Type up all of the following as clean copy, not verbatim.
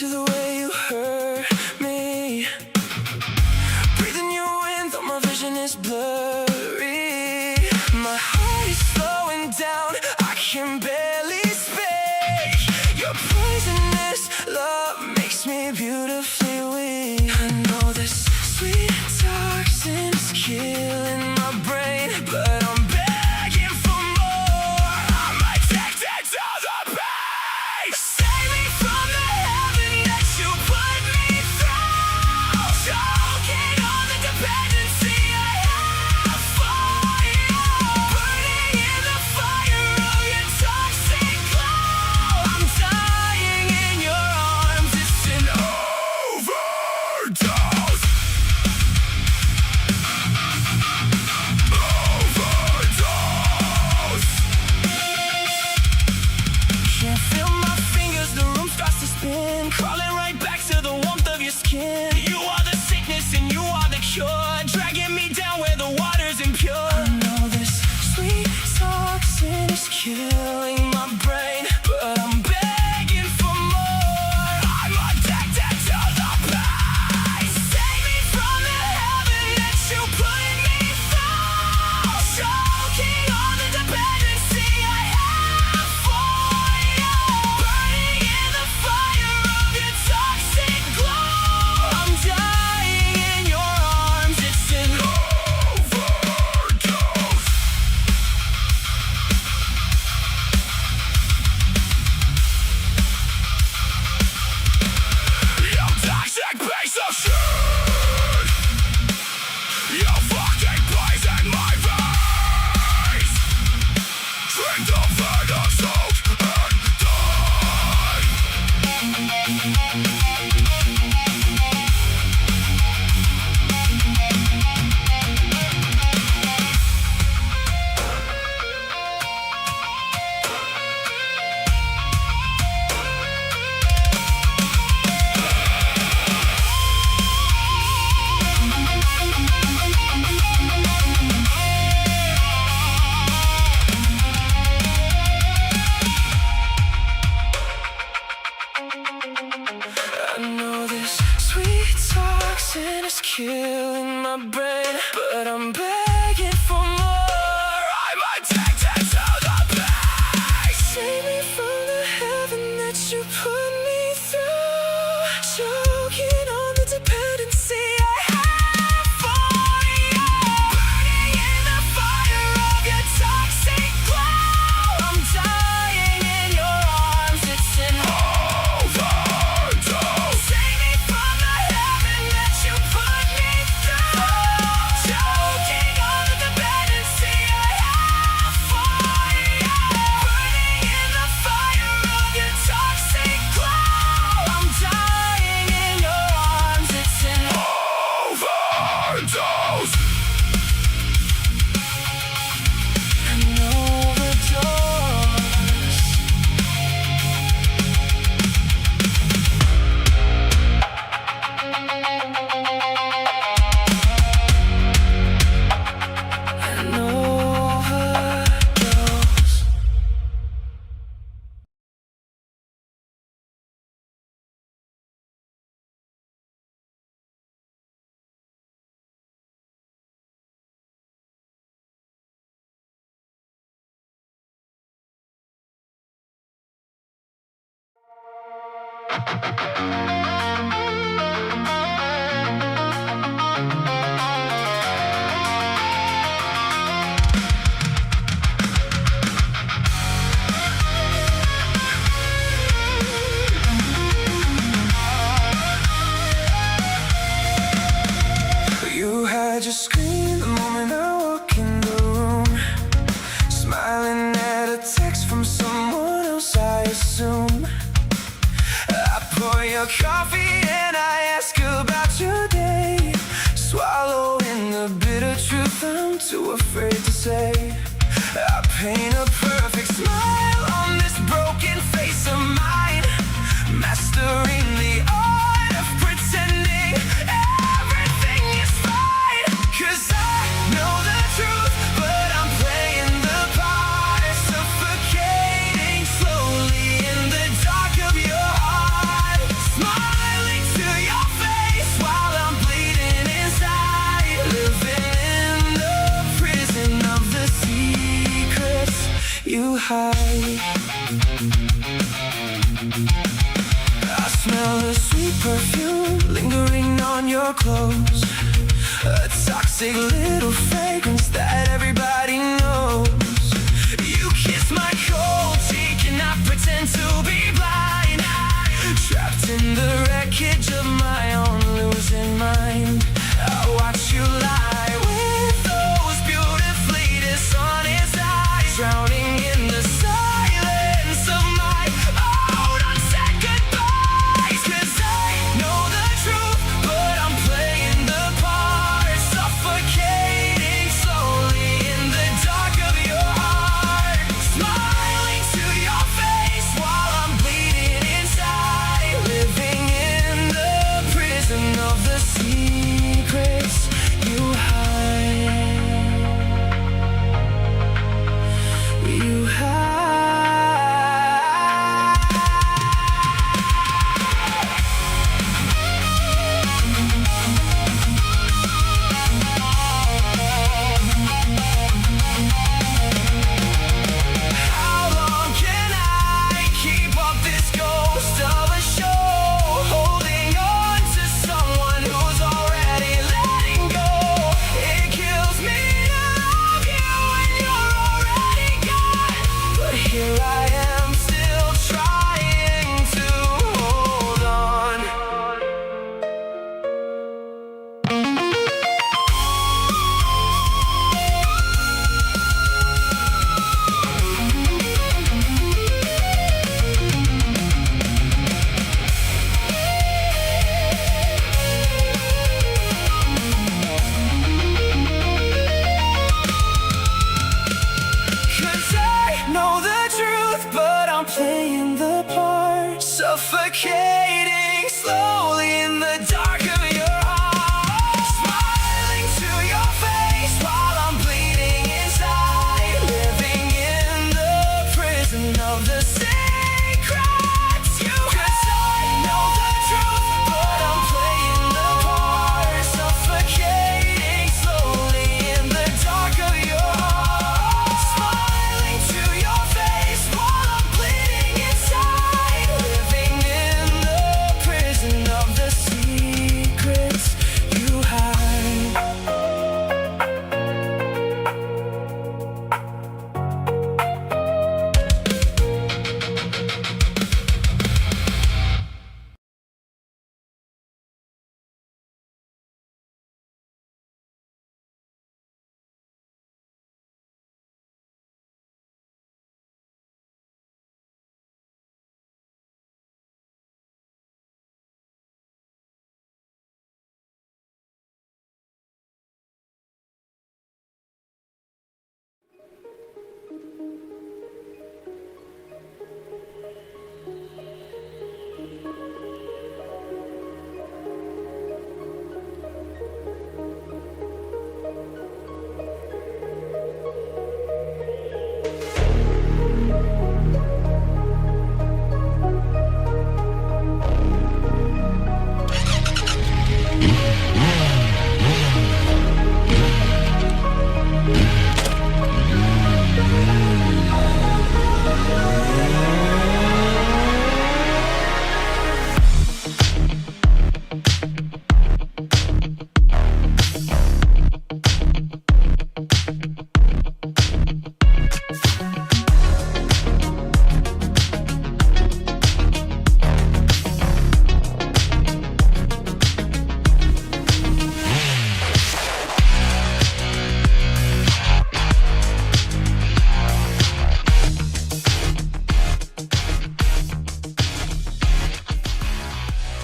to the way you hurt me. Breathing you in, though my vision is blurry. My heart is slowing down, I can barely speak. Your poisonous love makes me beautifully weak. I know this sweet toxin is killing my brain, but I'm begging for more. I'm addicted to the pain. Save me from the heaven that you put me through. Choking on the dependency I have for you. Burning in the fire of your toxic glow. I'm dying in your arms, it's an overdose. Can't feel my fingers, the room starts to spin. Crawling right back to the warmth of your skin. You are the sickness and you are the cure, dragging me down where the water's impure. I know this sweet toxin is killing my brain, but I'm begging for more. I'm addicted to the pain. Save me from the heaven that you put me through. Choking on the dependency I have for you. Burning in the fire of your toxic glow. I'm dying in your arms, it's an overdose. You toxic piece of shit. You fucking poison my veins. Drink the venom soaked and die. I know this sweet toxin is killing my brain, but I'm begging for more. I'm addicted to the pain. Save me from the heaven that you put me through. Choking on the dependency I have for you. Burning in the fire of your toxic glow. I'm dying in your arms, it's an overdose. Save me from the heaven that you put me through. Choking on the dependency I have for you. Burning in the fire of your toxic glow. I'm dying in your arms, it's an overdose. An overdose. An overdose. You had your scream the moment I walk in the room. Smiling at a text from someone else, I assume. I pour your coffee and I ask about your day. Swallowing the bitter truth I'm too afraid to say. I paint a perfect smile on this broken face of mine. Mastering the art of pretending everything is fine. 'Cause I know the truth, but I'm playing the part. Suffocating slowly in the dark of your heart. Smile. Smell the sweet perfume lingering on your clothes. A toxic little fragrance that everybody knows. You kiss my cold cheek and I pretend to be blind. Trapped in the wreckage of my own losing mind. I watch you lie with those beautifully dishonest eyes, drowning in the silence of my own unsaid goodbyes. 'Cause I know the truth, but I'm playing the part, suffocating slowly in the dark of your heart. Smiling to your face while I'm bleeding inside, living in the prison of the secrets you hide. You hide. How long can I keep up this ghost of a show, holding on to someone who's already letting go? It kills me to love you when you're already gone, but here I am still trying to hold on. Cause I know the truth, but I'm playing the part, suffocating slowly in the dark of your heart. Smiling to your face while I'm bleeding inside, living in the prison of the secrets you hide. 'Cause I know the truth, but I'm playing the part, suffocating slowly in the dark of your heart. Smiling to your face while I'm bleeding inside, living in the prison of the secrets you hide.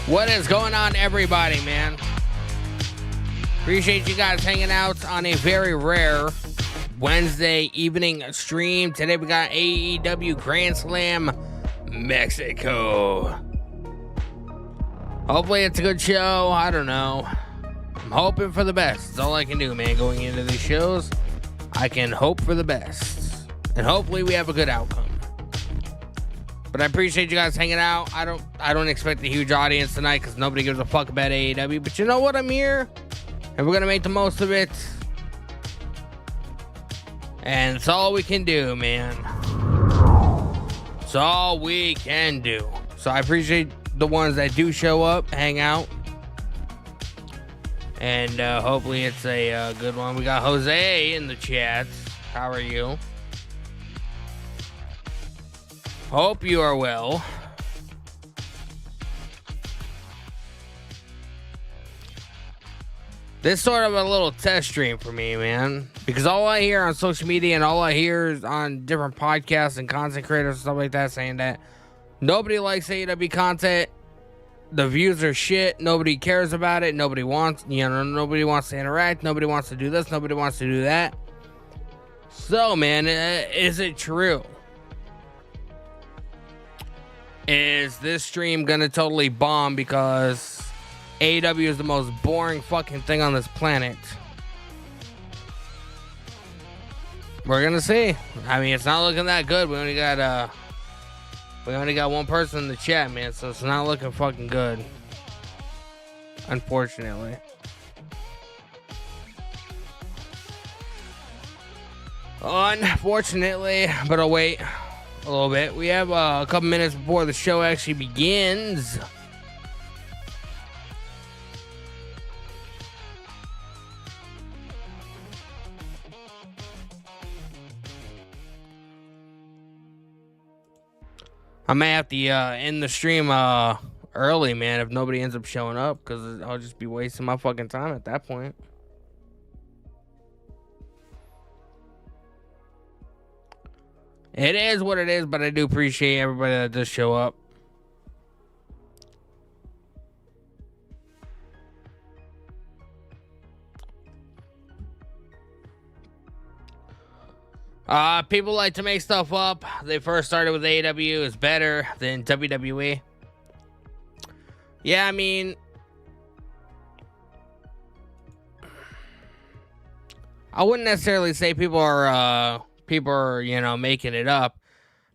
What is going on, everybody, man? Appreciate you guys hanging out on a very rare Wednesday evening stream. Today we got AEW Grand Slam Mexico. Hopefully it's a good show. I don't know. I'm hoping for the best. That's all I can do, man. Going into these shows, I can hope for the best. And hopefully we have a good outcome. But I appreciate you guys hanging out. I don't expect a huge audience tonight because nobody gives a fuck about AEW. But you know what? I'm here. And we're going to make the most of it. And it's all we can do, man. It's all we can do. So I appreciate the ones that do show up hang out. And hopefully it's a good one. We got Jose in the chat. How are you? Hope you are well. This is sort of a little test stream for me, man. Because all I hear on social media and all I hear is on different podcasts and content creators and stuff like that saying that nobody likes AEW content. The views are shit. Nobody cares about it. Nobody wants, nobody wants to interact. Nobody wants to do this. Nobody wants to do that. So, man, is it true? Is this stream gonna totally bomb because AEW is the most boring fucking thing on this planet? We're gonna see. I mean, it's not looking that good. We only got one person in the chat, man, so it's not looking fucking good. Unfortunately. Unfortunately, but I'll wait a little bit. We have a couple minutes before the show actually begins. I may have to end the stream early, man, if nobody ends up showing up, because I'll just be wasting my fucking time at that point. It is what it is, but I do appreciate everybody that does show up. People like to make stuff up. They first started with AEW is better than WWE. Yeah, I mean, I wouldn't necessarily say people are making it up,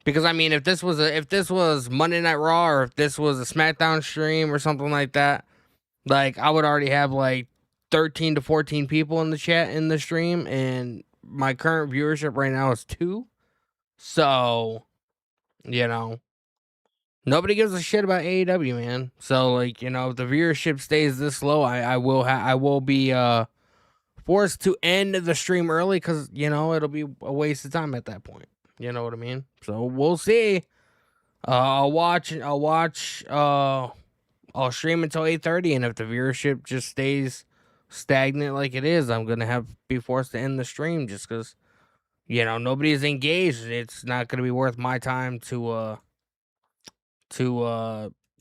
because I mean, if this was Monday Night Raw, or if this was a SmackDown stream or something like that, like I would already have like 13 to 14 people in the chat in the stream, and my current viewership right now is 2. So, nobody gives a shit about AEW, man. So, like, if the viewership stays this low, I will be forced to end the stream early, because it'll be a waste of time at that point. You know what I mean? So we'll see. I'll stream until 8:30, and if the viewership just stays stagnant like it is, I'm gonna be forced to end the stream, just because nobody is engaged. It's not gonna be worth my time to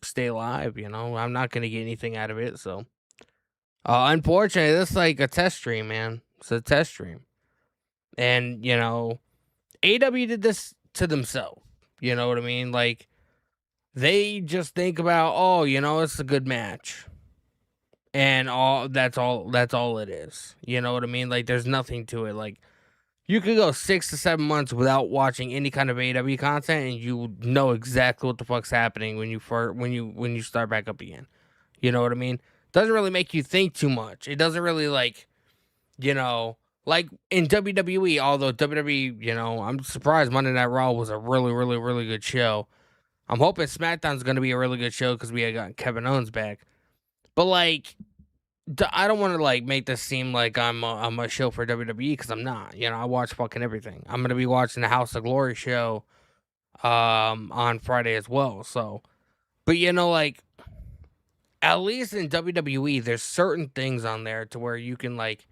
stay live. I'm not gonna get anything out of it. So unfortunately, this is like a test stream, man. It's a test stream, and AEW did this to themselves. You know what I mean? Like, they just think about, it's a good match, and that's all it is. You know what I mean? Like, there's nothing to it. Like, you could go 6 to 7 months without watching any kind of AEW content, and you know exactly what the fuck's happening when you start back up again. You know what I mean? Doesn't really make you think too much. It doesn't really like in WWE, although WWE, I'm surprised Monday Night Raw was a really, really, really good show. I'm hoping SmackDown's going to be a really good show, because we had gotten Kevin Owens back. But, like, I don't want to, like, make this seem like I'm a show for WWE, because I'm not. I watch fucking everything. I'm going to be watching the House of Glory show on Friday as well. So, but, like, at least in WWE, there's certain things on there to where you can, like,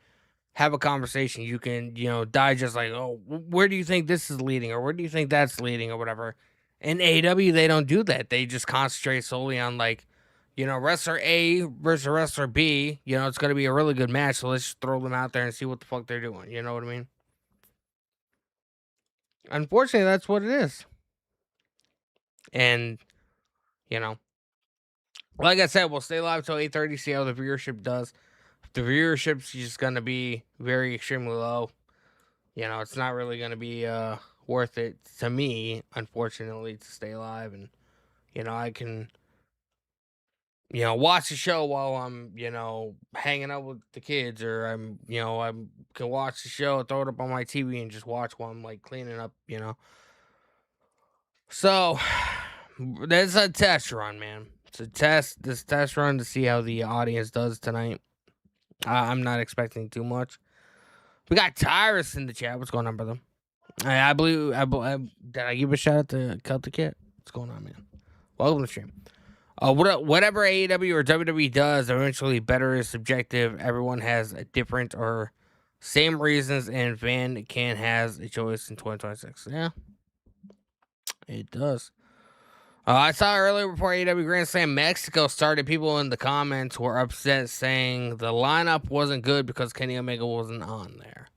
have a conversation. You can, digest, like, oh, where do you think this is leading, or where do you think that's leading, or whatever. In AEW, they don't do that. They just concentrate solely on, like, wrestler A versus wrestler B. It's going to be a really good match, so let's just throw them out there and see what the fuck they're doing. You know what I mean? Unfortunately, that's what it is. And, like I said, we'll stay live till 8:30, see how the viewership does. If the viewership's just going to be very extremely low, it's not really going to be worth it to me, unfortunately, to stay live. And, I can, watch the show while I'm, hanging out with the kids, or I can watch the show, throw it up on my TV, and just watch while I'm, like, cleaning up, So, that's a test run, man. this test run to see how the audience does tonight. I'm not expecting too much. We got Tyrus in the chat. What's going on, brother? I believe. Did I give a shout out to Celtic Kit? What's going on, man? Welcome to the stream. Whatever AEW or WWE does, eventually better is subjective. Everyone has a different or same reasons, and Van Can has a choice in 2026. Yeah, it does. I saw earlier before AEW Grand Slam Mexico started, people in the comments were upset saying the lineup wasn't good because Kenny Omega wasn't on there.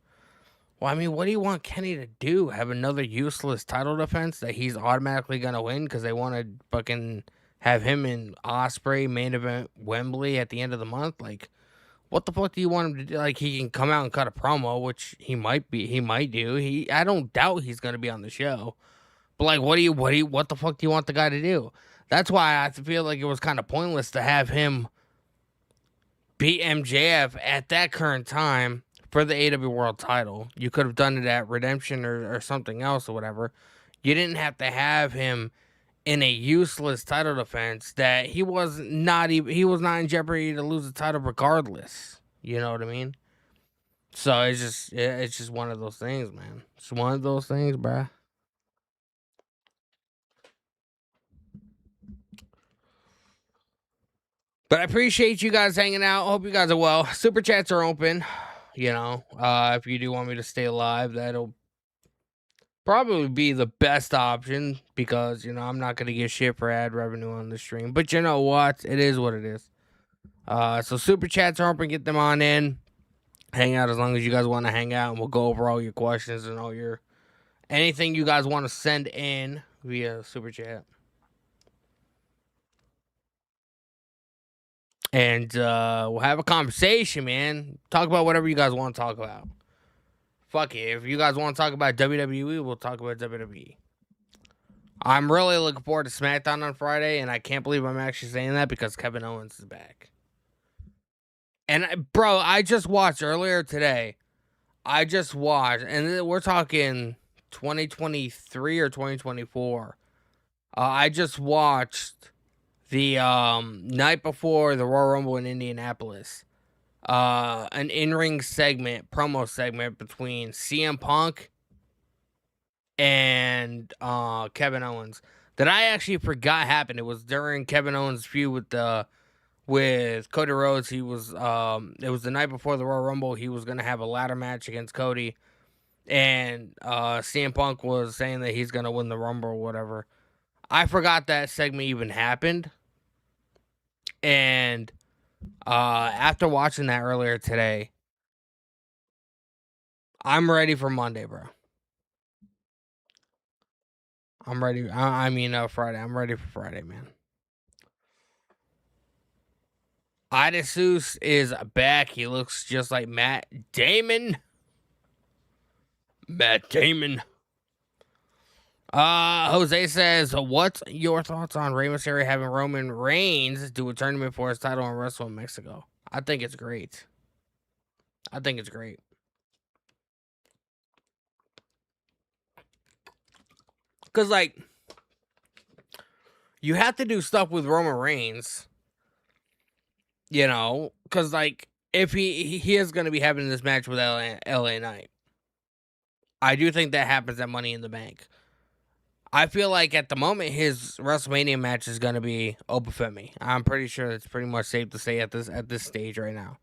Well, I mean, what do you want Kenny to do? Have another useless title defense that he's automatically going to win because they want to fucking have him in OSPREAY main event Wembley at the end of the month? Like, what the fuck do you want him to do? Like, he can come out and cut a promo, which he might do. I don't doubt he's going to be on the show. But like, what the fuck do you want the guy to do? That's why I feel like it was kind of pointless to have him beat MJF at that current time for the AEW World title. You could have done it at Redemption or something else or whatever. You didn't have to have him in a useless title defense that he was not in jeopardy to lose the title regardless. You know what I mean? So it's just one of those things, man. It's one of those things, bruh. But I appreciate you guys hanging out. Hope you guys are well. Super chats are open. You know, if you do want me to stay alive, that'll probably be the best option because, you know, I'm not going to get shit for ad revenue on the stream. But you know what? It is what it is. So super chats are open. Get them on in. Hang out as long as you guys want to hang out, and we'll go over all your questions and anything you guys want to send in via super chat. And we'll have a conversation, man. Talk about whatever you guys want to talk about. Fuck it. If you guys want to talk about WWE, we'll talk about WWE. I'm really looking forward to SmackDown on Friday, and I can't believe I'm actually saying that because Kevin Owens is back. And, bro, I just watched earlier today. And we're talking 2023 or 2024. I just watched the night before the Royal Rumble in Indianapolis, an in-ring promo segment between CM Punk and Kevin Owens that I actually forgot happened. It was during Kevin Owens' feud with Cody Rhodes. It was the night before the Royal Rumble. He was gonna have a ladder match against Cody, and CM Punk was saying that he's gonna win the Rumble or whatever. I forgot that segment even happened. And after watching that earlier today, I'm ready for Monday, bro. I'm ready. Friday. I'm ready for Friday, man. Idasus is back. He looks just like Matt Damon. Jose says, what's your thoughts on Rey Mysterio having Roman Reigns do a tournament for his title on Wrestle in Mexico? I think it's great. Because, like, you have to do stuff with Roman Reigns, you know, because, like, if he is going to be having this match with LA Knight. I do think that happens at Money in the Bank. I feel like at the moment his WrestleMania match is going to be Obafemi. I'm pretty sure it's pretty much safe to say at this stage right now.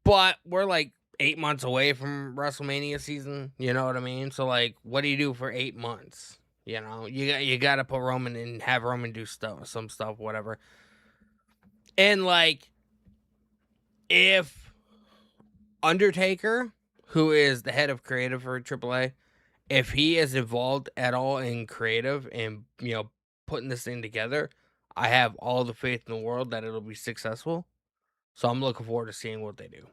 But we're like 8 months away from WrestleMania season. You know what I mean? So like, what do you do for 8 months? You know, you got to put Roman and have Roman do some stuff, whatever. And like, if Undertaker, who is the head of creative for AAA, if he is involved at all in creative and, you know, putting this thing together, I have all the faith in the world that it'll be successful. So I'm looking forward to seeing what they do.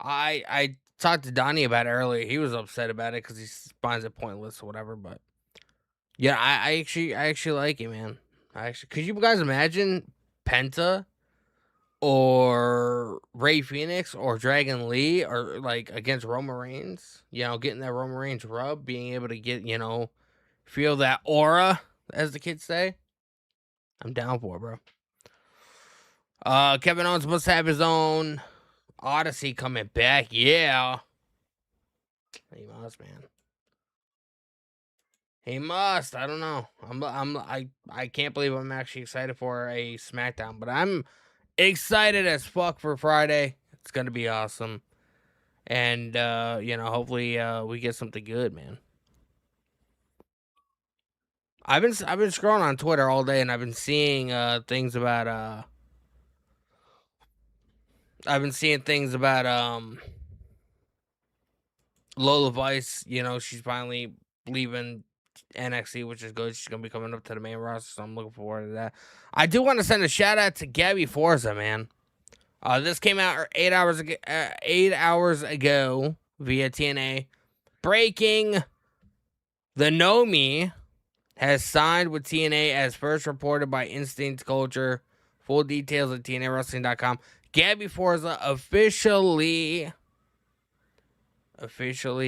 I talked to Donnie about it earlier. He was upset about it because he finds it pointless or whatever. But yeah, I actually like it, man. Could you guys imagine Penta or Rey Fenix or Dragon Lee or like against Roman Reigns, you know, getting that Roman Reigns rub, being able to get, you know, feel that aura, as the kids say? I'm down for it, bro. Kevin Owens must have his own Odyssey coming back. Yeah. He must, man. He must. I don't know. I can't believe I'm actually excited for a SmackDown, but I'm excited as fuck for Friday. It's gonna be awesome. And hopefully we get something good, man. I've been scrolling on Twitter all day and I've been seeing things about Lola Vice. She's finally leaving NXT, which is good. She's gonna be coming up to the main roster, so I'm looking forward to that. I do want to send a shout out to Gabby Forza, man. This came out 8 hours ago. 8 hours ago via TNA. Breaking: the Nomi has signed with TNA as first reported by Instinct Culture. Full details at TNAWrestling.com. Gabby Forza officially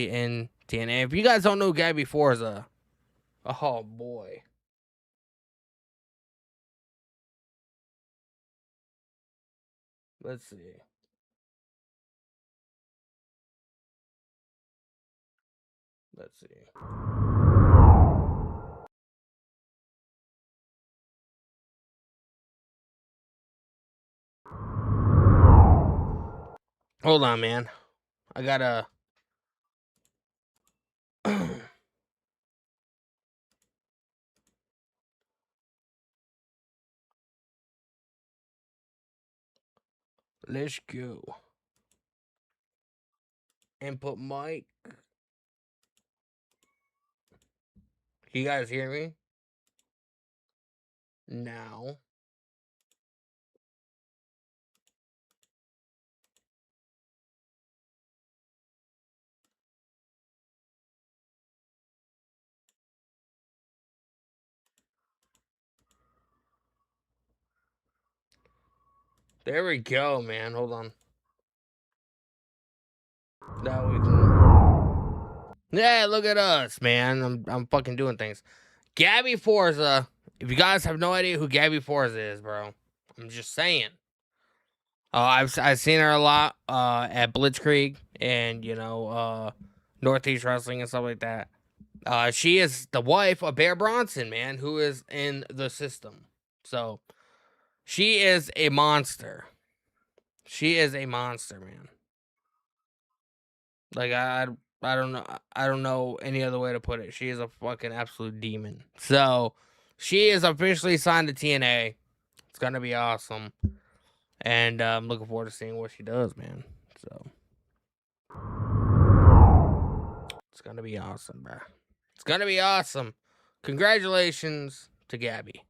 in TNA. If you guys don't know Gabby Forza, oh boy. Let's see. Hold on, man. I gotta. Let's go. Input mic. You guys hear me? Now. There we go, man. Hold on. Now we can. Yeah, look at us, man. I'm fucking doing things. Gabby Forza. If you guys have no idea who Gabby Forza is, bro, I'm just saying. I've seen her a lot at Blitzkrieg and Northeast Wrestling and stuff like that. She is the wife of Bear Bronson, man, who is in the system. So she is a monster. She is a monster, man. Like I don't know any other way to put it. She is a fucking absolute demon. So she is officially signed to TNA. It's gonna be awesome, and I'm looking forward to seeing what she does, man. So it's gonna be awesome, bro. It's gonna be awesome. Congratulations to Gabby.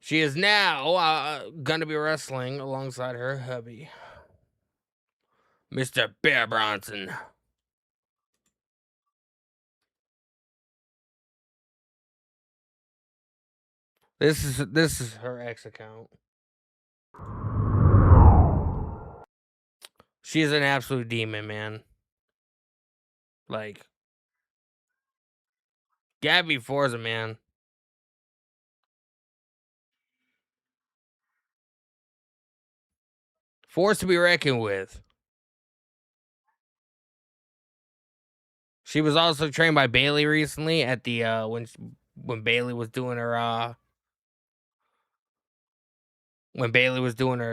She is now gonna be wrestling alongside her hubby, Mr. Bear Bronson. This is her ex account. She's an absolute demon, man. Like Gabby Forza, man. Force to be reckoned with. She was also trained by Bailey recently at the when Bailey was doing her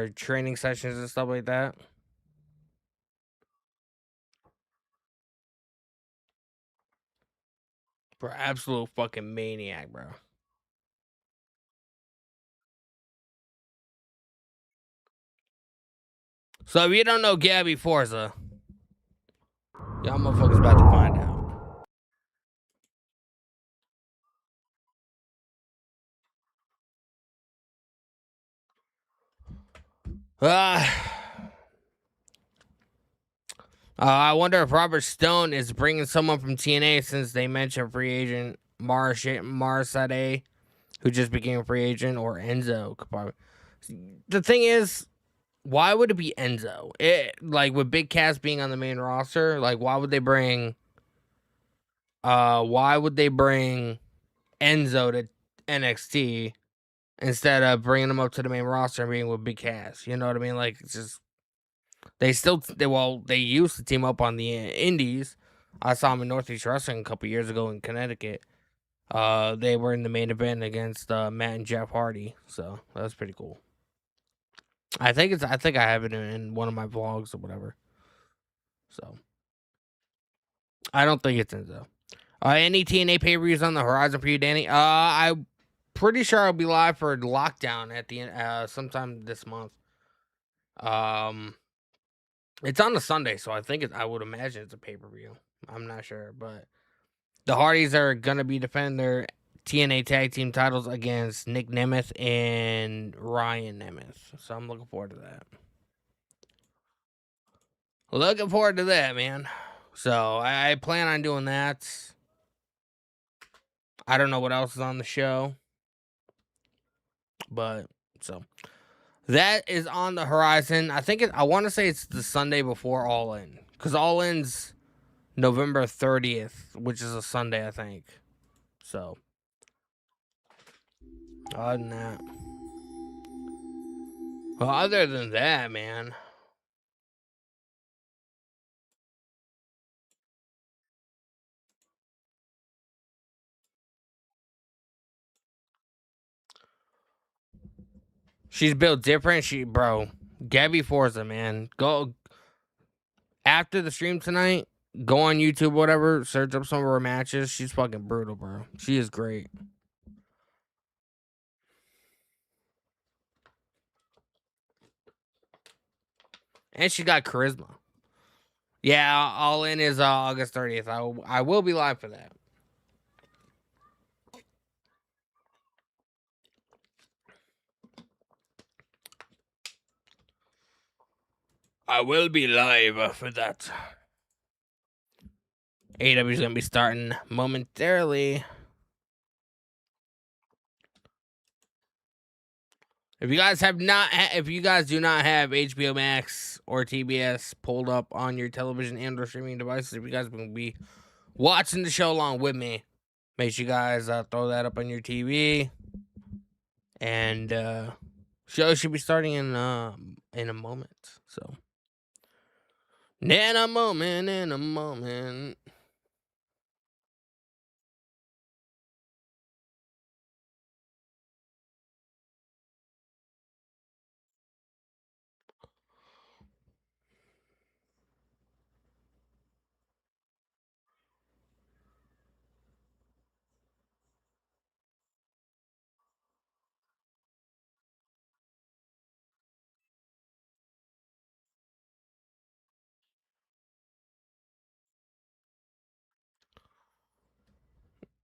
training sessions and stuff like that. Bro, absolute fucking maniac, bro. So if you don't know Gabby Forza, y'all motherfuckers about to find out. I wonder if Robert Stone is bringing someone from TNA since they mentioned free agent Marsade, who just became a free agent, or Enzo. The thing is, why would it be Enzo? Like with Big Cass being on the main roster, like why would they bring Enzo to NXT instead of bringing them up to the main roster and being with Big Cass. You know what I mean? Like, it's just they used to team up on the Indies. I saw them in Northeast Wrestling a couple years ago in Connecticut. They were in the main event against Matt and Jeff Hardy, so that was pretty cool. I think I have it in one of my vlogs or whatever. So I don't think it's in though. Any TNA pay-per-views on the horizon for you, Danny? I'm pretty sure I'll be live for Lockdown at the end, sometime this month. It's on a Sunday, so I would imagine it's a pay-per-view. I'm not sure, but the Hardys are gonna be defending their TNA tag team titles against Nick Nemeth and Ryan Nemeth. So I'm looking forward to that. Looking forward to that, man. So I plan on doing that. I don't know what else is on the show. But so that is on the horizon. I want to say it's the Sunday before All In. Because All In's November 30th, which is a Sunday, I think. So other than that, man. She's built different. Gabby Forza, man. Go after the stream tonight. Go on YouTube, whatever. Search up some of her matches. She's fucking brutal, bro. She is great. And she got charisma. Yeah, All In is August 30th. I will be live for that. I will be live for that. AEW is going to be starting momentarily. If you guys do not have HBO Max or TBS pulled up on your television and or streaming devices, if you guys will be watching the show along with me, make sure you guys throw that up on your TV. And show should be starting in a moment. So in a moment.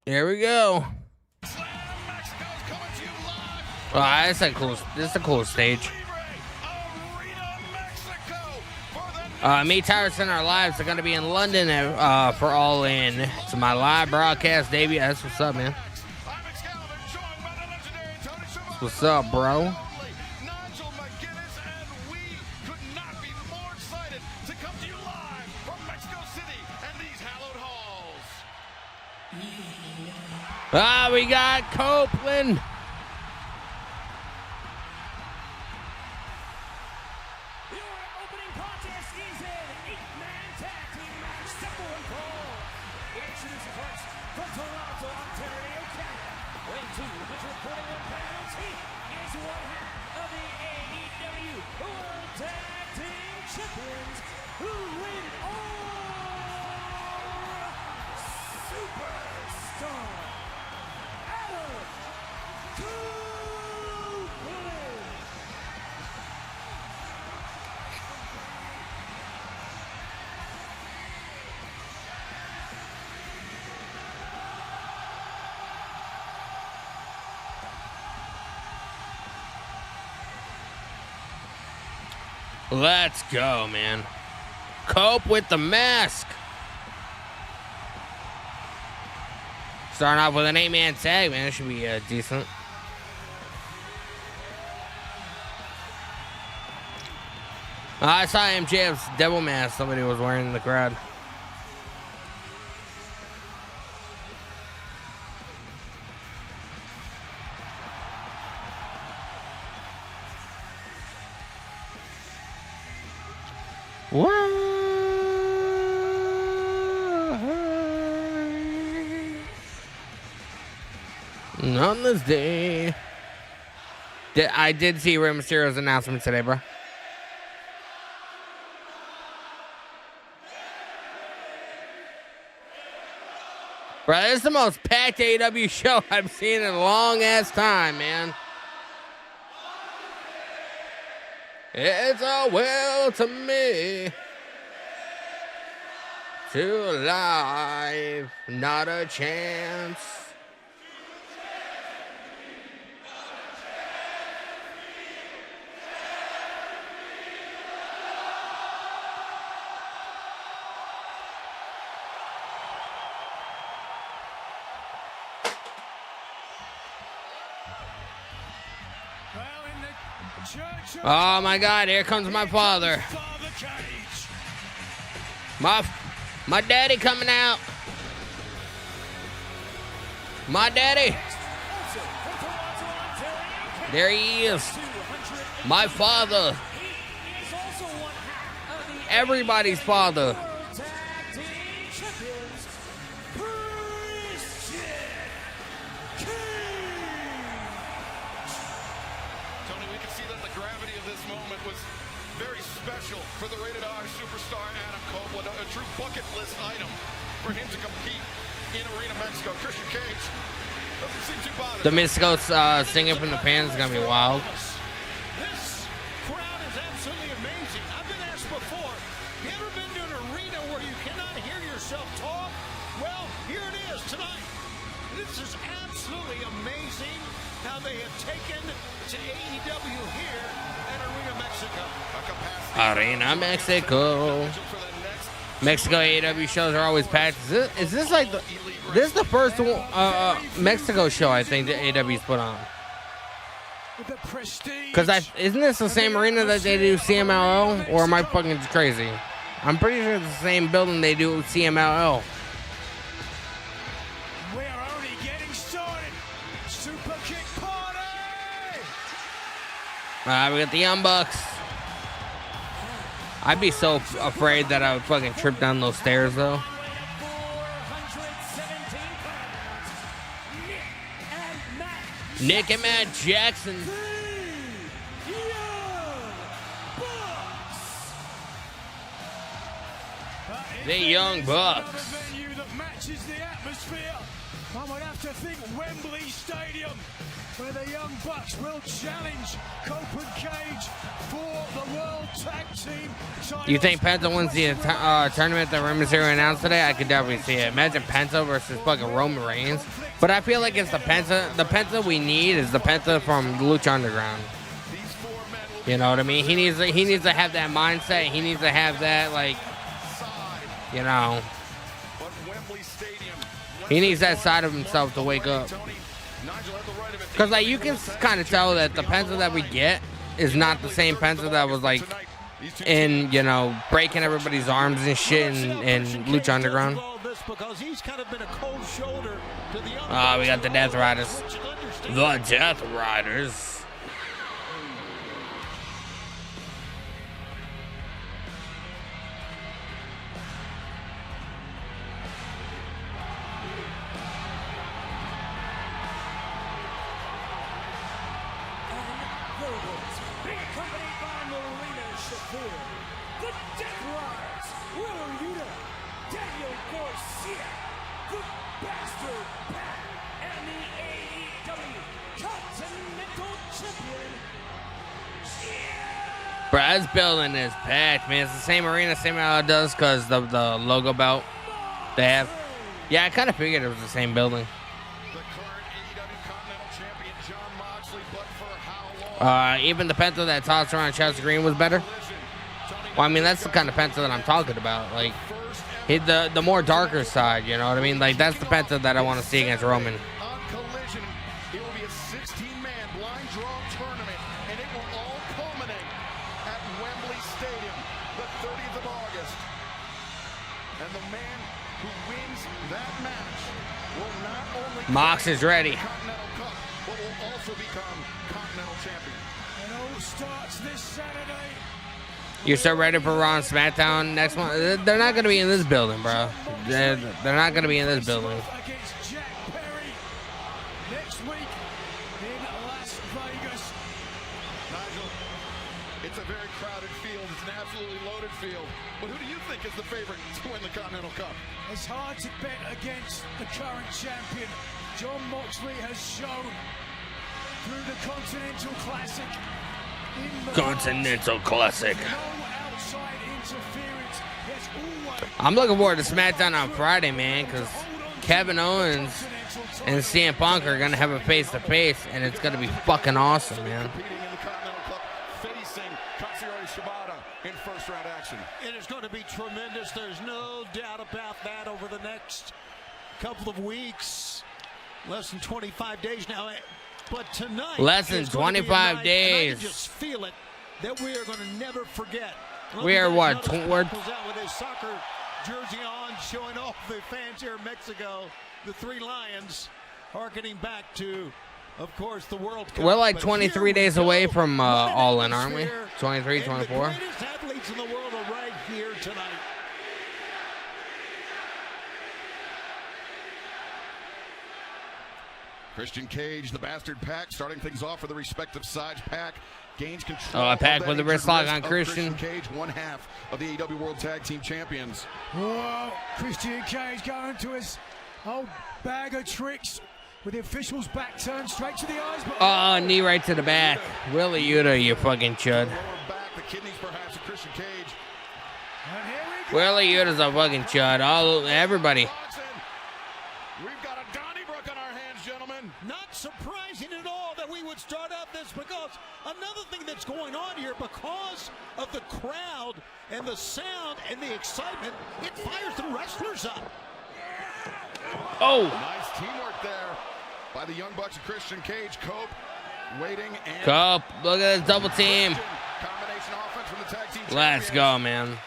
There we go. This is a cool stage. Me, Tyrus, and our lives are going to be in London for All In. It's my live broadcast debut. That's what's up, man. What's up, bro? We got Copeland. Let's go, man. Cope with the mask. Starting off with an 8-man tag, man. It should be decent. I saw MJF's devil mask somebody was wearing in the crowd. On this day, I did see Rey Mysterio's announcement today, bro. Bro, this is the most packed AEW show I've seen in a long-ass time, man. It's a will to me to life, not a chance. Oh my God, here comes my father. My daddy coming out. My daddy. There he is. My father. Everybody's father. For the rated R superstar Adam Copeland, a true bucket list item for him to compete in Arena Mexico. Christian Cage doesn't seem too bothered. The Mysticos singing from the pants is gonna be wild. This crowd is absolutely amazing. I've been asked before, you ever been to an arena where you cannot hear yourself talk? Well, here it is tonight. This is absolutely amazing how they have taken to AEW here at Arena Mexico. Arena Mexico. Mexico AEW shows are always packed. Is this like this is the first Mexico show I think that AEW's put on? Because isn't this the same arena that they do CMLL? Or am I fucking crazy? I'm pretty sure it's the same building they do CMLL. We're only getting started. Super kick party! We got the Young Bucks. I'd be so afraid that I would fucking trip down those stairs, though. Nick and Matt Jackson. The Young Bucks. I would have to think Wembley Stadium, where the Young Bucks will challenge Cope and Cage for the World Tag Team title. You think Penta wins the tournament that Rey Mysterio announced today? I could definitely see it. Imagine Penta versus fucking Roman Reigns. But I feel like it's the Penta we need is the Penta from Lucha Underground. You know what I mean? He needs to have that mindset. He needs to have that, like, you know. He needs that side of himself to wake up. Because, like, you can kind of tell that the Penta that we get is not the same Penta that was, like, in, you know, breaking everybody's arms and shit in Lucha Underground. We got the Death Riders. The Death Riders. Bro, this building is packed, man. It's the same arena, same how it does, because the logo belt they have. Yeah, I kind of figured it was the same building. Even the Penta that tossed around Chelsea Green was better. Well, I mean, that's the kind of Penta that I'm talking about. Like, the more darker side, you know what I mean? Like, that's the Penta that I want to see against Roman. Mox is ready. But will also become Continental Champion. It all starts this Saturday You're so ready for Raw and SmackDown next month? They're not going to be in this building, bro. They're not going to be in this building. Against Jack Perry next week in Las Vegas. Nigel, it's a very crowded field. It's an absolutely loaded field. But who do you think is the favorite to win the Continental Cup? It's hard to bet against the current champion. John Moxley has shown through the Continental Classic in the Continental Classic. no outside interference. Yes, always I'm looking forward to SmackDown on Friday, man, because Kevin Owens and CM Punk are going to have a face-to-face, and it's going to be fucking awesome, man. Competing in the Continental Cup, facing Katsuyori Shibata in first-round action. It is going to be tremendous. There's no doubt about that over the next couple of weeks. Less than 25 days now. But tonight, Less than is going to be a 25 night, days. And I can just feel it that we are going to never forget. We are what, We're out with his soccer jersey on, showing off the fans here in Mexico. The Three Lions, harkening back to, of course, the World Cup. We're like But 23 here we days go. away from What an All In, aren't we? atmosphere. 23, And 24. The greatest athletes in the world are right here tonight. Christian Cage, the Bastard Pack, starting things off for the respective sides. Pack gains control. Oh, a Pack of with that the wrist lock on of Christian. Cage, one half of the AEW World Tag Team Champions. Whoa, Christian Cage going to his old bag of tricks with the official's back turned straight to the eyes. But Oh, knee right to the back. Willie Yuta, you fucking chud. Lower back, the kidneys perhaps of Christian Cage. and here we go. Willie Yuta's a fucking chud. Everybody. Watson. We've got a Donnybrook on our hands, gentlemen. Not surprising at all that we would start out this, because another thing that's going on here, because of the crowd and the sound and the excitement, it fires the wrestlers up. Oh, Nice teamwork there by the Young Bucks and Christian Cage. Cope waiting and Cope, look at this double team. combination offense from the tag team Let's champions. go, man.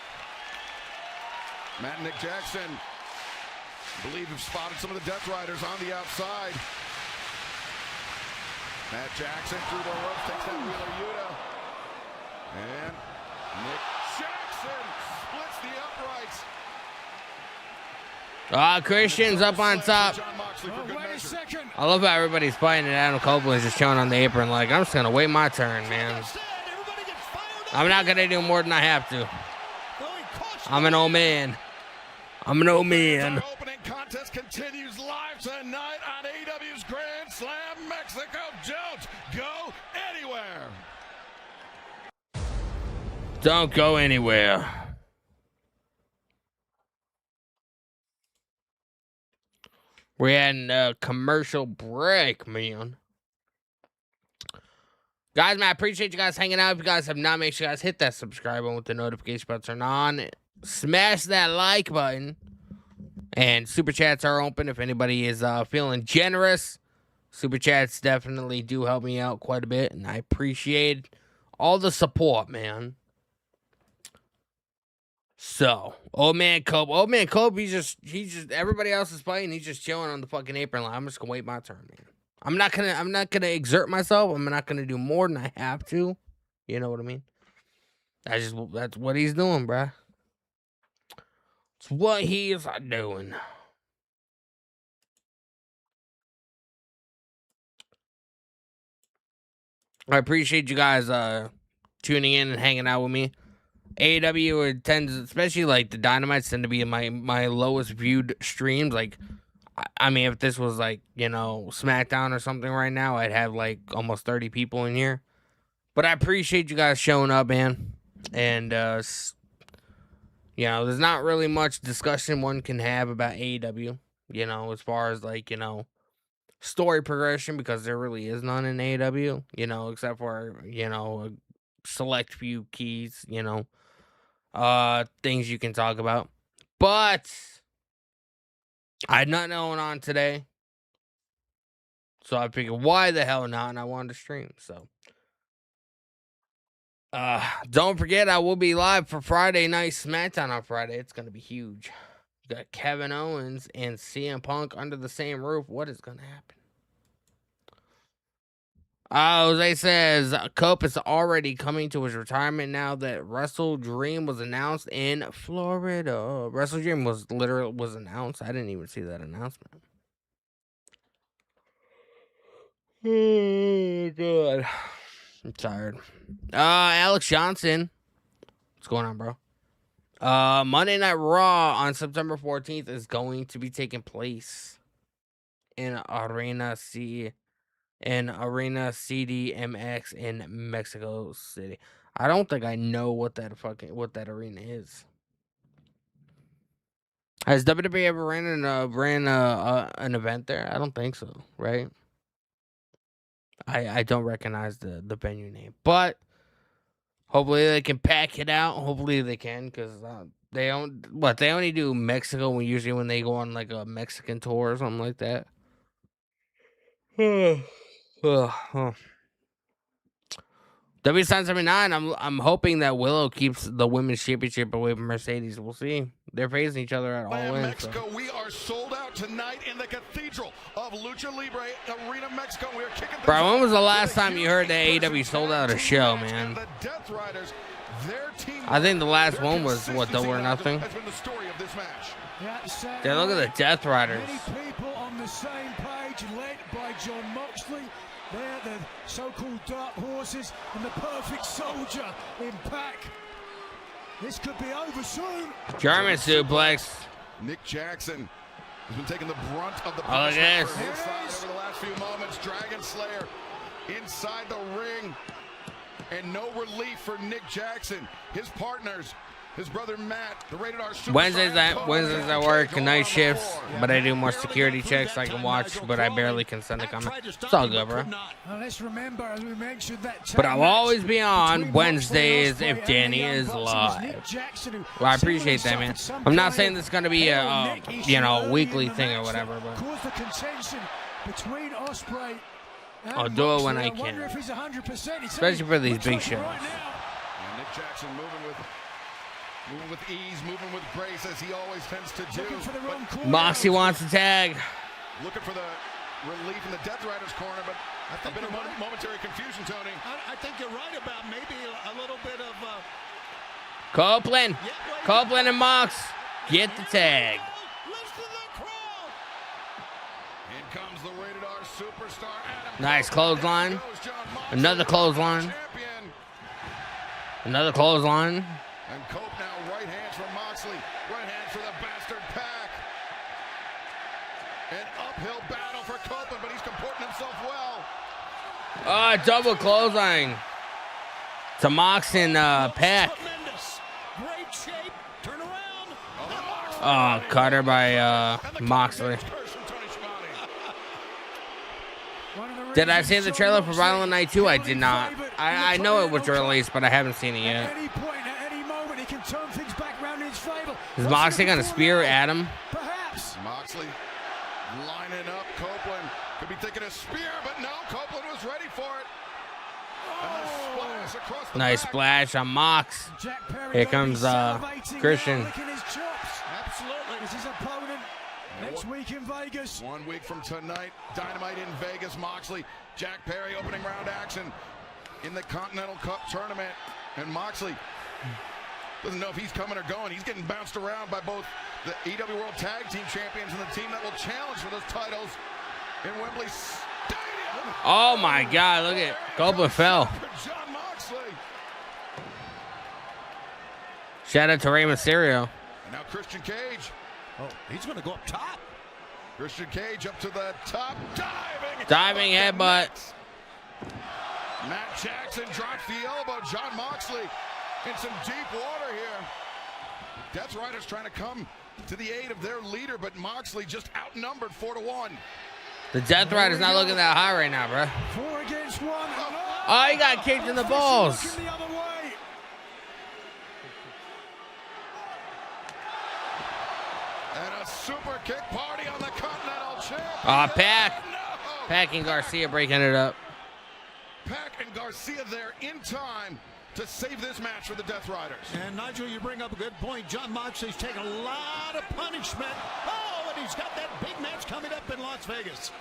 Matt and Nick Jackson, I believe, have spotted some of the Death Riders on the outside. Matt Jackson through the ropes, takes down Wheeler Yuta. And Nick Jackson splits the uprights. Ah, Christian's up on top. John Moxley for Oh, good wait a measure. second. I love how everybody's fighting and Adam Copeland's just chilling on the apron like, I'm just going to wait my turn, man. Instead, everybody gets fired up. I'm not going to do more than I have to. Going cautiously. I'm an old man. I'm an old man. Our opening contest continues live tonight on AEW's Grand Slam Mexico. Don't go anywhere. Don't go anywhere. We're in a commercial break, man. Guys, man, I appreciate you guys hanging out. If you guys have not, make sure you guys hit that subscribe button with the notification button turned on. Smash that like button. And super chats are open if anybody is feeling generous. Super chats definitely do help me out quite a bit, and I appreciate all the support, man. So, old man Cope, he's just everybody else is fighting, he's just chilling on the fucking apron line. I'm just gonna wait my turn, man. I'm not gonna exert myself. I'm not gonna do more than I have to. You know what I mean? That's what he's doing, bruh. It's what he is doing. I appreciate you guys tuning in and hanging out with me. AEW tends, especially like the Dynamites, tend to be my lowest viewed streams. Like, I mean, if this was like, you know, SmackDown or something right now, I'd have like almost 30 people in here. But I appreciate you guys showing up, man. And, you know, there's not really much discussion one can have about AEW, you know, as far as like, you know, story progression, because there really is none in AEW, you know, except for, you know, a select few keys, you know, things you can talk about. But I had nothing going on today, so I figured, why the hell not? And I wanted to stream, so. Don't forget, I will be live for Friday Night SmackDown on Friday. It's going to be huge. You got Kevin Owens and CM Punk under the same roof. What is going to happen? Jose says Cope is already coming to his retirement now that Wrestle Dream was announced in Florida. Wrestle Dream was announced. I didn't even see that announcement. Oh god, I'm tired. Alex Johnson, what's going on, bro? Monday Night Raw on September 14th is going to be taking place in Arena CDMX in Mexico City. I don't think I know what that arena is. Has WWE ever ran an event there? I don't think so, right? I don't recognize the venue name, but hopefully they can pack it out. Hopefully they can, because they only do Mexico when they go on like a Mexican tour or something like that. W79, I'm hoping that Willow keeps the women's championship away from Mercedes. We'll see. They're facing each other at All In. Mexico, we are sold out tonight in the Cathedral of Lucha Libre Arena, Mexico. We are kicking. Bro, when was the last time you heard that AEW sold out a show, man? The Death Riders, their team. I think the last one was what, Double or Nothing. Has been the story of this match. Yeah, look at the Death Riders. Many people on the same page, led by John Moxley. They're the so-called dark horses and the perfect soldier in Pac. This could be over soon. German suplex. Nick Jackson has been taking the brunt of the punishment for his side over the last few moments. Dragon Slayer inside the ring, and no relief for Nick Jackson. His partners, his brother Matt, the Rated R Superstar. Wednesdays I work night shifts, but I do more security checks. I can watch, but I barely can send a comment. It's all good, bro. Let's remember, as we mentioned, that but I'll always be on Wednesdays if Danny is live. Well, I appreciate that, man. I'm not saying this is gonna be a weekly thing or whatever, but I'll do it when I can, especially for these big shows. Nick Jackson moving with ease, moving with grace, as he always tends to do. Moxie wants to tag. Looking for the relief in the Death Riders corner, but a bit of momentary confusion, Tony. I think you're right about maybe a little bit of... Copeland and Mox get the tag. Listen to the crowd. In comes the Rated R Superstar, Adam. Nice clothesline. Another clothesline. Another clothesline. And Cope now right hands from Moxley, right hands for the bastard Pac. An uphill battle for Copeland, but he's comporting himself well. Double clothesline to Mox and Pac. Great shape. Turn around. Cutter by Moxley. Did I see the trailer for Violent Night 2? I did not. I know it was released, but I haven't seen it yet. Is Moxley gonna spear Adam? Perhaps. Moxley lining up. Copeland could be thinking a spear, but no. Copeland was ready for it. And the splash across the nice back. splash on Mox. Here comes Christian. Absolutely. This is opponent next week in Vegas. 1 week from tonight, Dynamite in Vegas. Moxley, Jack Perry opening round action in the Continental Cup tournament, and Moxley doesn't know if he's coming or going. He's getting bounced around by both the EW World Tag Team Champions and the team that will challenge for those titles in Wembley Stadium. Oh my God, look at Copeland fell. John Moxley. Shout out to Rey Mysterio. And now Christian Cage. Oh, he's going to go up top. Christian Cage up to the top. Diving headbutt. Matt Jackson drops the elbow. John Moxley in some deep water here. Death Riders trying to come to the aid of their leader, but Moxley just outnumbered 4-1. The Death Rider's not looking that high right now, bro. 4 against 1. Oh, he got kicked in the balls. Looking the other way. And a super kick party on the Continental Champion. Pac. No. Pac and Garcia breaking it up. Pac and Garcia there in time to save this match for the Death Riders. And Nigel, you bring up a good point. John Moxley's taking a lot of punishment. Oh, and he's got that big match coming up in Las Vegas.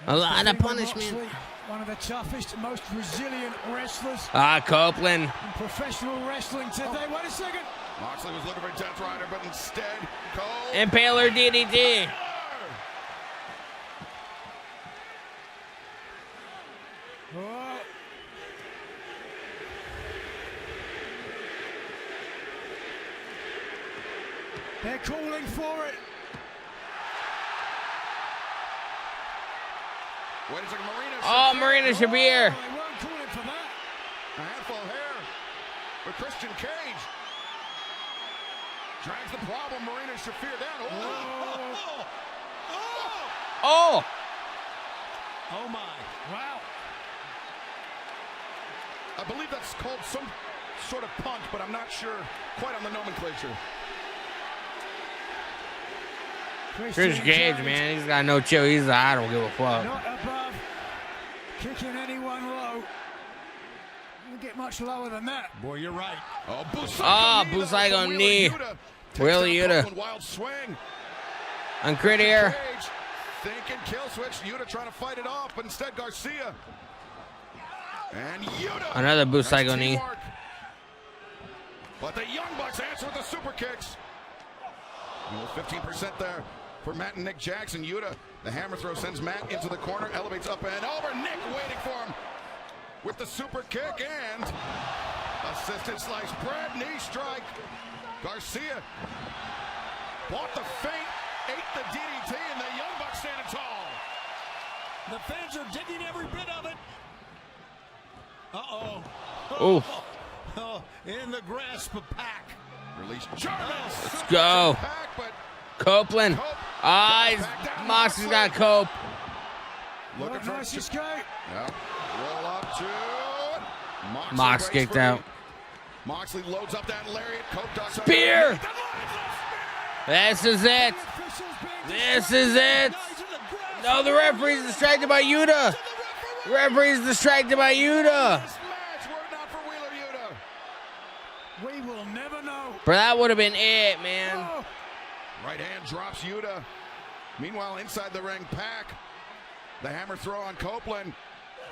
A lot of punishment. Moxley, one of the toughest, most resilient wrestlers Copeland. in professional wrestling today. Wait a second. Moxley was looking for Death Rider, but instead, Cole. Impaler DDT. Oh. They're calling for it. Wait a second, Marina. Oh, Marina Shabir. They weren't calling for that. A handful of hair with Christian Cage. Drags the problem, Marina Shafir down. Oh. Oh my. Wow. I believe that's called some sort of punch, but I'm not sure quite on the nomenclature. Chris Gage, man, he's got no chill. He's like, I don't give a fuck. Not above kicking anyone low. Doesn't get much lower than that. Boy, you're right. Oh, Busaigo knee. Wheeler Yuta. Wild swing. On Crit here. Cage thinking kill switch. Yuta trying to fight it off, but instead Garcia. And Yuta. Another Busaigo That's knee. teamwork. But the Young Bucks answer with the super kicks. 15% there for Matt and Nick Jackson. Yuta, the hammer throw sends Matt into the corner, elevates up and over. Nick waiting for him with the super kick and assisted slice bread, knee strike. Garcia bought the feint, ate the DDT, and the Young Bucks standing tall. The fans are digging every bit of it. Uh-oh. Oh. Oh, in the grasp of Pac. Release Jarvis. Let's go. Pac, but Copeland. Moxley's got Cope. looking for Nice escape. Yep. Roll up to Moxley Mox breaks kicked free. out. Moxley loads up that lariat. Cope ducks Spear. underneath. This is it. This is it. No, the referee's distracted by Yuta. Referee's distracted by Yuta. This match were not for Wheeler Yuta. We will never know. Bro, that would have been it, man. Oh, Right hand drops Yuta. Meanwhile, inside the ring, Pac. The hammer throw on Copeland.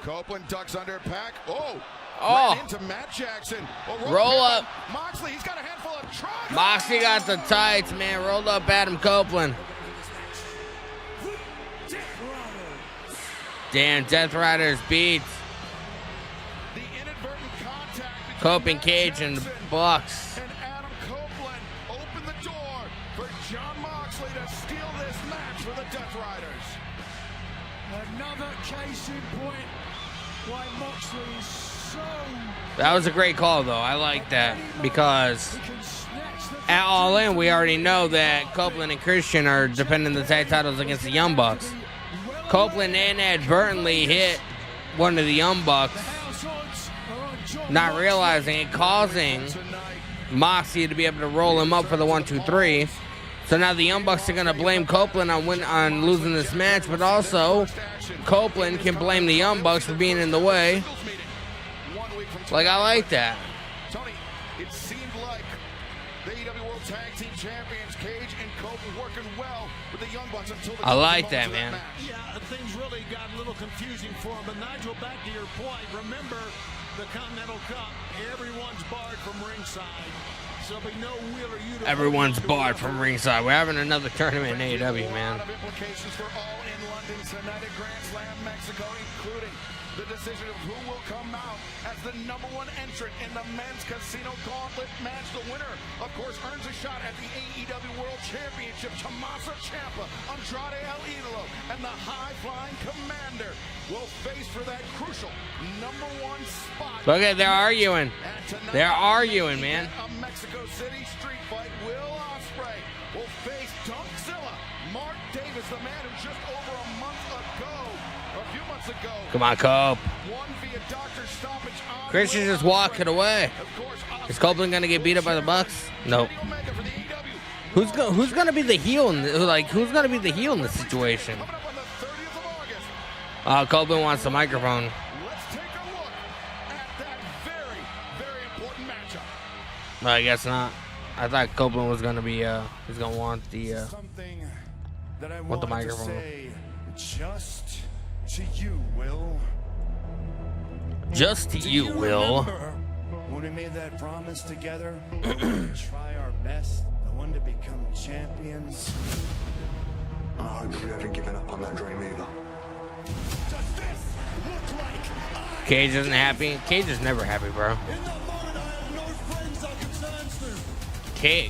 Copeland ducks under Pac. Oh. Right into Matt Jackson. Oh, Roll up. Moxley, he's got a handful of tries. Moxley got the tights, man. Rolled up Adam Copeland. Damn, Death Riders beats The inadvertent contact Cope between and Cage and Jackson Bucks. and Adam Copeland opened the door for John Moxley to steal this match for the Death Riders. another case in point why Moxley is so. That was a great call, though. I like that because He can snatch the at All In, we already know that Copeland and Christian are defending the tag titles against the Young Bucks. Copeland inadvertently hit one of the Young Bucks, house odds are on John not Moxley. realizing it, causing Moxley to be able to roll him up for the 1-2-3. So now the Young Bucks are going to blame Copeland on losing this match, but also Copeland can blame the Young Bucks for being in the way. Like, I like that. Tony, it seemed like the AEW World Tag Team Champions Cage and Cope were working well with the Young Bucks until the I like closing that, moments of man. match. Yeah, things really got a little confusing for him. But Nigel, back to your point, remember the Continental Cup, everyone's barred from ringside. So there'll be no Wheeler Yuta. Everyone's barred from ringside. We're having another tournament in AEW, A man. lot of implications for All In London tonight at Grand Slam Mexico, including the decision of who will come out as the #1 entrant in the men's casino gauntlet match. The winner, of course, earns a shot at the AEW World Championship. Tommaso Ciampa, Andrade El Idolo, and the high-flying Commander will face for that crucial #1 spot. Look at, they're arguing. And tonight, They're arguing, man. A Mexico City street fight. Will Ospreay will face Dunkzilla. Mark Davis, the man who just over a few months ago, Come on, Cope. won via doctor stoppage on Christian Will just walking Ospreay. away. Of course, Is Copeland going to get beat up by the Bucks? Nope. Kenny Omega for the AEW. Who's gonna be the heel in who's gonna be the heel in this situation? Coming up on the 30th of August. Copeland wants the microphone. Let's take a look at that very, very important matchup. No, I guess not. I thought Copeland was gonna be he's gonna want the Something that I want the wanted to microphone. say just to you, Will. Just to Do you, Will. remember when we made that promise together? Try our best, the one to become champions. I hope you haven't given up on that dream either. Does this look like Cage isn't happy. Cage is never happy, bro. in the moment I have no friends I can turn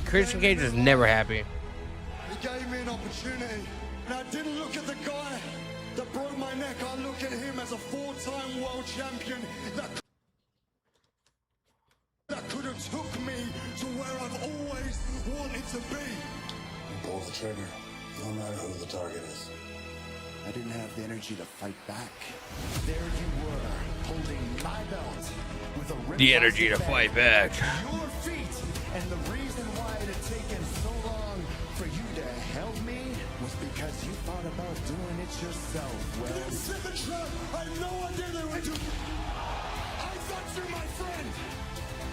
to? Christian Cage is never happy. He gave me an opportunity, and I didn't look at the guy that broke my neck. I look at him as a four-time world champion that could have took me to where I've always wanted to be. You pull the trigger, no matter who the target is. I didn't have the energy to fight back. There you were, holding my belt with a The energy to fight back. your feet. And the reason why it had taken so long for you to help me was because you thought about doing it yourself. Well, this is the trap. I had no idea they would do. I thought you my friend.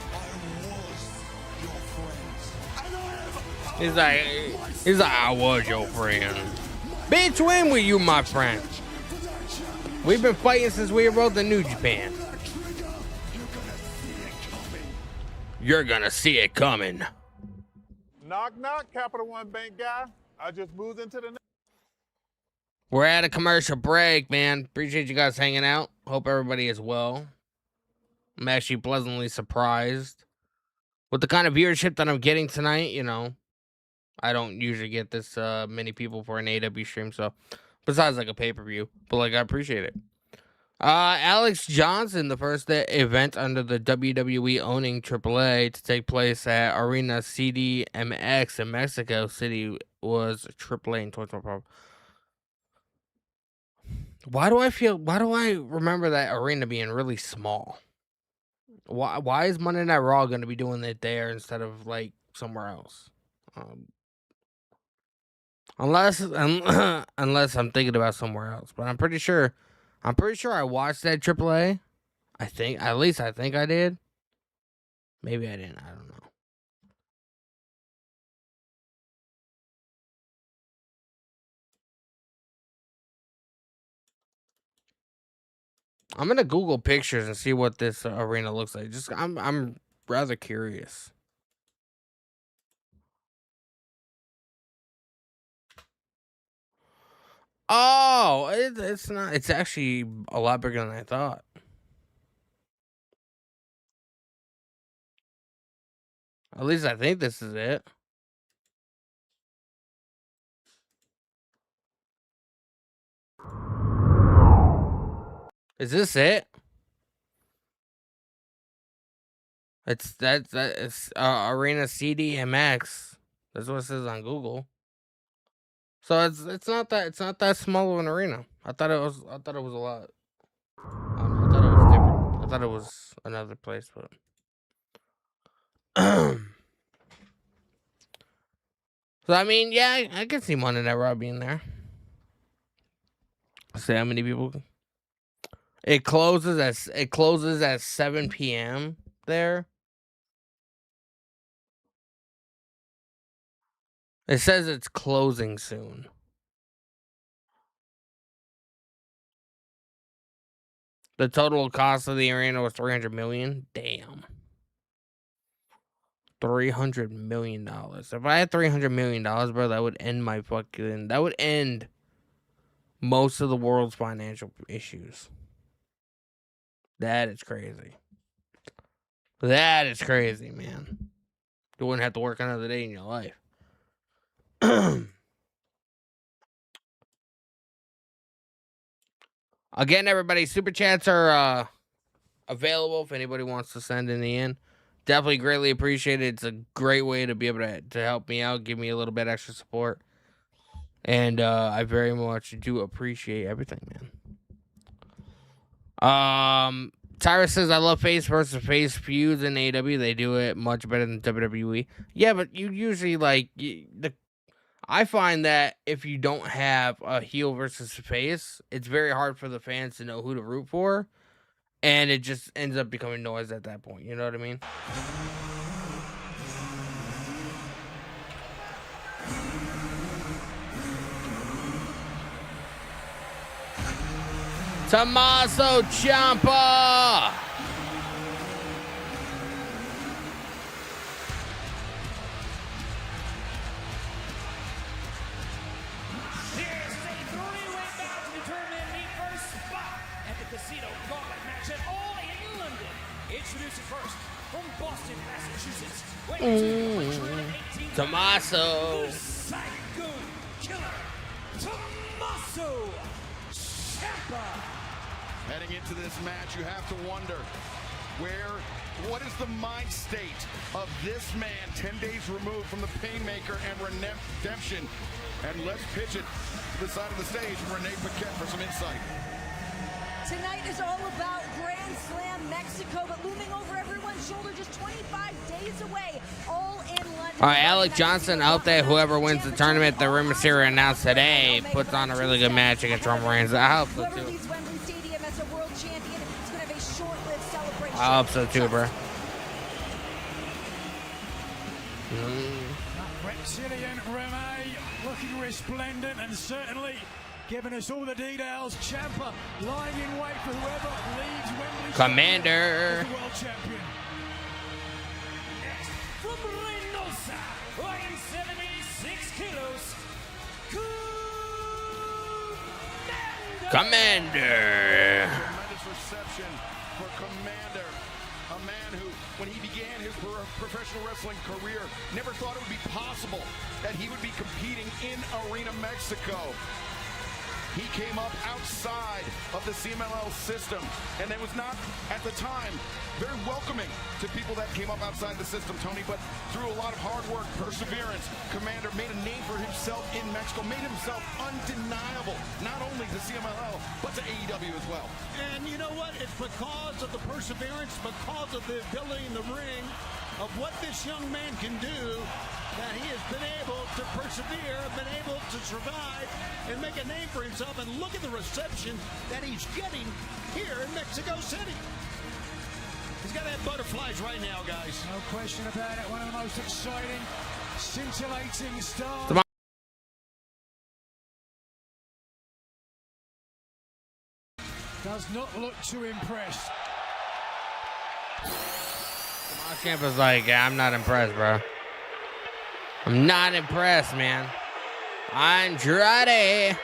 I was your friend. And I have He's like, I was your friend. Bitch, when were you my friend? We've been fighting since we wrote the New Japan. You're gonna see it coming. Knock, knock, Capital One Bank guy. I just moved into the... We're at a commercial break, man. Appreciate you guys hanging out. Hope everybody is well. I'm actually pleasantly surprised with the kind of viewership that I'm getting tonight. You know, I don't usually get this many people for an AEW stream, so besides like a pay-per-view, but like I appreciate it. Alex Johnson, the first event under the WWE owning AAA to take place at Arena CDMX in Mexico City, was AAA in 2012. Why do I remember that arena being really small? Why is Monday Night Raw going to be doing it there instead of like somewhere else? Unless I'm thinking about somewhere else, but I'm pretty sure I watched that AAA. I think I did. Maybe I didn't. I don't know. I'm gonna Google pictures and see what this arena looks like. I'm rather curious. Oh, it's not. It's actually a lot bigger than I thought. At least I think this is it. Is this it? It's Arena CDMX. That's what it says on Google. So it's not that small of an arena. I thought it was a lot. I thought it was different. I thought it was another place, but so I mean, yeah, I can see Monday Night Raw being there. See how many people. It closes at 7 p.m. there. It says it's closing soon. The total cost of the arena was $300 million. Damn. $300 million. If I had $300 million, bro, that would end most of the world's financial issues. That is crazy. That is crazy, man. You wouldn't have to work another day in your life. Again, everybody, super chats are available if anybody wants to send any in. Definitely greatly appreciated. It's a great way to be able to help me out, give me a little bit extra support. And I very much do appreciate everything, man. Tyrus says, I love face versus face feuds in AEW. They do it much better than WWE. Yeah, but you usually, I find that if you don't have a heel versus face, it's very hard for the fans to know who to root for. And it just ends up becoming noise at that point. You know what I mean? Tommaso Ciampa. This is a three-way bout to determine the first spot at the Casino Gauntlet match at All in London. Introducing first from Boston, Massachusetts, weighing 218 Tommaso. the Psycho Killer, Tommaso Ciampa. Heading into this match, you have to wonder what is the mind state of this man 10 days removed from the Painmaker and redemption? And let's pitch it to the side of the stage, Renee Paquette, for some insight. Tonight is all about Grand Slam Mexico, but looming over everyone's shoulder just 25 days away, All in London. All right, Alec Johnson. I hope that whoever wins the tournament, the Rey Mysterio announced today, puts on a really good match against Roman Reigns. I hope so too. I hope so too, bro. Reptilian Renee looking resplendent and certainly giving us all the details. Ciampa lying in wait for whoever leads Wembley. Commander. The world champion. Next, from Reynosa, weighing 76 kilos, Commander. Tremendous reception for Commander, a man who, when he began his professional wrestling career, never thought it would be possible that he would be competing in Arena Mexico. He came up outside of the CMLL system, and it was not, at the time, very welcoming to people that came up outside the system, Tony, but through a lot of hard work, perseverance, Commander made a name for himself in Mexico, made himself undeniable, not only to CMLL, but to AEW as well. And you know what? It's because of the perseverance, because of the ability in the ring, of what this young man can do, that he has been able to persevere, been able to survive, and make a name for himself. And look at the reception that he's getting here in Mexico City. He's got to have butterflies right now, guys. No question about it. One of the most exciting, scintillating stars. Does not look too impressed. Ciampa's like, yeah, I'm not impressed, bro. I'm not impressed, man. Andrade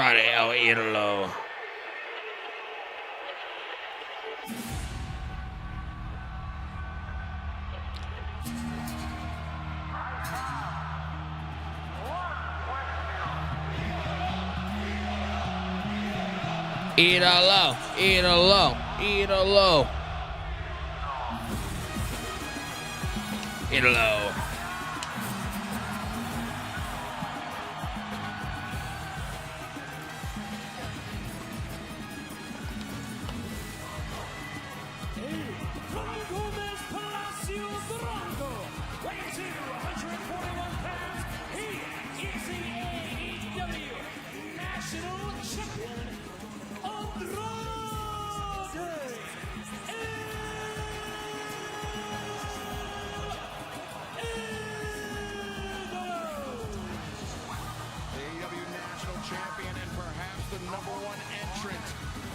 El Idolo. Idolo. From Gomez Palacio Durango, weighing 141 pounds, he is the AEW National Champion, Andrade AEW National Champion and perhaps the #1 entrant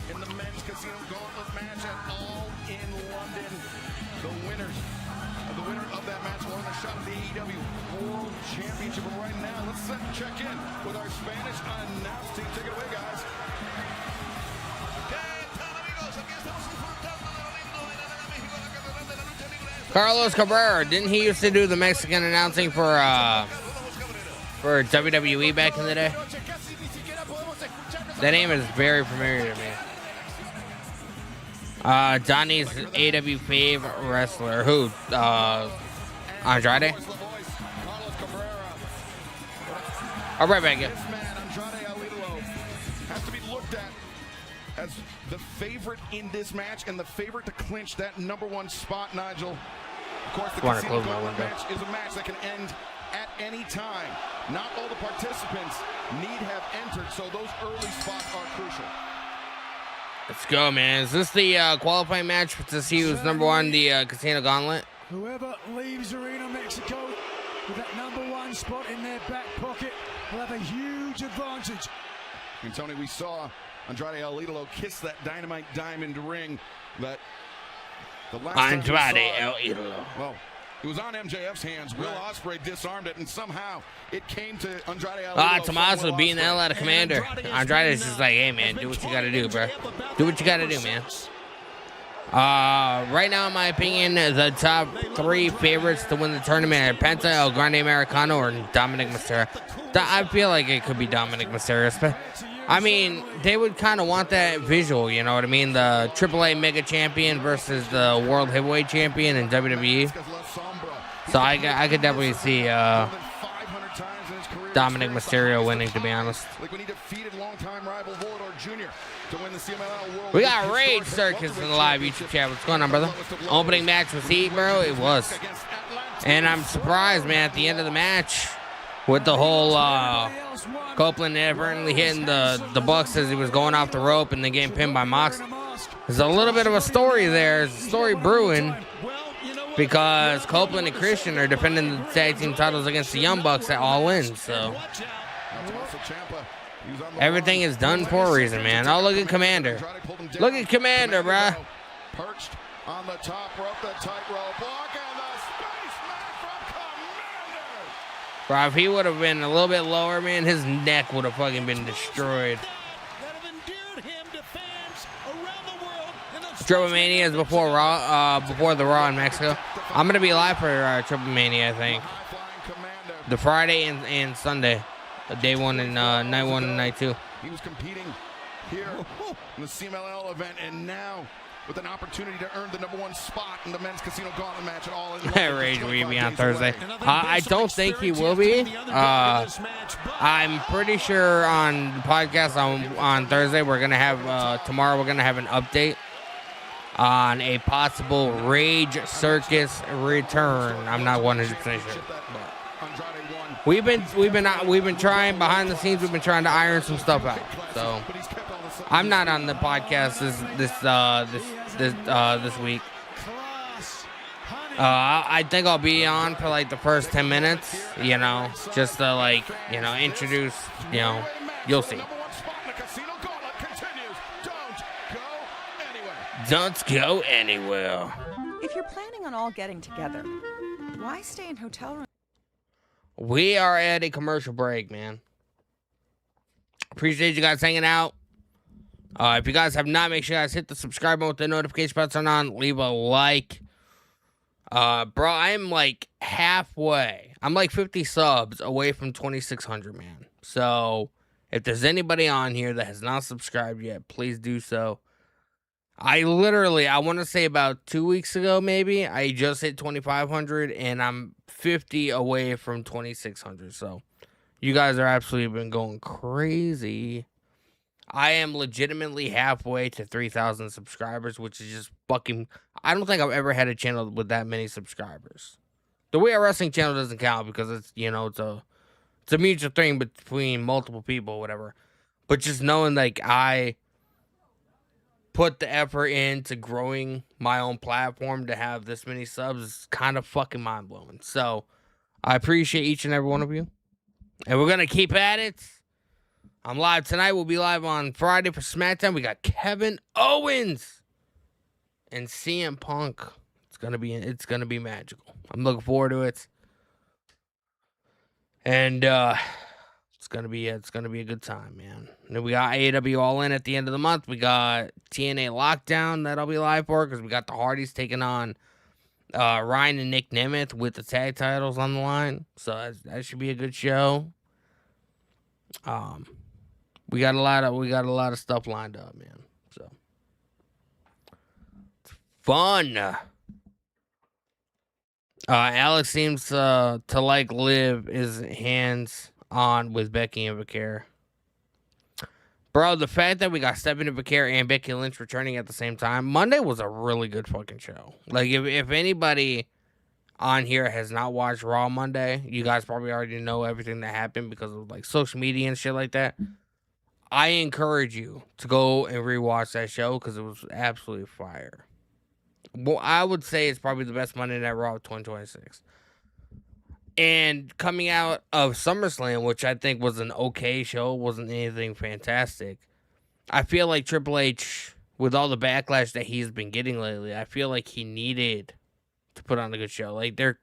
in the men's Casino Gauntlet match at All in London. The winner of that match will earn a shot at the AEW World Championship. But right now, let's check in with our Spanish announce team. Take it away, guys. Carlos Cabrera, didn't he used to do the Mexican announcing for WWE back in the day? That name is very familiar to me. Donnie's AW fave wrestler. Who? Andrade? I'll right back. This man, Andrade El Idolo, has to be looked at as the favorite in this match and the favorite to clinch that #1 spot, Nigel. Of course, the Casino Gauntlet match is a match that can end at any time. Not all the participants need have entered, so those early spots are crucial. Let's go, man. Is this the qualifying match to see who's #1 the Casino Gauntlet? Whoever leaves Arena Mexico with that #1 spot in their back pocket will have a huge advantage. And Tony, we saw Andrade El Idolo kissed that Dynamite diamond ring that the last Andrade time we saw El it, Idolo. well, it was on MJF's hands. Will Ospreay disarmed it, and somehow it came to Andrade El Idolo. Tommaso beating the hell out of Commander. Andrade's just like, hey, man, do what you got to do, bro. Do what you got to do, man. Right now, in my opinion, the top 3 favorites to win the tournament are Penta, El Grande Americano, or Dominic Mysterio. I feel like it could be Dominic Mysterio. I mean, they would kind of want that visual, you know what I mean? The AAA Mega Champion versus the World Heavyweight Champion in WWE. So I could definitely see Dominic Mysterio winning, to be honest. Like when he defeated longtime rival Volador Jr. to win the CMLL World. We got Rage Circus in the live YouTube chat. What's going on, brother? Opening match was heat, bro. It was. And I'm surprised, man, at the end of the match with the whole Copeland inadvertently hitting the Bucks as he was going off the rope and then getting pinned by Mox. There's a little bit of a story there. There's a story brewing because Copeland and Christian are defending the tag team titles against the Young Bucks at All In. So everything is done for a reason, man. Oh, look at Commander. Look at Commander, bruh. Perched on the top rope, the tightrope block, and the spaceman from Commander. Bro, if he would have been a little bit lower, man, his neck would have fucking been destroyed. Triple Mania is before Raw, before the Raw in Mexico. I'm gonna be live for Triple Mania, I think. The Friday and Sunday, day 1 and night 1 and night 2. He was competing here in the CMLL event, and now with an opportunity to earn the #1 spot in the men's casino gauntlet match at All In. Rage will be on Thursday. I don't think he will be. I'm pretty sure on the podcast on Thursday we're gonna have tomorrow we're gonna have an update on a possible Rage Circus return. I'm not 100% sure. We've been trying behind the scenes. We've been trying to iron some stuff out. So I'm not on the podcast this week. I think I'll be on for like the first 10 minutes. You know, just to like introduce. You know, you'll see. Don't go anywhere. If you're planning on all getting together, why stay in hotel rooms? We are at a commercial break, man. Appreciate you guys hanging out. If you guys have not, make sure you guys hit the subscribe button with the notification button on. Leave a like. Bro, I'm like halfway. I'm like 50 subs away from 2,600, man. So if there's anybody on here that has not subscribed yet, please do so. I want to say about 2 weeks ago, maybe, I just hit 2,500, and I'm 50 away from 2,600. So you guys are absolutely been going crazy. I am legitimately halfway to 3,000 subscribers, which is just fucking... I don't think I've ever had a channel with that many subscribers. The We Are Wrestling channel doesn't count because it's, it's a mutual thing between multiple people or whatever. But just knowing, like, I put the effort into growing my own platform to have this many subs is kind of fucking mind-blowing. So, I appreciate each and every one of you. And we're going to keep at it. I'm live tonight. We'll be live on Friday for SmackDown. We got Kevin Owens and CM Punk. It's gonna be magical. I'm looking forward to it. And it's gonna be a good time, man. And then we got AEW All In at the end of the month. We got TNA Lockdown that I'll be live for because we got the Hardys taking on Ryan and Nick Nemeth with the tag titles on the line. So that should be a good show. We got a lot of stuff lined up, man. So it's fun. Alex seems to like Liv is hands on with Becky and Vaquer. Bro, the fact that we got Stephanie Vaquer and Becky Lynch returning at the same time, Monday was a really good fucking show. Like, if anybody on here has not watched Raw Monday, you guys probably already know everything that happened because of, like, social media and shit like that. I encourage you to go and rewatch that show because it was absolutely fire. Well, I would say it's probably the best Monday Night Raw of 2026. And coming out of SummerSlam, which I think was an okay show, wasn't anything fantastic. I feel like Triple H, with all the backlash that he's been getting lately, I feel like he needed to put on a good show. Like, there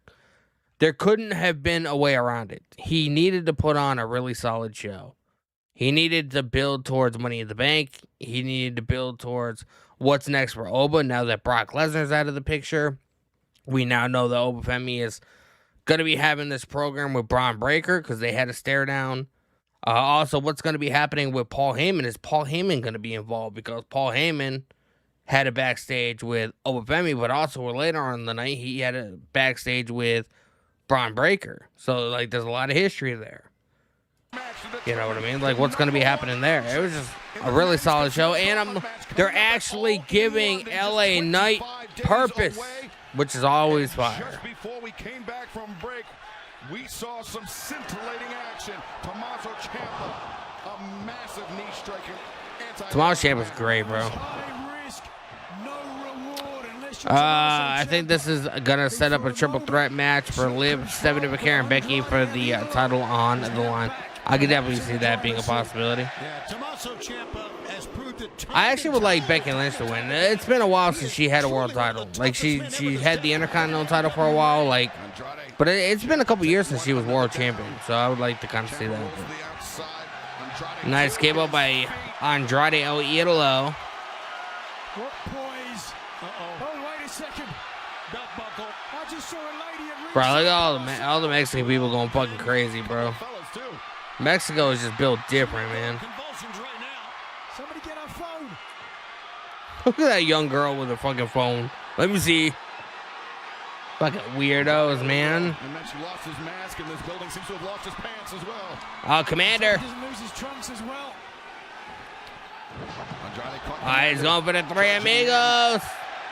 couldn't have been a way around it. He needed to put on a really solid show. He needed to build towards Money in the Bank. He needed to build towards what's next for Oba now that Brock Lesnar's out of the picture. We now know that Oba Femi is going to be having this program with Braun Breaker because they had a stare down. Also, what's going to be happening with Paul Heyman? Is Paul Heyman going to be involved? Because Paul Heyman had a backstage with Oba Femi, but also later on in the night, he had a backstage with Braun Breaker. So, like, there's a lot of history there. You know what I mean? Like, what's going to be happening there? It was just a really solid show. And they're actually giving LA Knight purpose, which is always fire. Just before we came back from break, we saw some scintillating action. Tommaso Ciampa, a massive knee striker. Tommaso Ciampa's great, bro. I think this is gonna set up a triple threat match for Liv, Stephanie McMahon, and Becky for the title on the line. I could definitely see that being a possibility. Yeah, Tommaso Ciampa has proved it. I actually would like Becky Lynch to win. It's been a while since she had a world title. Like, she had the Intercontinental title for a while, like, but it's been a couple years since she was world champion. So I would like to kind of see that. Nice cable by Andrade El Idolo. What poise. Oh, wait a second. Belt buckle. I just saw a lady at Bro, look at all the Mexican people going fucking crazy, bro. Mexico is just built different, man. Convulsions right now. Somebody get her phone. Look at that young girl with her fucking phone. Let me see. Fucking weirdos, man. And then she lost his mask, and this building seems to have lost his pants as well. Oh, Commander. He doesn't lose his trunks as well. He's going for the three amigos.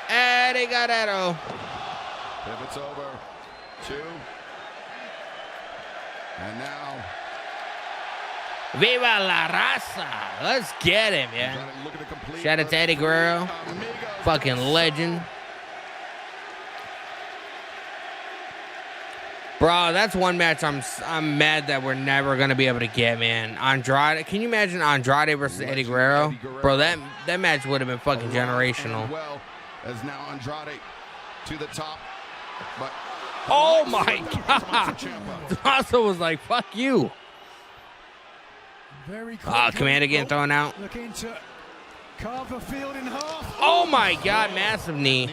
Eddie Guerrero. Pivots over. 2. And now. Viva la raza. Let's get him, yeah. Shout out to Eddie Guerrero. Fucking legend. Bro, that's one match I'm mad that we're never going to be able to get, man. Andrade. Can you imagine Andrade versus Eddie Guerrero? Bro, that match would have been fucking generational. Well, as now Andrade to the top. But oh my God. Tommaso was like, fuck you. Very Commander getting thrown out. Looking to carve the field in half. Oh my God, massive knee.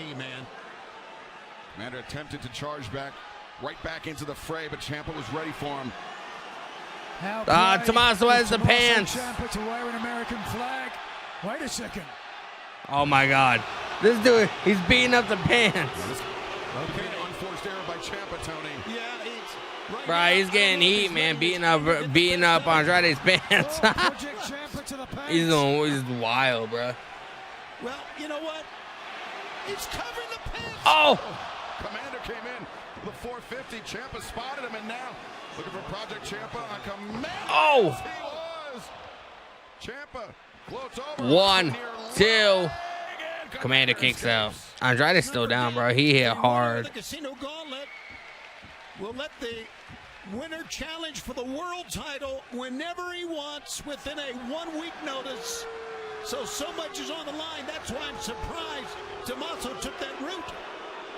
Commander attempted to charge back, right back into the fray, but Ciampa was ready for him. Tommaso has the pants. Ciampa to wear an American flag. Wait a second. Oh my God. This dude, he's beating up the pants. Okay, unforced error by Ciampa, Tony. Yeah, it's right. Bro, he's getting heat, man. Beating up Andrade's pants. He's wild, bro. Well, you know what? It's covering the pants. Oh! Commander came in the 450. Ciampa spotted him, and now looking for Project Ciampa on Commander. Oh! He was. Ciampa floats over. 1, 2. Commander kicks out. Andrade's still down, bro. He hit hard. The Casino Gauntlet will let the winner challenge for the world title whenever he wants within a 1-week notice. So much is on the line. That's why I'm surprised Tommaso took that route.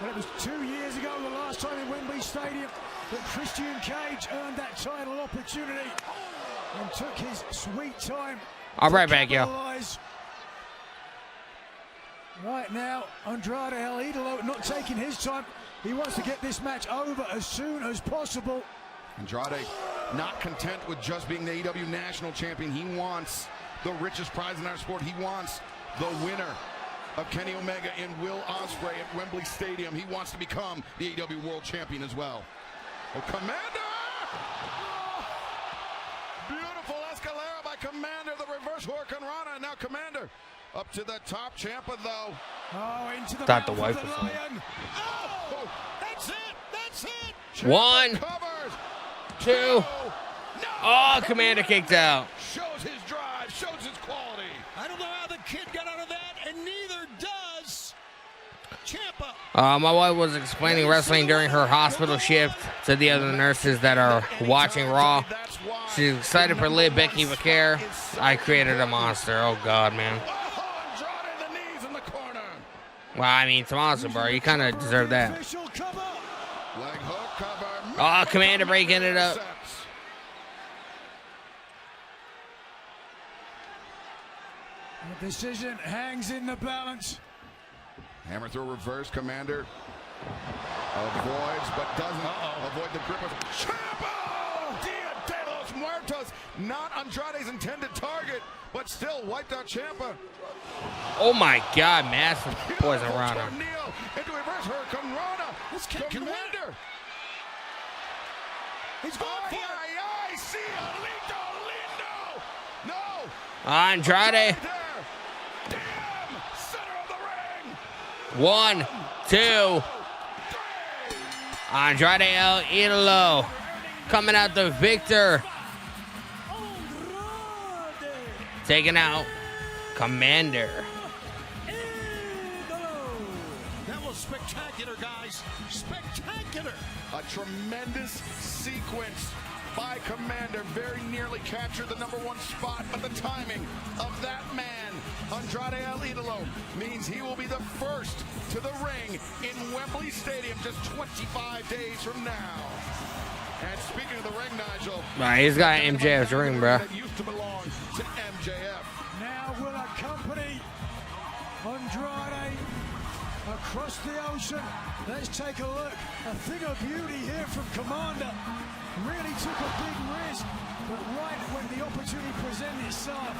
Well, it was 2 years ago, the last time in Wembley Stadium, that Christian Cage earned that title opportunity and took his sweet time. I'll be right back, yo. Right now, Andrade El Idolo not taking his time. He wants to get this match over as soon as possible. Andrade not content with just being the AEW National Champion. He wants the richest prize in our sport. He wants the winner of Kenny Omega and Will Ospreay at Wembley Stadium. He wants to become the AEW World Champion as well. Oh, Commander! Oh, beautiful Escalera by Commander, the reverse Hurricane Rana. Now Commander up to the top. Ciampa, though. Oh, into the Thought the mouth wife of the was lion. Oh, that's it. That's it. Ciampa 1, covers. 2. No. Oh, Commander kicked out. Shows his drive, shows his quality. I don't know how the kid got out of that, and neither does Ciampa. My wife was explaining wrestling during her hospital shift to the other nurses that are watching Raw. She's excited for Liv, Becky, Vaquer. I created a monster. Oh, God, man. Well, I mean, it's a monster, bro. You kind of deserve that. Oh, Commander breaking it up. The decision hangs in the balance. Hammer through reverse, Commander. Avoids, but doesn't avoid the grip of Ciampa! Dia de los Muertos! Not Andrade's intended target, but still wiped out Ciampa. Oh my God, massive poison Rana. Into reverse Hurricane Rana. This kid can win. Commander. He's going for it. Ay, sí, lindo. No. Andrade. Damn. Center of the ring. 1, 2. Andrade El Idolo coming out the victor. Taking out Commander. That was spectacular, guys. Spectacular. A tremendous sequence by Commander. Very nearly captured the #1 spot, but the timing of that man, Andrade El Idolo, means he will be the first to the ring in Wembley Stadium just 25 days from now. And speaking of the ring, Nigel. He's got MJF's ring, bro. That used to belong to MJF. Now will accompany Andrade across the ocean. Let's take a look. A thing of beauty here from Commander. Really took a big risk, but right when the opportunity presented itself,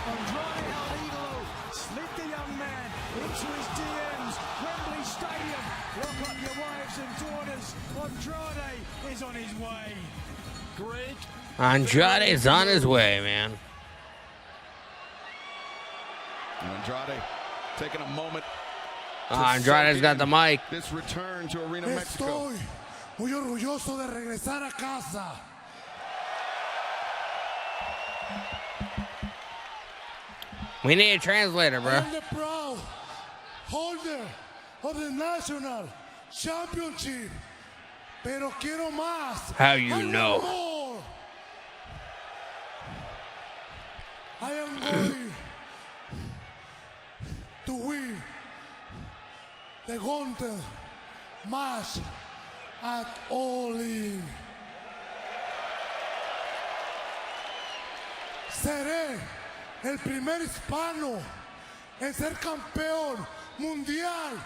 Andrade El Idolo slid the young man into his DMs. Wembley Stadium, lock up your wives and daughters. Andrade is on his way. Great. Andrade's on his way, man. And Andrade taking a moment. Andrade's got the mic. This return to Arena Mexico. Estoy muy orgulloso de regresar a casa. We need a translator, I bro. am the proud holder of the National Championship. Pero quiero más. How you I want know? more. I am going to win the Gauntlet match at All In. Seré el primer hispano en ser campeón mundial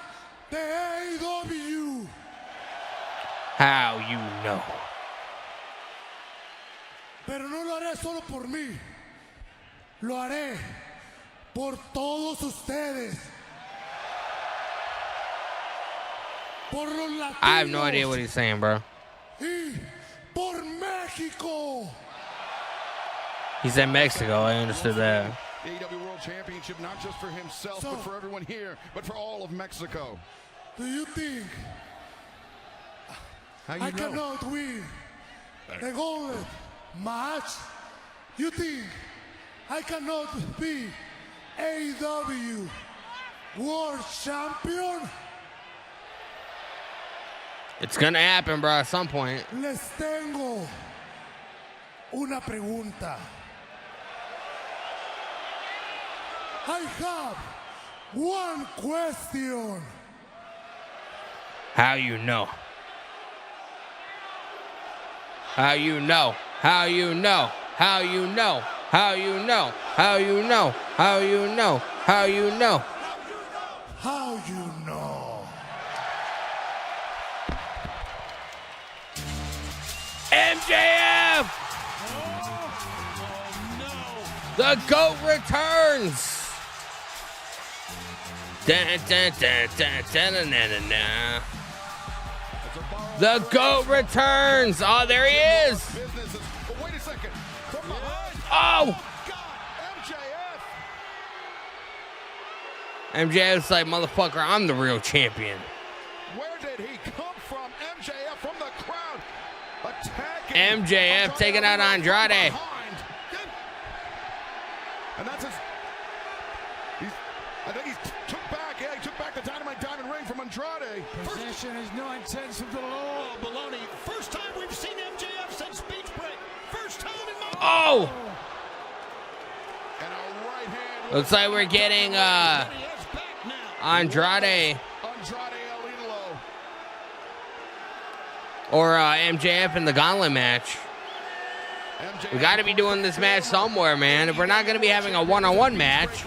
de AEW. How you know? Pero no lo haré solo por mí. Lo haré por todos ustedes. Por los latinos. I have no idea what he's saying, bro. Y por México. He said Mexico. I understood that. The AEW World Championship, not just for himself, but for everyone here, but for all of Mexico. Do you think I cannot win the Gauntlet match? You think I cannot be AEW World Champion? It's gonna happen, bro, at some point. Les tengo una pregunta. I have one question. How you know? How you know? How you know? How you know? How you know? How you know? How you know? How you know? How you know? MJF! The GOAT returns! Dun, dun, dun, dun, dun, dun, dun, dun, dun. The GOAT returns! Oh, there he is! Wait a second. From behind. Oh! MJF. MJF's like, motherfucker, I'm the real champion. Where did he come from? MJF from the crowd. Attacking. MJF taking out Andrade. And that's his. I think he took back. Yeah, he took back the Dynamite Diamond Ring from Andrade. Possession is 9/10 of the law. Oh, baloney. First time we've seen MJF since Beach Break. First time in my Oh! And a right hand. Looks like we're getting Andrade or MJF in the gauntlet match. We got to be doing this match somewhere, man. If we're not going to be having a one-on-one match,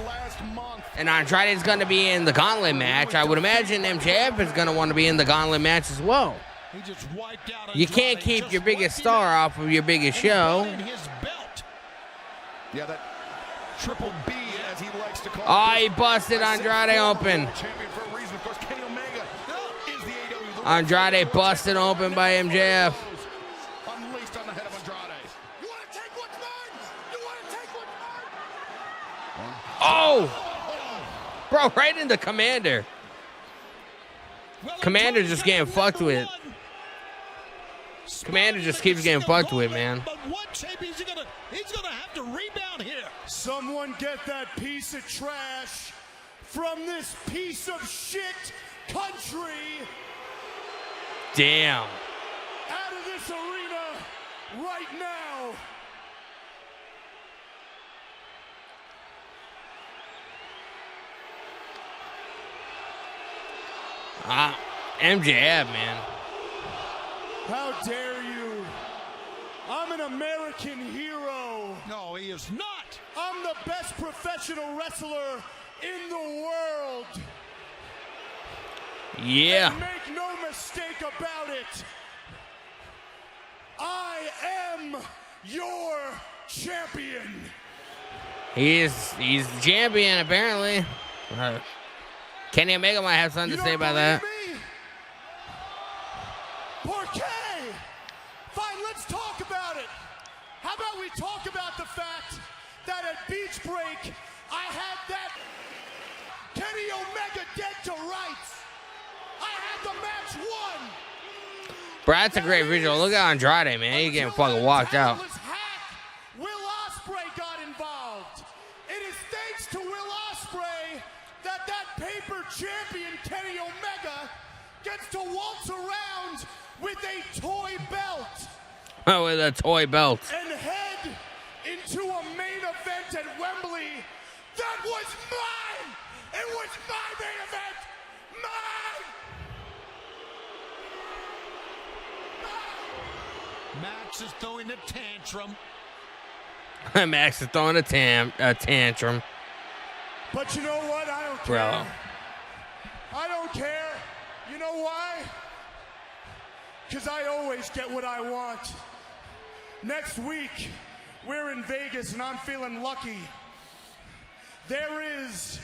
and Andrade's going to be in the gauntlet match, I would imagine MJF is going to want to be in the gauntlet match as well. You can't keep your biggest star off of your biggest show. Yeah, that triple B, as he likes to call it. Oh, he busted Andrade open. Champion for a reason, of course. Kenny Omega is the AEW. Andrade busted open by MJF. Unleashed on the head of Andrade. You want to take what's mine? You want to take what's mine? Oh! Bro, right into Commander. Commander just getting fucked with. Commander just keeps getting fucked with, man. But what champion is he gonna? He's gonna have to rebound here. Someone get that piece of trash from this piece of shit country Damn. out of this arena right now. MJF, man. How dare you? I'm an American hero. No, he is not. I'm the best professional wrestler in the world. Yeah. And make no mistake about it. I am your champion. He's the champion, apparently. Kenny Omega might have something to say about that. Porque! Fine, let's talk about it. How about we talk about the fact that at Beach Break, I had that Kenny Omega dead to rights. I had the match won. Bro, that's a great visual. Look at Andrade, man. He's getting fucking walked out. Will OSPREAY got involved. It is thanks to Will OSPREAY that paper champion Kenny Omega gets to waltz around with a toy belt. Oh, with a toy belt. And head into a main event at Wembley. That was mine! It was my main event! Mine! Max is throwing a tantrum. Max is throwing a tantrum. But you know what? I don't care. Bro. I don't care. You know why? Because I always get what I want. Next week, we're in Vegas and I'm feeling lucky. There is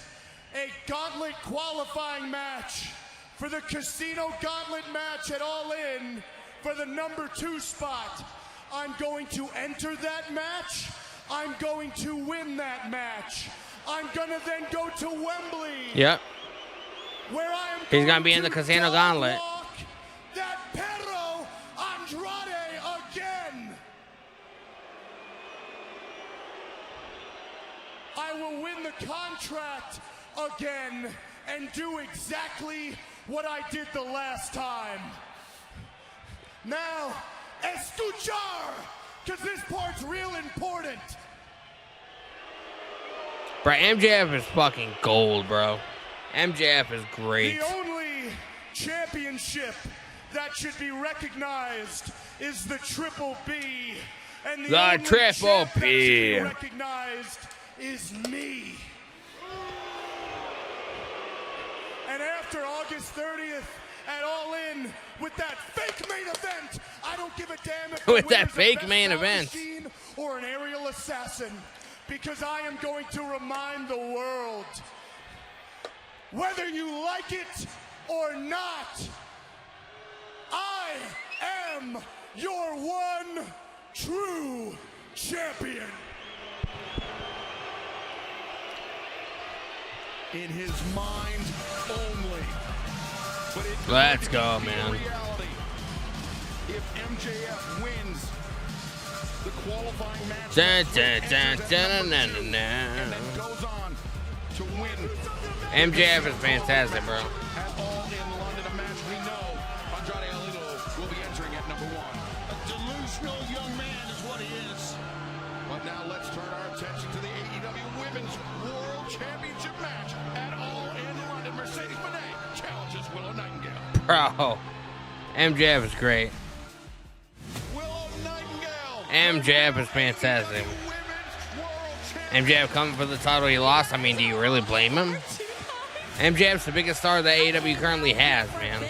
a gauntlet qualifying match for the Casino Gauntlet match at All In for the number 2 spot. I'm going to enter that match. I'm going to win that match. I'm going to then go to Wembley. Yep. Where I am He's going to be in the Casino Gauntlet. That Pedro Andrade again. I will win the contract again and do exactly what I did the last time. Now, escuchar, because this part's real important. Bro, MJF is fucking gold, bro. MJF is great. The only championship that should be recognized is the Triple B. And the only Triple champ that should B. be recognized is me. And after August 30th at All In with that fake main event, I don't give a damn if With the that winner's a fake best main Star event. Machine or an aerial assassin, because I am going to remind the world, whether you like it or not, I am your one true champion. In his mind only. But it Let's go, could be man. reality if MJF wins the qualifying match. Dun, dun, enters dun, at dun, number dun, 2, dun, dun. and then goes on to win MJF is fantastic, bro. at All In London, a match we know Andrade Alito will be entering at number 1. A delusional young man is what he is. Bro, MJF is great. MJF is fantastic. MJF coming for the title he lost. I mean, do you really blame him? MJF's the biggest star that AEW currently has, man.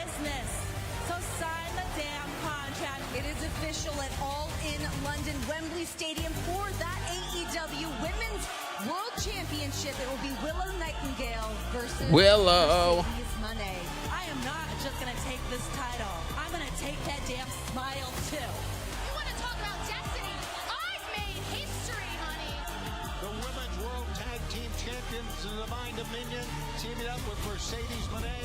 So sign the damn contract. It is official at All in London, Wembley Stadium for that AEW Women's World Championship. It will be Willow Nightingale versus Willow. Mercedes Moné. I am not just going to take this title. I'm going to take that damn smile too. You want to talk about destiny? I've made history, honey. The Women's World Tag Team Champions, the Divine Dominion, teaming up with Mercedes Moné.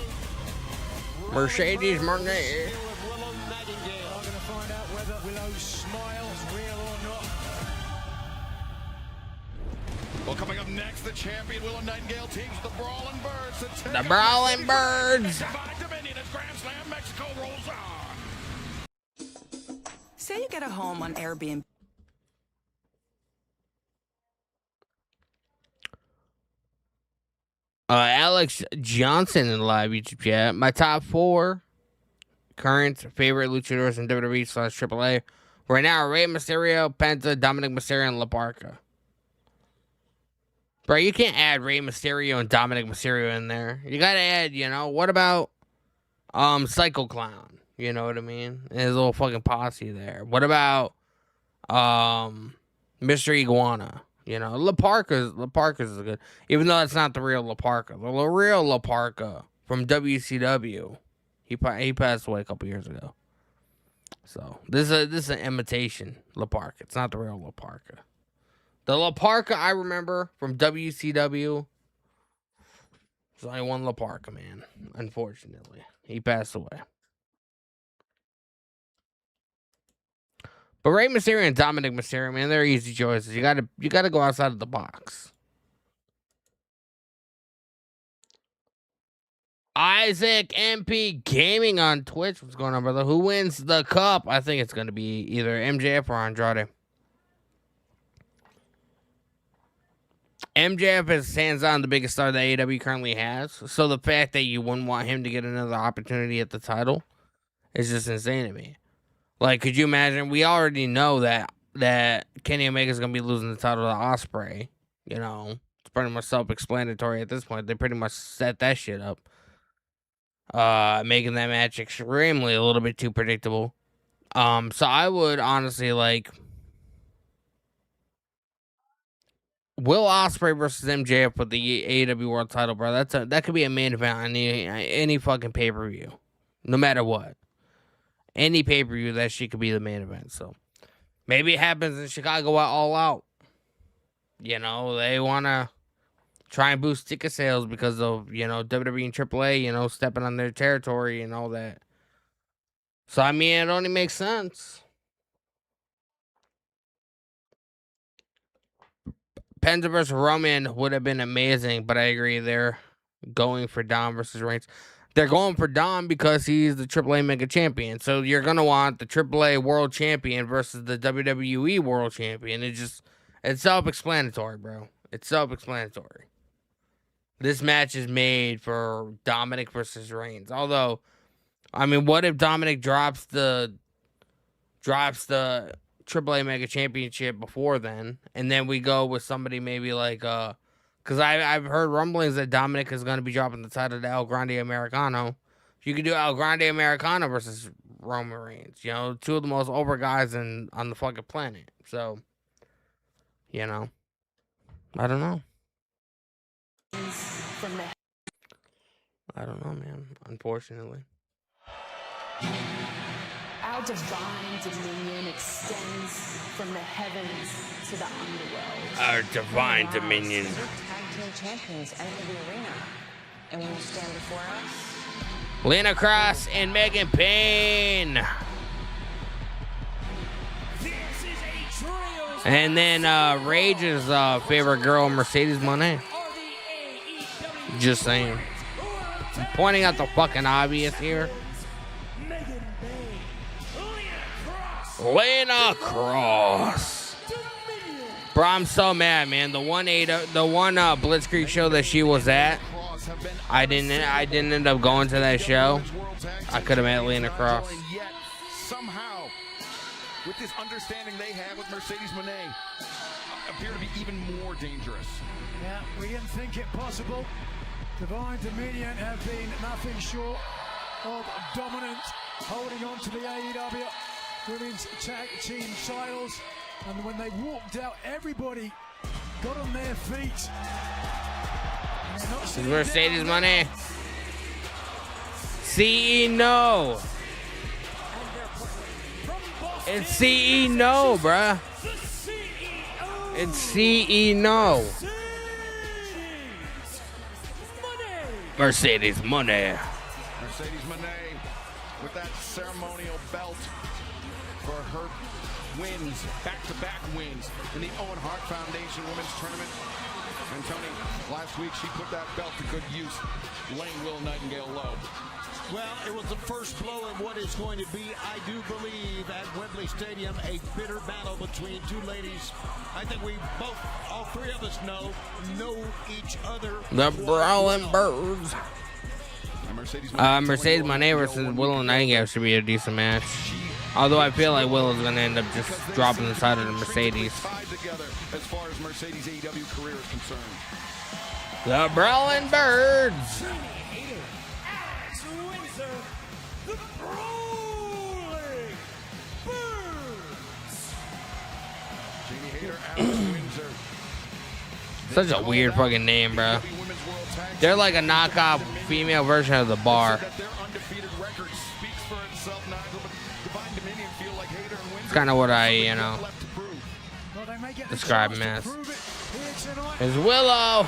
Mercedes Moné. Here with Willow Nightingale. I'm going to find out whether Willow's smile is real or not. Well, coming up next, the champion Willow Nightingale teams the Brawling Birds. The Brawling Birds. Divine Dominion as Grand Slam Mexico rolls on. Say you get a home on Airbnb. Alex Johnson in the live YouTube chat. My top 4 current favorite luchadors in WWE/AAA right now are Rey Mysterio, Penta, Dominic Mysterio, and La Parka. Bro, you can't add Rey Mysterio and Dominic Mysterio in there. You gotta add, what about Psycho Clown? You know what I mean? And his little fucking posse there. What about Mr. Iguana? La Parka's is good. Even though it's not the real La Parka. The real La Parka from WCW. He passed away a couple years ago. So, this is an imitation La Parka. It's not the real La Parka. The La Parka I remember from WCW. There's only one La Parka, man. Unfortunately. He passed away. But Rey Mysterio and Dominic Mysterio, man, they're easy choices. You gotta go outside of the box. Isaac MP Gaming on Twitch. What's going on, brother? Who wins the cup? I think it's gonna be either MJF or Andrade. MJF is hands on the biggest star that AEW currently has. So the fact that you wouldn't want him to get another opportunity at the title is just insane to me. Like, could you imagine? We already know that Kenny Omega's going to be losing the title to OSPREAY. It's pretty much self-explanatory at this point. They pretty much set that shit up. Making that match extremely a little bit too predictable. So I would honestly, Will Ospreay versus MJF with the AEW World title, bro. That could be a main event on any fucking pay-per-view. No matter what. Any pay-per-view, that shit could be the main event. So, maybe it happens in Chicago all out. They want to try and boost ticket sales because of, WWE and AAA, stepping on their territory and all that. So, I mean, it only makes sense. Penta versus Roman would have been amazing, but I agree they're going for Dom versus Reigns. They're going for Dom because he's the AAA Mega Champion. So you're going to want the AAA World Champion versus the WWE World Champion. It's self-explanatory, bro. It's self-explanatory. This match is made for Dominic versus Reigns. Although, I mean, what if Dominic drops the AAA Mega Championship before then, and then we go with somebody maybe like because I've heard rumblings that Dominic is going to be dropping the title to El Grande Americano. You could do El Grande Americano versus Roman Reigns. Two of the most over guys on the fucking planet. So, I don't know. I don't know, man. Unfortunately. Our divine dominion extends from the heavens to the underworld. Our divine dominion. We're tag team champions enter the arena. And when you stand before us, Lena Cross and Megan Payne. And then Rage's favorite girl, Mercedes Moné. Just saying. I'm pointing out the fucking obvious here. Lena Cross. Bro, I'm so mad, man. The one Blitzkrieg show that she was at, I didn't end up going to that show. I could have met Lena Cross. And yet, somehow, with this understanding they have with Mercedes Moné, appear to be even more dangerous. Yeah, we didn't think it possible. Divine Dominion have been nothing short of dominant, holding on to the AEW Women's Tag Team titles. And when they walked out, everybody got on their feet. This is Mercedes Moné. CE no. It's CE no, bruh. It's CE no. Mercedes Moné. Mercedes Moné with that ceremonial belt for her wins, back-to-back wins in the Owen Hart Foundation Women's Tournament. And Tony, last week she put that belt to good use, laying Will Nightingale low. Well, it was the first blow of what is going to be, I do believe, at Wembley Stadium, a bitter battle between two ladies. I think we both, all three of us know each other. The Brawling Birds. Mercedes Moné versus Willow Nightingale should be a decent match. Although I feel like Willow's going to end up just dropping the side of the Mercedes. Together as far as Mercedes AEW career is concerned. The Brawling Birds. Such a weird fucking name, bro. They're like a knockoff female version of the Bar. It's kind of what I, describe him as. There's Willow.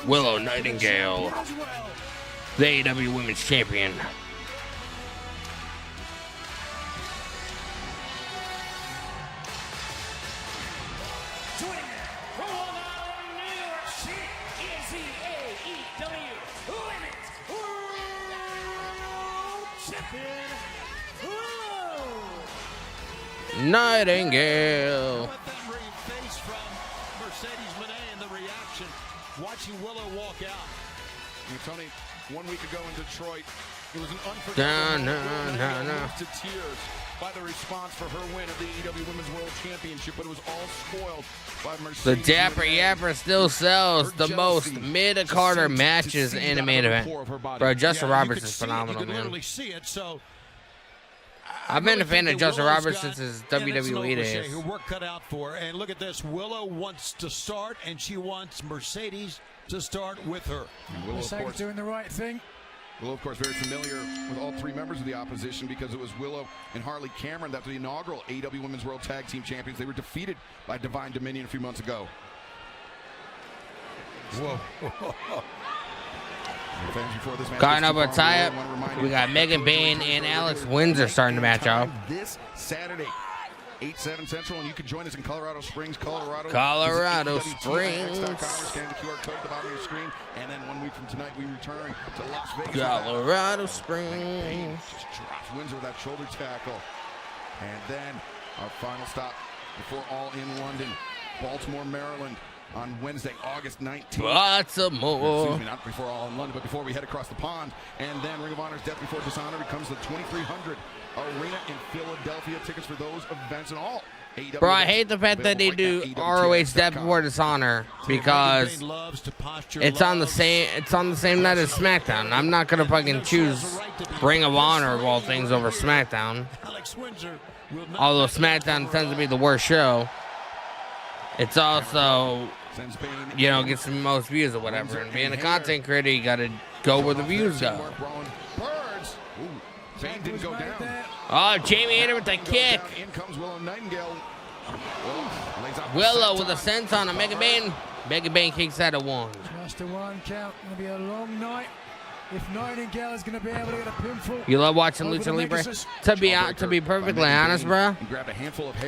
Willow Nightingale, the AEW Women's Champion. Nightingale. Face from Mercedes Moné and the reaction, watching Willow walk out. And Tony, 1 week ago in Detroit, it was an unforgettable moment to tears by the response for her win of the AEW Women's World Championship, but it was all spoiled by Mercedes. The Dapper Yapper still sells the most mid-Carter matches in a main event. Bro, Justin Roberts is phenomenal, man. I've been a fan of Justin Roberts since his WWE days. Her work cut out for her. And look at this. Willow wants to start, and she wants Mercedes to start with her. Mercedes doing the right thing. Willow, of course, very familiar with all three members of the opposition because it was Willow and Harley Cameron that were the inaugural AEW Women's World Tag Team Champions. They were defeated by Divine Dominion a few months ago. Whoa. Coming up at tie-up, we got Megan Bayne and Alex Windsor starting the match out. This Saturday, 8/7 Central, and you can join us in Colorado Springs, Colorado. Colorado Springs. Scan the QR code at the bottom of your screen, and then 1 week from tonight, we return to Las Vegas. Colorado Springs. Just drops Windsor with that shoulder tackle, and then our final stop before All in London, Baltimore, Maryland. On Wednesday, August 19th. Baltimore. Excuse me, not before All in London, but before we head across the pond. And then Ring of Honor's Death Before Dishonor becomes the 2300 Arena in Philadelphia. Tickets for those events and all. Bro, I hate the fact that they do ROH Death Before Dishonor because it's on the same night as SmackDown. I'm not gonna fucking choose Ring of Honor of all things over SmackDown. Although SmackDown tends to be the worst show. It's also, gets the most views or whatever. And being a content creator, you gotta go where the views go. Oh, Jamie hit her with the kick. In comes Willow Nightingale. Willow with a senton on Megan Bayne. Megan Bayne kicks out of one. Just a one count. Gonna be a long night. If Nightingale is going to be able to get a pinfall. You love watching Lucha Libre? To be perfectly honest, bro,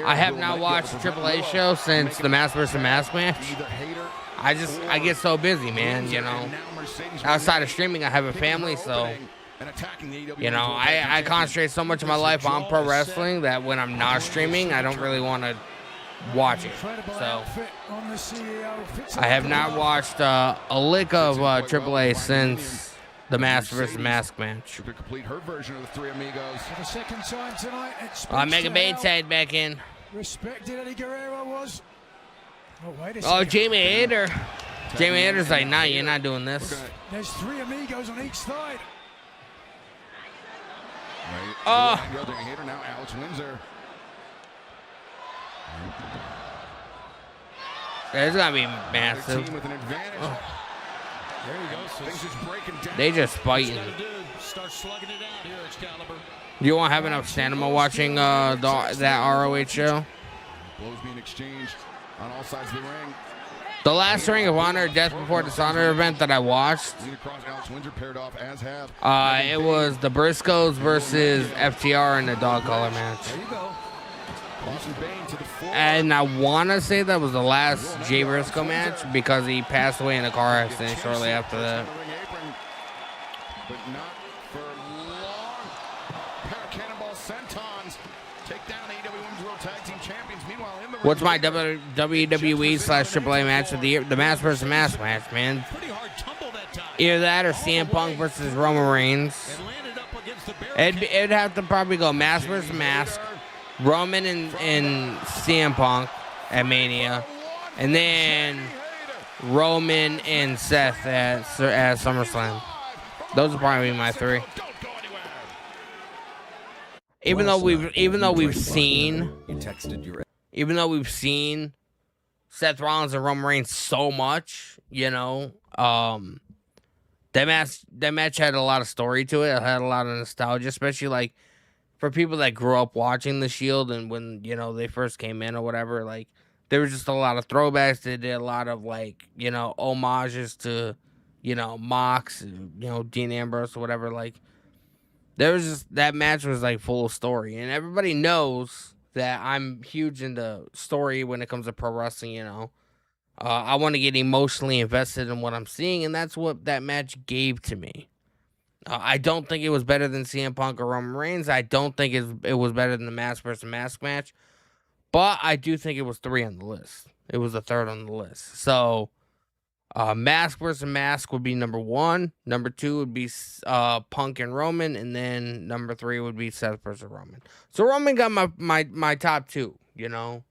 I have not watched a Triple H show since the Mask vs. Mask match. I get so busy, man, Outside of streaming, I have a family, so, I concentrate so much of my life on pro wrestling that when I'm not streaming, I don't really want to watch it. Incredible So outfit on the CEO. Fits I have like a not glove. watched a lick of AAA since the Mask vs. Mask match. To complete her version of the Three Amigos. For the second time tonight, it speaks Mega to Bayside how back in. respected Eddie Guerrero was. Oh, wait a Oh, second. Jamie Hayter. Jamie Hayter's like, nah, you're not doing this. There's 3 amigos on each side. Oh. Hater now, Alex Windsor. It's gonna be Team massive. with an advantage. There you go. Things just breaking down. They just fighting. Start slugging it out here, Excalibur. You won't have enough stamina watching that ROH show. Blows being exchanged on all sides of the ring. The last Ring of Honor Death Before Dishonor event that I watched, Lead across, Alex Windsor paired off as have. it was the Briscoes versus FTR in the dog collar match. There you go. Boston Bane to the floor. And I want to say that was the last Jay Briscoe match because he passed away in a car accident shortly after that. But not for long. Pair of cannonball sentons take down AEW Women's World Tag Team Champions. Meanwhile, in the What's my WWE/AAA match of the year? The Mask vs. Mask match, man. Pretty hard tumble that time. Either that or CM Punk versus Roman Reigns. And landed up against the barricade. It'd have to probably go Mask vs. Mask, Roman and CM Punk at Mania, and then Roman and Seth at SummerSlam. Those are probably my 3. Even though we've seen Seth Rollins and Roman Reigns so much, you know, that match had a lot of story to it. It had a lot of nostalgia, especially like for people that grew up watching The Shield and when, you know, they first came in or whatever. Like there was just a lot of throwbacks. They did a lot of like, you know, homages to, you know, Mox, you know, Dean Ambrose or whatever. Like there was just, that match was like full of story, and everybody knows that I'm huge into story when it comes to pro wrestling. You know, I want to get emotionally invested in what I'm seeing, and that's what that match gave to me. I don't think it was better than CM Punk or Roman Reigns. I don't think it was better than the Mask vs. Mask match, but I do think it was 3 on the list. It was the 3rd on the list. So, Mask vs. Mask would be number 1. Number 2 would be Punk and Roman, and then number 3 would be Seth versus Roman. So Roman got my top 2. You know,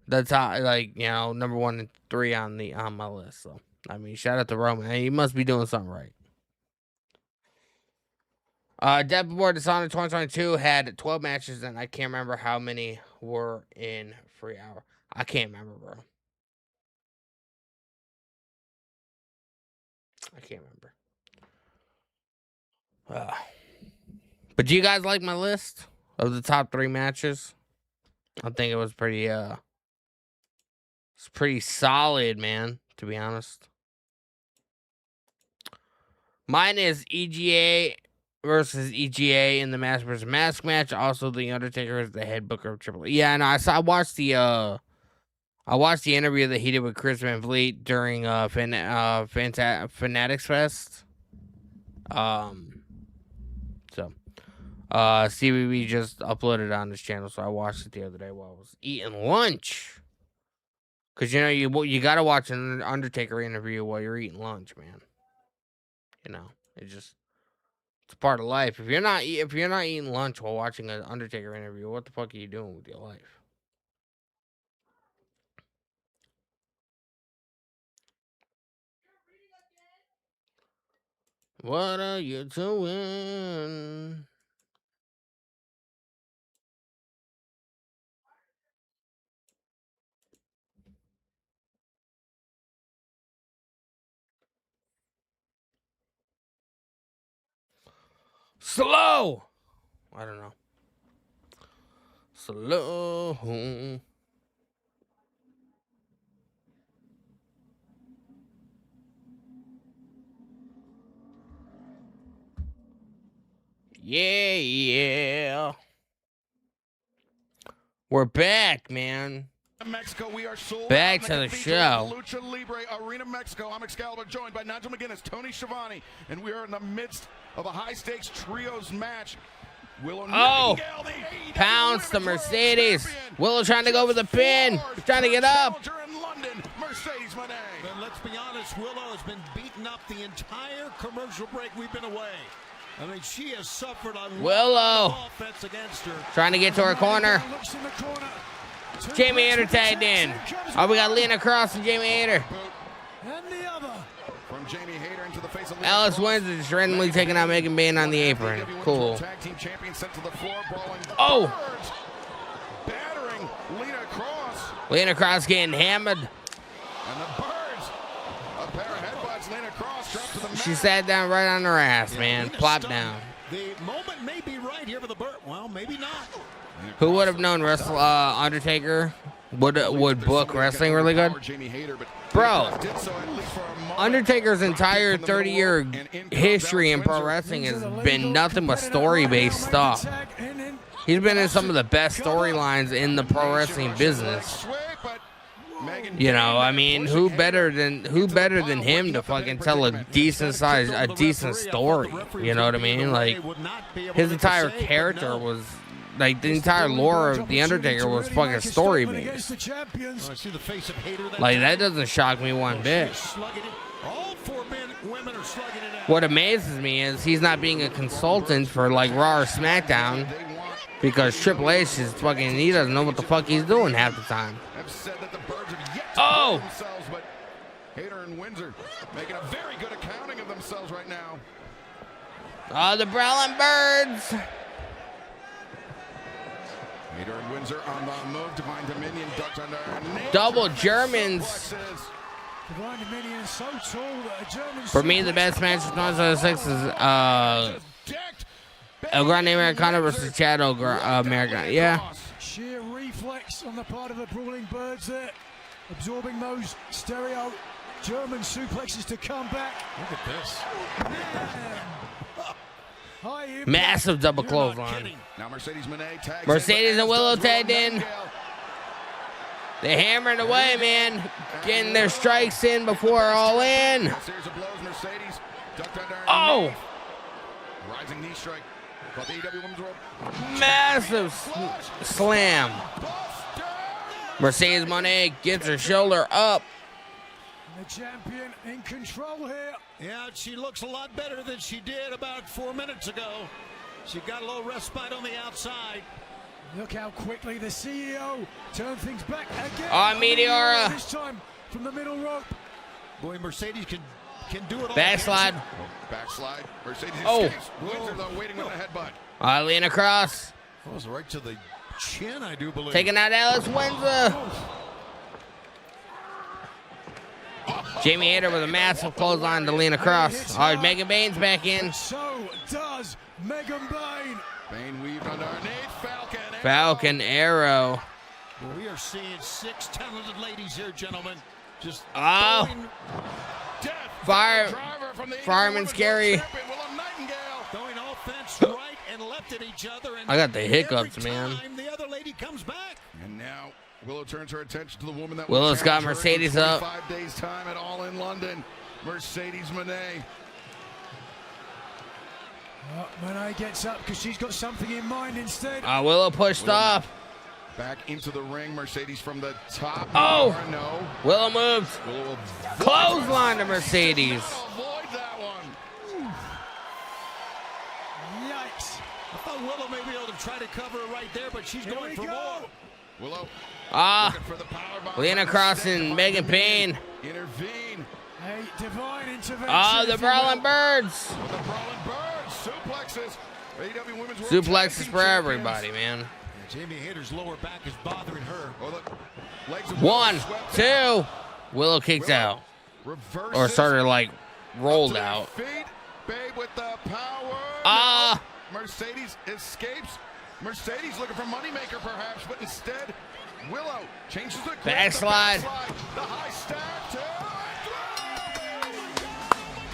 the top, like, you know, number 1 and 3 on my list. So I mean, shout out to Roman. Hey, he must be doing something right. Death Before Dishonor 2022 had 12 matches, and I can't remember how many were in Free Hour. I can't remember, bro. I can't remember. But do you guys like my list of the top 3 matches? I think it was pretty, it's pretty solid, man, to be honest. Mine is EGA versus EGA in the Mask vs. Mask match. Also, The Undertaker is the head booker of AAA. Yeah, no, I watched the interview that he did with Chris Van Vliet during Fanatics Fest. CBB just uploaded it on his channel, so I watched it the other day while I was eating lunch. Cause you know you gotta watch an Undertaker interview while you're eating lunch, man. You know, it's part of life. If you're not eating lunch while watching an Undertaker interview, what the fuck are you doing with your life? What are you doing? Slow. I don't know. Slow. Yeah. We're back, man. Mexico, we are sold back to the show. Lucha Libre Arena, Mexico. I'm Excalibur, joined by Nigel McGuinness, Tony Schiavone, and we are in the midst of a high-stakes trios match. Willow Oh, Nightingale, the AEW pounce the Women's World Mercedes. Champion. Willow trying to go for the pin. Ford, Trying to get up. challenger in London, Mercedes Moné. And let's be honest, Willow has been beaten up the entire commercial break we've been away. I mean, she has suffered a Willow. lot of offense against her. Trying to get to her corner. Looks in the corner. Jamie Hayter tagged in. Oh, we got Lena Cross and Jamie Hayter. And the other. From Jamie Hayter into the face of Lena Alice Cross. Wins just randomly taking out Megan Bain on the apron. AEW Women's Cool. World Tag Team Champion sent to the floor, brawling Oh. Birds, battering Lena Cross. Lena Cross getting hammered. And the Birds, a pair of headbutts. Lena Cross dropped to the mat. She sat down right on her ass, man. Lena Plop stunned. down. The moment may be right here for the Burt. Well, maybe not. Who would have known Undertaker would book wrestling really good? Jamie Hayter, but Bro, Lena did so at least for a moment. Undertaker's entire 30-year history in pro wrestling has been nothing but story-based stuff. He's been in some of the best storylines in the pro wrestling business. You know, I mean, who better than him to fucking tell a decent story? You know what I mean? Like, his entire character was, like, the entire lore of the Undertaker was fucking story based. Like, that doesn't shock me one bit. All four women are slugging it out. What amazes me is he's not being a consultant for like Raw or SmackDown, because Triple H is fucking, he doesn't know what the fuck he's doing half the time. Have said that the Birds have yet to Oh! prove themselves, but Hayter and Windsor making a very good accounting of themselves right now. Oh, the Brawling Birds. Hayter and Windsor on the move. Divine Dominion ducked under. Double Germans. Divine Dominion is so tall that a German For me, the best match of 1906 is El Grande Americano versus Chad Americano. Yeah. sheer reflex on the part of the Brawling Birds there, absorbing those stereo German suplexes to come back. Look at this. High impact. Massive double clothesline. Now Mercedes Moné tags Mercedes and Willow tagged in. They're hammering away, man. Getting their strikes in before all in. Series of blows. Mercedes ducked under. Oh! Rising knee strike. Called the AEW Women's World. Massive slam. Mercedes Moné gets her shoulder up. The champion in control here. Yeah, she looks a lot better than she did about 4 minutes ago. She got a little respite on the outside. Look how quickly the CEO turned things back again. Oh, Meteora. This time from the middle rope. Boy, Mercedes can do it all. Backslide. Backslide. Mercedes Oh. escapes. Windsor though waiting with a headbutt. Lena Cross. Goes right to the chin, I do believe. Taking out Alice Windsor. Jamie Hayter with a massive clothesline to Lena Cross. Oh, Megan Bain's back in. So does Megan Bain. Bain weaved underneath. Falcon Arrow. Well, we are seeing 6 talented ladies here, gentlemen. Just Oh. throwing Fireman Scary. throwing offense right and left at each other. And I got the hiccups, every man. time the other lady comes back. And now Willow turns her attention to the woman that Willow's will got challenge her Mercedes in up. 25 days time at All in London. Mercedes Moné. Moné gets up because she's got something in mind instead. Willow pushed off. Back into the ring. Mercedes from the top. Oh! No. Willow moves. Willow will Clothesline to Mercedes. avoid that one. Yikes. I thought Willow may be able to try to cover her right there, but she's going for more. Willow. Ah, For the power bomb. Lena Cross and Megan Bain. Intervene. A divine intervention. The Brawling Birds. With the Brawling Birds. Suplexes. AEW Women's World Suplexes Tag Team for Champions. everybody, man. Yeah, Jamie Hayter's lower back is bothering her. Oh, look. Legs of 1, swept 2. Willow kicks out. Reverses. Or started like rolled To their out. Feet. Babe with the power. Ah. Mercedes escapes. Mercedes looking for moneymaker perhaps, but instead Willow changes the grip. Backslide. The high stack to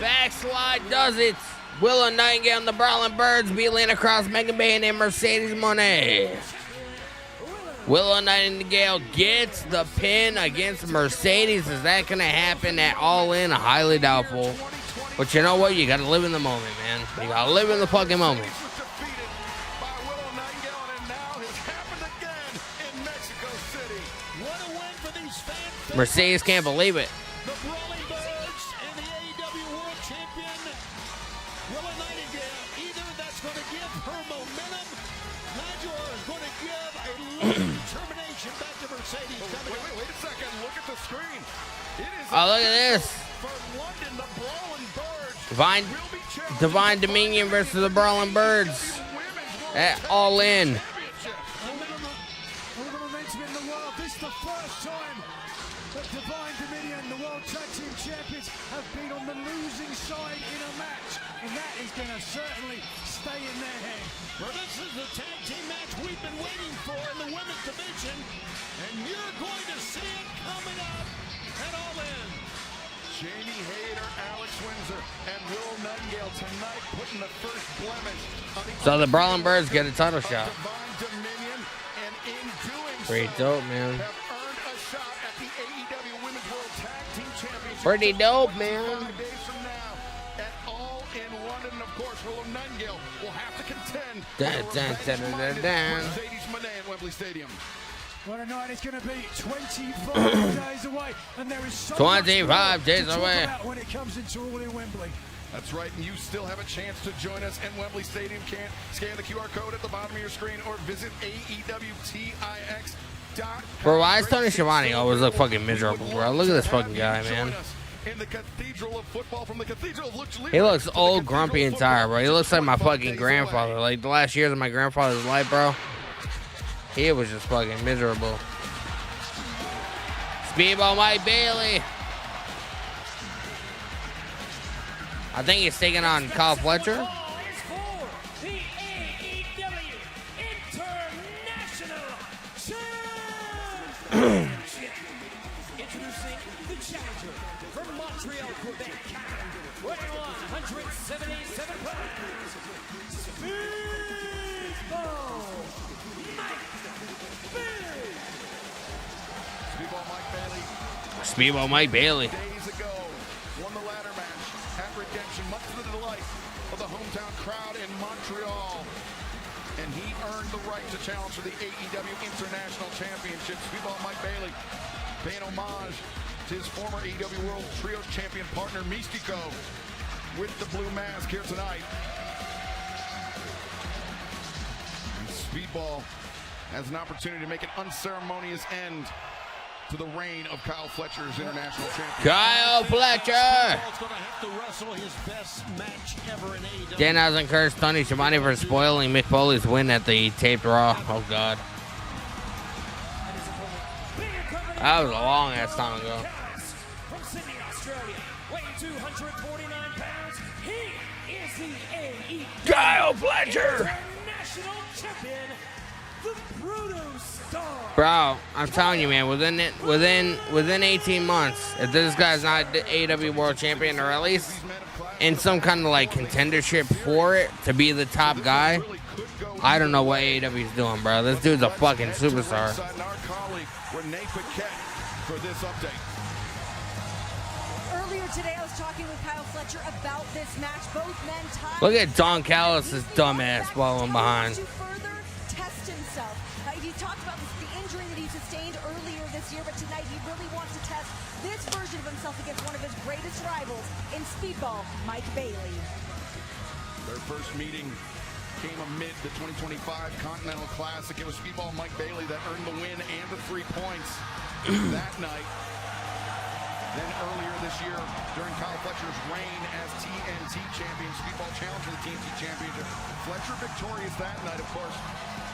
Backslide does it. Willow Nightingale and the Brawling Birds beat Lena Cross, Megan Bain, and Mercedes Moné. Willow Nightingale gets the pin against Mercedes. Is that going to happen at All In? Highly doubtful. But you know what? You got to live in the moment, man. You got to live in the fucking moment. Mercedes can't believe it. The Brawling Birds and the AEW World Champion, Willa Nightingale. Either that's going to give her momentum, Nigel, or is going to give a little determination back to Mercedes. Wait a second. Look at the screen. It is Oh, look at this. for London, the Brawling Birds. Divine Dominion versus the Brawling Birds. All in. All the momentum in the world. This is the first time that Divine Dominion, the World Tag Team Champions, have been on the losing side in a match. And that is going to certainly stay in their head. Well, this is the tag team match we've been waiting for in the women's division. And you're going to see it coming up at All In. Jamie Hayter, Alex Windsor, and Will Nightingale tonight putting the first blemish on the So the Brawling Birds get a title shot. Divine Dominion, and in doing Pretty so, dope, man. have earned a shot at the AEW Women's World Tag Team Championship. Pretty dope, man. 5 days from now at All in London. And of course, Will Nightingale will have to contend Mercedes Moné at Wembley Stadium. What a night it's going to be. 25 days away. And there is so 25 days to talk away. about when it comes into All in Wembley. That's right, and you still have a chance to join us at Wembley Stadium. Scan the QR code at the bottom of your screen or visit AEWTIX.com. Bro, why is Tony Schiavone always look fucking miserable, bro? Look at this fucking guy, man. In the Cathedral of Football from the Cathedral of Lucha Libre. He looks old, grumpy, and tired, bro. He looks like my fucking grandfather. Like the last years of my grandfather's life, bro. He was just fucking miserable. Speedball Mike Bailey. I think he's taking on Kyle Fletcher. Is for the AEW International Championship. Introducing the challenger from Montreal, Quebec, Canada, weighing 177 pounds. Speedball Mike Bailey. Days ago, won the ladder match at Redemption, much to the delight of the hometown crowd in Montreal. And he earned the right to challenge for the AEW International Championship. Speedball Mike Bailey paying homage to his former AEW World Trios Champion partner, Mystico, with the blue mask here tonight. And Speedball has an opportunity to make an unceremonious end to the reign of Kyle Fletcher as international champion. Kyle Fletcher. Speedball's going to have to wrestle his best match ever in AEW. Danhausen cursed Tony Schiavone for spoiling Mick Foley's win at the taped Raw. Oh, God. That was a long ass time ago. From Sydney, Australia, weighing 249 pounds, he is the AEW Kyle Fletcher. International Champion, the Brutus Star. Bro, I'm telling you, man, within 18 months, if this guy's not the AEW World Champion, or at least in some kind of like contendership for it to be the top guy, I don't know what AEW's doing, bro. This dude's a fucking superstar. For this update. Earlier today, I was talking with Kyle Fletcher about this match. Both men tied. Look at Don Callis' dumbass following behind. To further test himself. He talked about the injury that he sustained earlier this year, but tonight he really wants to test this version of himself against one of his greatest rivals in Speedball, Mike Bailey. Their first meeting came amid the 2025 Continental Classic. It was Speedball Mike Bailey that earned the win and the 3 points that night. Then earlier this year, during Kyle Fletcher's reign as TNT champion, Speedball challenged for the TNT championship. Fletcher victorious that night, of course.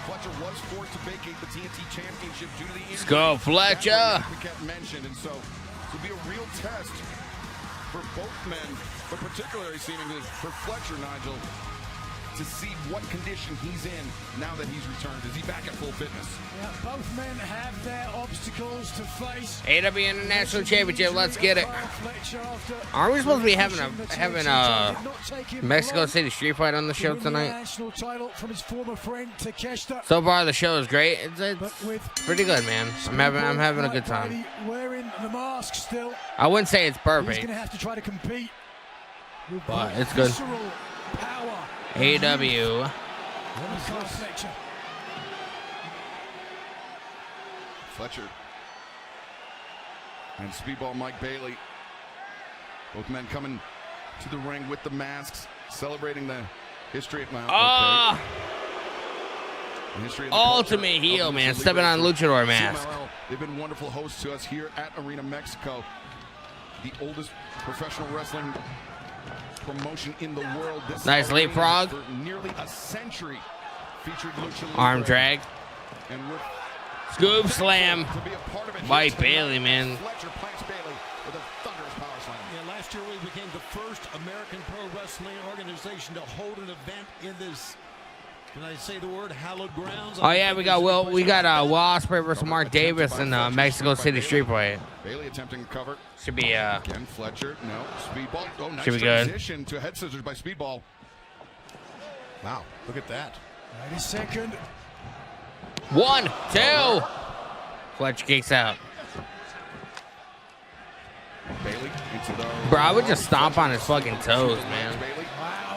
Fletcher was forced to vacate the TNT championship due to the injury. Let's go, Fletcher! We kept mentioned, and so this will be a real test for both men, but particularly seemingly for Fletcher, Nigel, to see what condition he's in now that he's returned. Is he back at full fitness? Yeah, both men have their obstacles to face. AEW International Championship, let's get it. Aren't we supposed to be having a Mexico City Street Fight on the show tonight? So far, the show is great. It's pretty good, man. I'm having a good time. Wearing the mask still. I wouldn't say it's He's perfect, going to have to try to compete. but it's good. Power. AEW. Fletcher And Speedball Mike Bailey. Both men coming to the ring with the masks, celebrating the history of my ultimate heel, man, stepping on luchador mask. They've been wonderful hosts to us here at Arena Mexico, the oldest professional wrestling promotion in the world. This Nice leapfrog. For nearly a century featured lucha Arm libre. drag. And we're Scoop slam. to be a part of it Mike here tonight. Bailey, man. Fletcher plants Bailey with a thunderous power slam. Yeah, last year we became the first American pro wrestling organization to hold an event in this, can I say the word, hallowed grounds? Oh yeah, we got Will OSPREAY versus Mark Davis in Mexico City Street Fight. Bailey attempting to cover. Should be Again, Fletcher, no. Speedball. Oh, nice Should be good. transition to head scissors by Speedball. Wow, look at that. 90 second. 1, 2. Fletcher kicks out. Bailey into the. Bro, I would just stomp on his fucking toes, man. Bailey,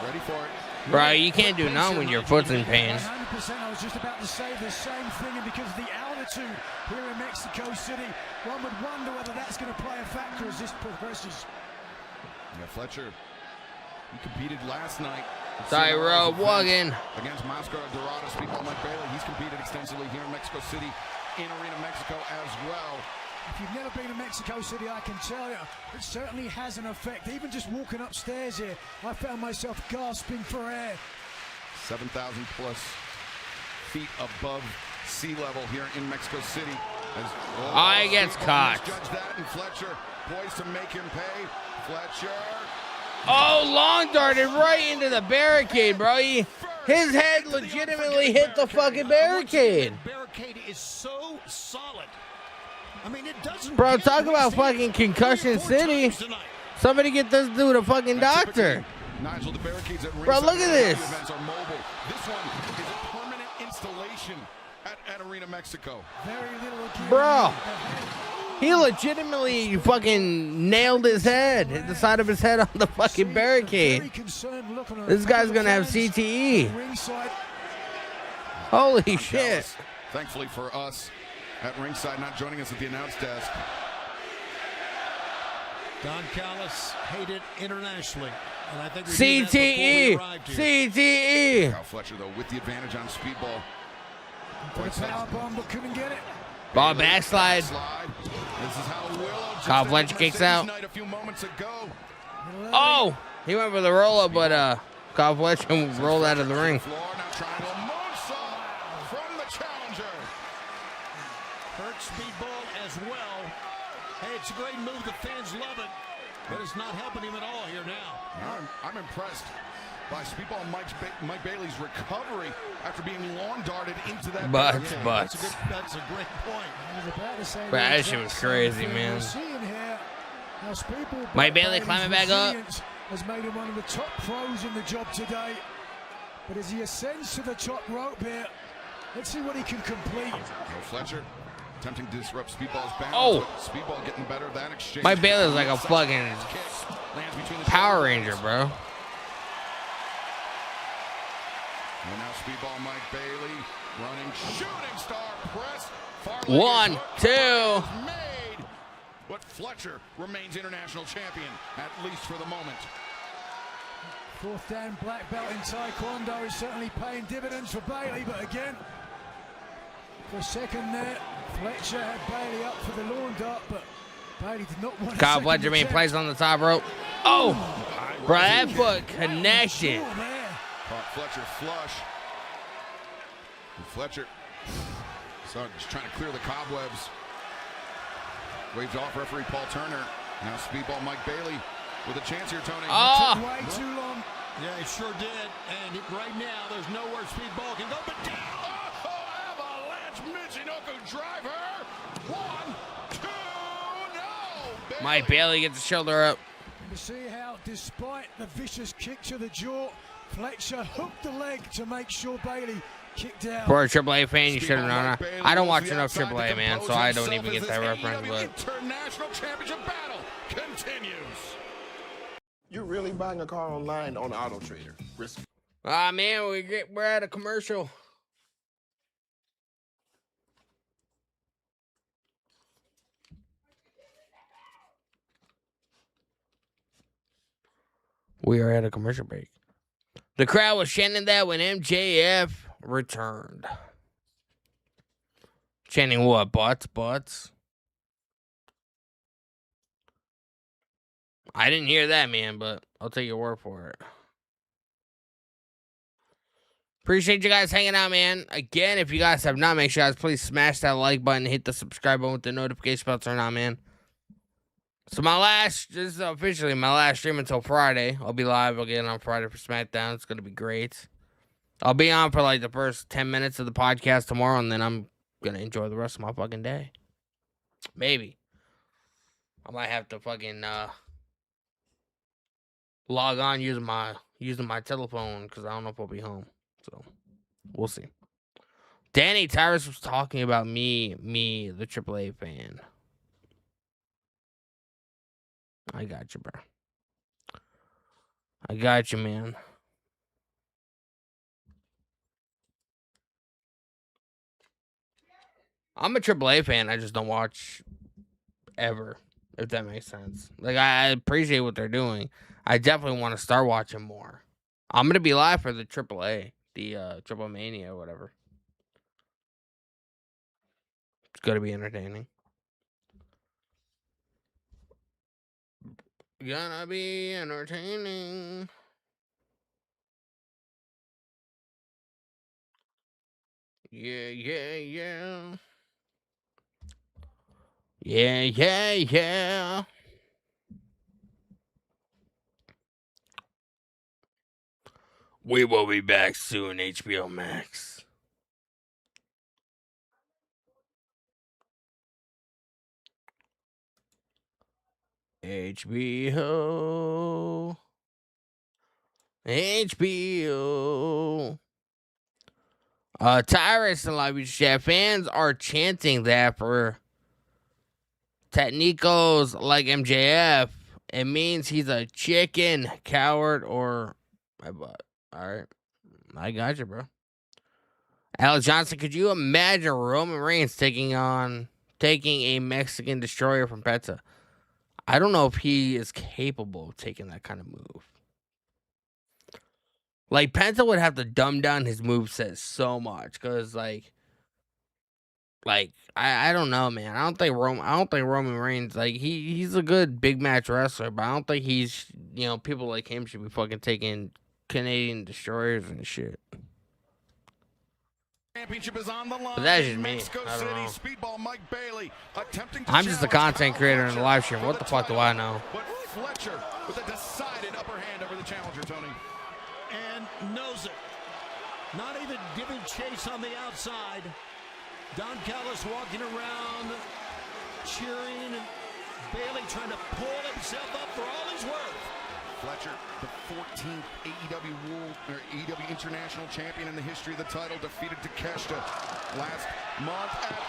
ready for it. Bro, you can't do nothing when your foot's in pain. 100%. I was just about to say the same thing, and because of the altitude here in Mexico City, one would wonder whether that's going to play a factor as this progresses. Yeah, Fletcher. He competed last night. Tyro Wagon. Against Mascara Dorado, Speedball Mike Bailey. He's competed extensively here in Mexico City, in Arena Mexico as well. If you've never been to Mexico City, I can tell you, it certainly has an effect. Even just walking upstairs here, I found myself gasping for air. 7,000 plus feet above sea level here in Mexico City. He gets caught. Judge that, and Fletcher poised to make him pay. Fletcher. Oh, long darted right into the barricade, bro. His head legitimately hit the fucking barricade. Barricade is so solid. I mean, it doesn't. Bro, talk about fucking concussion city. Somebody get this dude a fucking doctor. Nigel, the barricades at Bro, look at this. Events are mobile. This one is a permanent installation at Arena Mexico. Very little. Bro, he legitimately fucking nailed his head, hit the side of his head on the fucking barricade. This guy's gonna have CTE. Holy shit. Thankfully for us at ringside, not joining us at the announce desk. Don Callis hated internationally. And I think CTE. CTE. Kyle Fletcher, though, with the advantage on Speedball. Power bomb, but couldn't get it. Ball backslide. This is how Willow Kyle Fletcher kicks out. a few moments ago. Oh, he went for the roll up, but Kyle Fletcher rolled out of the ring. Floor, now triangle moonsault from the challenger. Hurt Speedball as well. Hey, it's a great move. The fans love it, but it's not helping him at all here now. I'm impressed by Speedball Mike Bailey's recovery after being lawn darted into that. Butts. That's a great point. I was about to say Bro, that shit was crazy, man. We're seeing here how Speedball Mike Bailey Bailey's climbing back up. resilience has made him one of the top pros in the job today. But as he ascends to the top rope here, let's see what he can complete. Fletcher attempting to disrupt Speedball's balance. Oh. Speedball getting better of that exchange. Mike Bailey's like a fucking Power Ranger, bro. And now Speedball Mike Bailey running shooting star press. 1, 2. Made. But Fletcher remains international champion, at least for the moment. Fourth dan black belt in Taekwondo is certainly paying dividends for Bailey, but again, for a second there, Fletcher had Bailey up for the lawn dart, but Bailey did not want to. Kyle Fletcher being placed on the top rope. Oh, bro, that foot connected. Caught Fletcher flush. And Fletcher just trying to clear the cobwebs. Waves off referee Paul Turner. Now Speedball Mike Bailey with a chance here, Tony. Oh. Took way too long. Yeah, it sure did. And right now, there's nowhere Speedball can go but down. Oh, avalanche Michinoku driver. 1, 2, no. Bailey. Mike Bailey gets the shoulder up. You see how, despite the vicious kick to the jaw, Fletcher hooked the leg to make sure Bailey kicked out. For a AAA fan, you should have known. I don't watch enough AAA, man, so I don't even get that reference. But International Championship battle continues. You're really buying a car online on Auto Trader. Risk. man, we're at a commercial. We are at a commercial break. The crowd was chanting that when MJF returned. Chanting what? Butts? I didn't hear that, man, but I'll take your word for it. Appreciate you guys hanging out, man. Again, if you guys have not, make sure you guys please smash that like button, hit the subscribe button with the notification bell turned on, man. So this is officially my last stream until Friday. I'll be live again on Friday for SmackDown. It's going to be great. I'll be on for like the first 10 minutes of the podcast tomorrow, and then I'm going to enjoy the rest of my fucking day. Maybe. I might have to fucking log on using my telephone because I don't know if I'll be home. So, we'll see. Danny Tyrus was talking about me, the AAA fan. I got you, bro. I got you, man. I'm a AAA fan. I just don't watch ever, if that makes sense. Like, I appreciate what they're doing. I definitely want to start watching more. I'm going to be live for the AAA, the Triple Mania or whatever. It's going to be entertaining. Gonna be entertaining. Yeah. We will be back soon, HBO Max. HBO. Tyrus and Live Chat fans are chanting that for technicals like MJF. It means he's a chicken, coward, or my butt. Alright. I got you, bro. Alex Johnson, could you imagine Roman Reigns taking a Mexican destroyer from Penta? I don't know if he is capable of taking that kind of move. Like, Penta would have to dumb down his moveset so much. Because, like, I don't know, man. I don't think Roman Reigns, like, he's a good big match wrestler. But I don't think he's, people like him should be fucking taking Canadian destroyers and shit. Championship is on the line. But that's just me. Mexico I don't City, know. Speedball Mike Bailey attempting to I'm just a content creator in the live stream. What the fuck do I know? But Fletcher with a decided upper hand over the challenger, Tony. And knows it. Not even giving chase on the outside. Don Callis walking around, cheering, and Bailey trying to pull himself up for all he's worth. Fletcher, the 14th AEW International Champion in the history of the title, defeated Takeshita last month at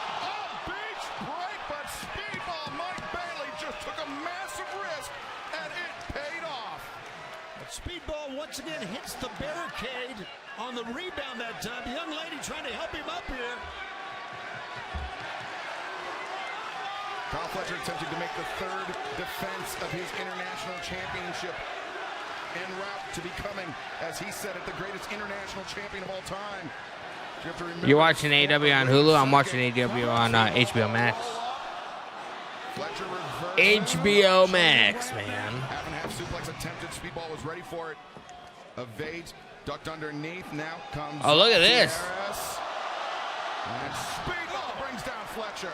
beach break, but Speedball Mike Bailey just took a massive risk, and it paid off. But Speedball once again hits the barricade on the rebound that time. The young lady trying to help him up here. Kyle Fletcher attempted to make the third defense of his international championship en route to becoming, as he said it, the greatest international champion of all time. You're watching AEW on Hulu? I'm watching AEW on HBO Max. HBO Max, man. Half and half suplex attempted. Speedball was ready for it. Evades, ducked underneath. Now comes. Oh, look at this. And Speedball brings down Fletcher.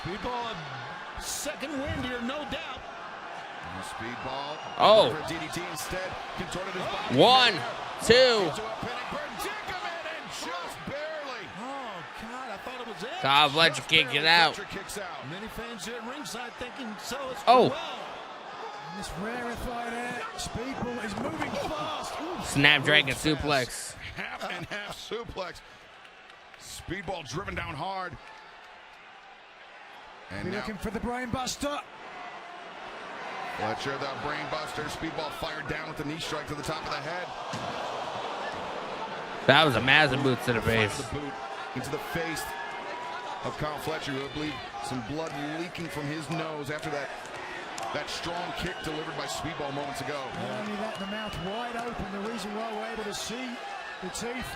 Speedball, second wind here, no doubt. Speedball. Oh. For DDT instead. Contorted his body. 1, 2. Kyle Fletcher kicked it out. Many fans here at ringside thinking so as Oh. well. This rarefied air, Speedball is moving fast. Ooh. Snapdragon suplex. Half and half suplex. Speedball driven down hard. And now looking for the brain buster. Fletcher, the brain buster. Speedball fired down with the knee strike to the top of the head. That was a massive boot to the face. The boot into the face of Kyle Fletcher, who I believe some blood leaking from his nose after that that strong kick delivered by Speedball moments ago. Not only that, the mouth wide open. The reason why we're able to see the teeth.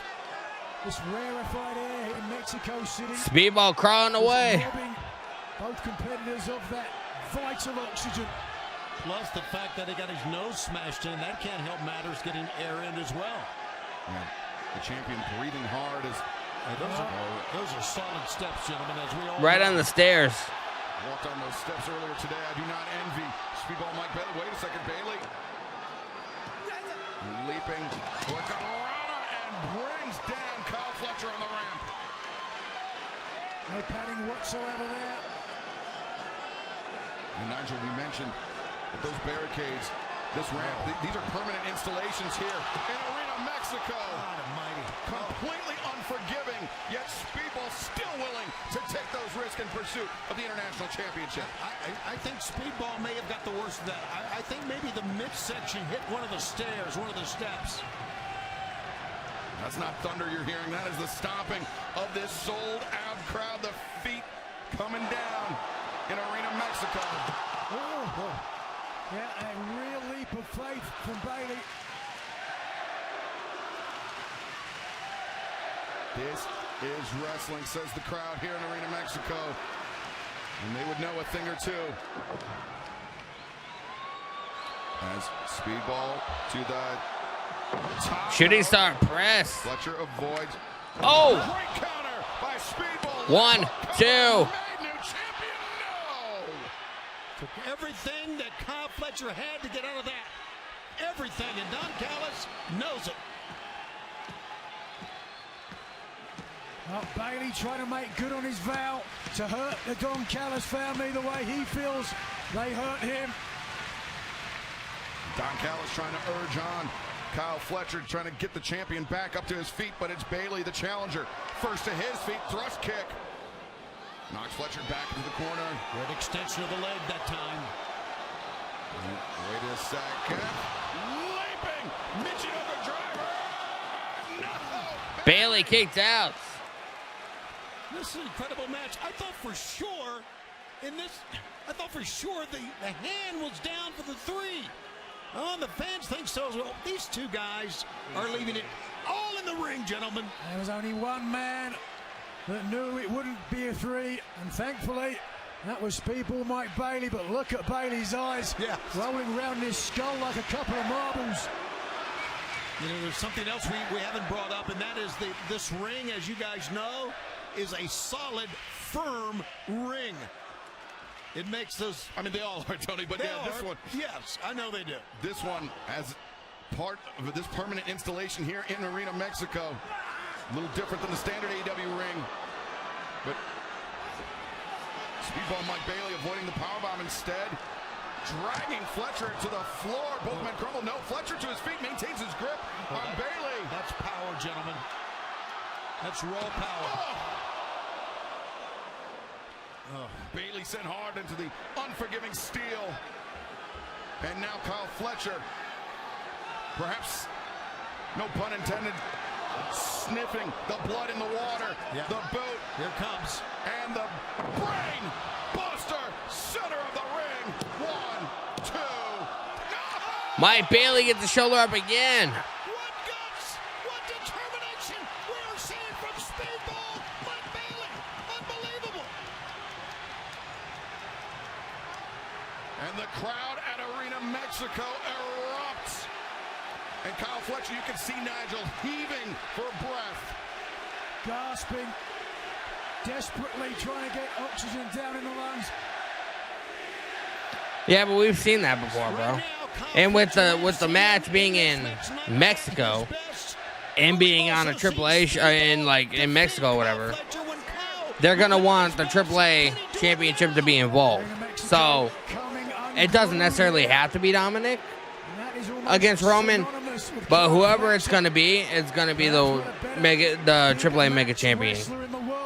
This rarefied air here in Mexico City. Speedball crawling away. Robbing both competitors of that vital oxygen. Plus the fact that he got his nose smashed in, that can't help matters getting air in as well. Yeah. The champion breathing hard as those are solid steps, gentlemen, as we all Right know. on the stairs. walked on those steps earlier today. I do not envy Speedball Mike Bailey. Wait a second, Bailey. Leaping towards the Rana and brings down Kyle Fletcher on the ramp. No padding whatsoever there. And Nigel, we mentioned that those barricades, this ramp, these are permanent installations here in Arena Mexico. God almighty. Completely unforgiving, yet Speedball still willing to take those risks in pursuit of the International Championship. I think Speedball may have got the worst of that. I think maybe the midsection hit one of the stairs, one of the steps. That's not thunder you're hearing. That is the stomping of this sold-out crowd. The feet coming down in Arena Mexico. Oh. Yeah, a real leap of faith from Bailey. This is wrestling, says the crowd here in Arena Mexico. And they would know a thing or two. As Speedball to the top. Shooting star press. Fletcher avoids. Oh! Great counter by Speedball. 1, 2. Took everything that Kyle Fletcher had to get out of that. Everything, and Don Callis knows it. Well, Bailey trying to make good on his vow to hurt the Don Callis family the way he feels they hurt him. Don Callis trying to urge on. Kyle Fletcher trying to get the champion back up to his feet, but it's Bailey, the challenger. First to his feet, thrust kick. Knocks Fletcher back into the corner. Good extension of the leg that time. Wait a second. Leaping. Michinoku driver. No. Bailey kicked out. This is an incredible match. I thought for sure the hand was down for the 3. Oh, the fans think so as well. These two guys are leaving it all in the ring, gentlemen. There was only one man that knew it wouldn't be a 3, and thankfully that was Speedball Mike Bailey. But look at Bailey's eyes, rolling around his skull like a couple of marbles. You know, there's something else we haven't brought up, and that is this ring, as you guys know, is a solid, firm ring. It makes those. I mean, they all are, Tony, but yeah, this one. Yes, I know they do. This one, as part of this permanent installation here in Arena Mexico, a little different than the standard AEW ring. But Speedball Mike Bailey avoiding the powerbomb instead. Dragging Fletcher to the floor. Both men crumble. No, Fletcher to his feet, maintains his grip on Bailey. That's power, gentlemen. That's raw power. Bailey sent hard into the unforgiving steel. And now Kyle Fletcher, perhaps, no pun intended, sniffing the blood in the water. The boot. Here comes. And the brain buster, center of the ring. 1, 2. Mike Bailey gets the shoulder up again. What guts, what determination we are seeing from Speedball Mike Bailey. Unbelievable. And the crowd at Arena Mexico erupts. And Kyle Fletcher, you can see Nigel heaving for breath. Gasping, desperately trying to get oxygen down in the lungs. Yeah, but we've seen that before, bro. And with the match being in Mexico and being on a AAA in Mexico or whatever, they're gonna want the AAA championship to be involved. So it doesn't necessarily have to be Dominic against Roman, but whoever it's gonna be the AAA Mega Champion.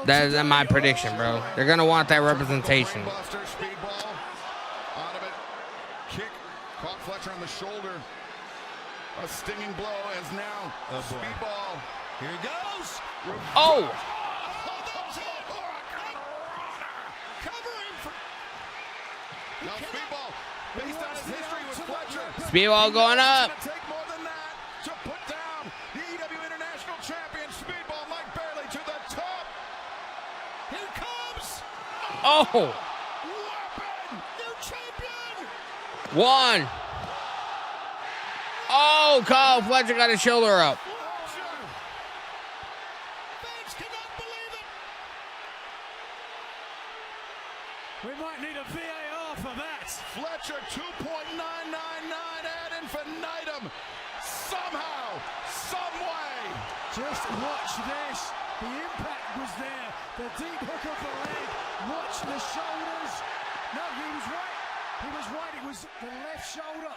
That's my prediction, bro. They're gonna want that representation. Caught Fletcher on the shoulder. A stinging blow as now Speedball. Here he goes. Oh! Now Speedball. Speedball going up. It's gonna take more than that to put down the AEW International Champion. Speedball Mike Bailey to the top. Here comes Oh, Weapon, new champion. one. Oh, Kyle Fletcher got his shoulder up. Fans cannot believe it. We might need a VAR for that. Fletcher 2.999 ad infinitum. Somehow, some way. Just watch this. The impact was there. The deep hook of the leg. Watch the shoulders. No, he was right. He was right. It was the left shoulder.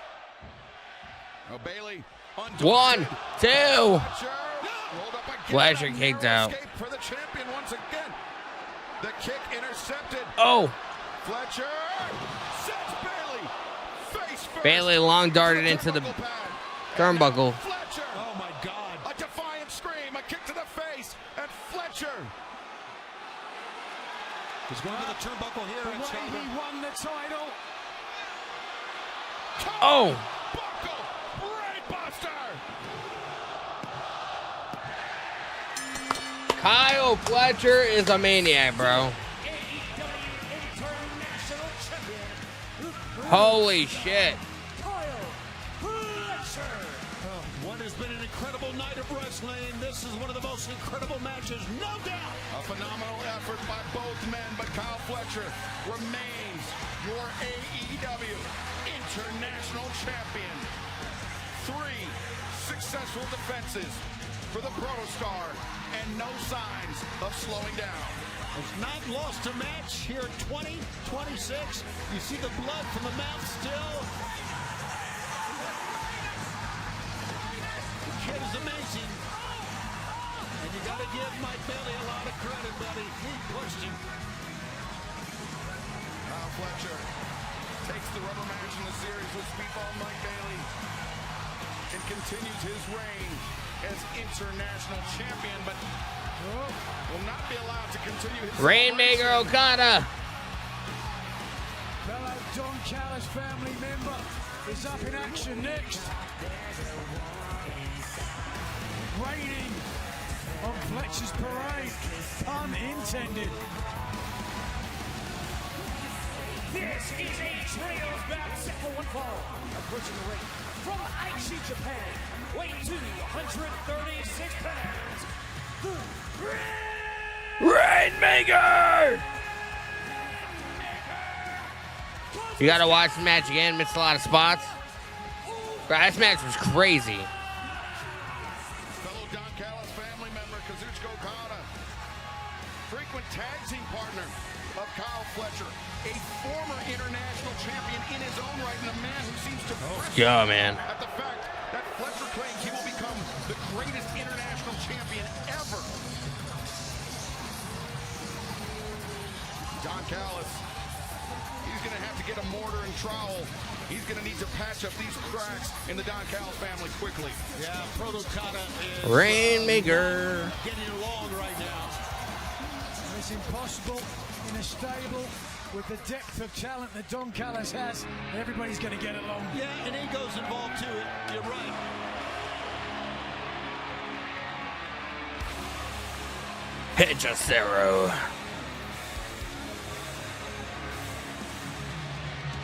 Oh, Bailey. 1, 2. Rolled up again. Fletcher kicked out. Escape for the champion once again. The kick intercepted. Oh, Fletcher sets Bailey face first. Bailey long darted into the turnbuckle. Fletcher. Oh my God. A defiant scream, a kick to the face, and Fletcher. He's going to the turnbuckle here. The And way he won the title. Oh, Buckle, brainbuster. Kyle Fletcher is a maniac, bro. Holy shit. What has been an incredible night of wrestling. This is one of the most incredible matches, no doubt. A phenomenal effort by both men, but Kyle Fletcher remains your AEW International Champion. 3 successful defenses for the Protostar and no signs of slowing down. Has not lost a match here at 20-26. You see the blood from the mouth still. The kid is amazing. And you got to give Mike Bailey a lot of credit, buddy. He pushed him. Kyle Fletcher takes the rubber match in the series with Speedball Mike Bailey and continues his reign as international champion, but will not be allowed to continue his Rainmaker Okada. Fellow Don Callis family member is up in action next. Raining on Fletcher's parade. Pun intended. This is a trios bout set for one fall. Approaching the ring from Aichi, Japan, weighing 236 pounds. Rainmaker! You gotta watch the match again, missed a lot of spots. Bro, this match was crazy. fellow Don Callis family member Kazuchika Okada, frequent tag team partner of Kyle Fletcher, a former international champion in his own right, and a man who seems to Go, man. at the fact that Fletcher claims he will become the greatest international champion ever. Don Callis, he's going to have to get a mortar and trowel. He's going to need to patch up these cracks in the Don Callis family quickly. Yeah, Protocada is Rainmaker. getting along right now. It's impossible in a stable with the depth of talent that Don Callis has. Everybody's going to get along. Yeah, and ego's involved too. You're right. Hechicero.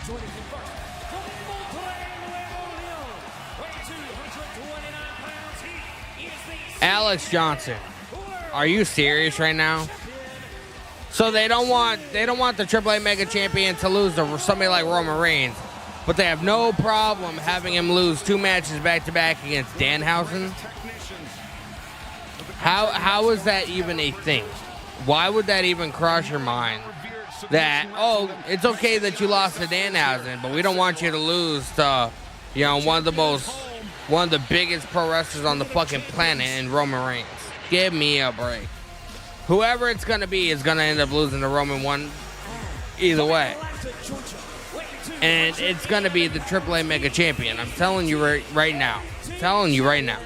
Joining him first, from Monterrey, Nuevo León, weighing 229 pounds. He is the Alex Johnson. Are you serious right now? So they don't want the AAA Mega Champion to lose to somebody like Roman Reigns, but they have no problem having him lose 2 matches back to back against Danhausen. How is that even a thing? Why would that even cross your mind? That, oh, it's okay that you lost to Danhausen, but we don't want you to lose to, you know, one of the biggest pro wrestlers on the fucking planet in Roman Reigns. Give me a break. Whoever it's gonna be is gonna end up losing to Roman one either way. And it's gonna be the AAA Mega Champion. I'm telling you right now. Telling you right now.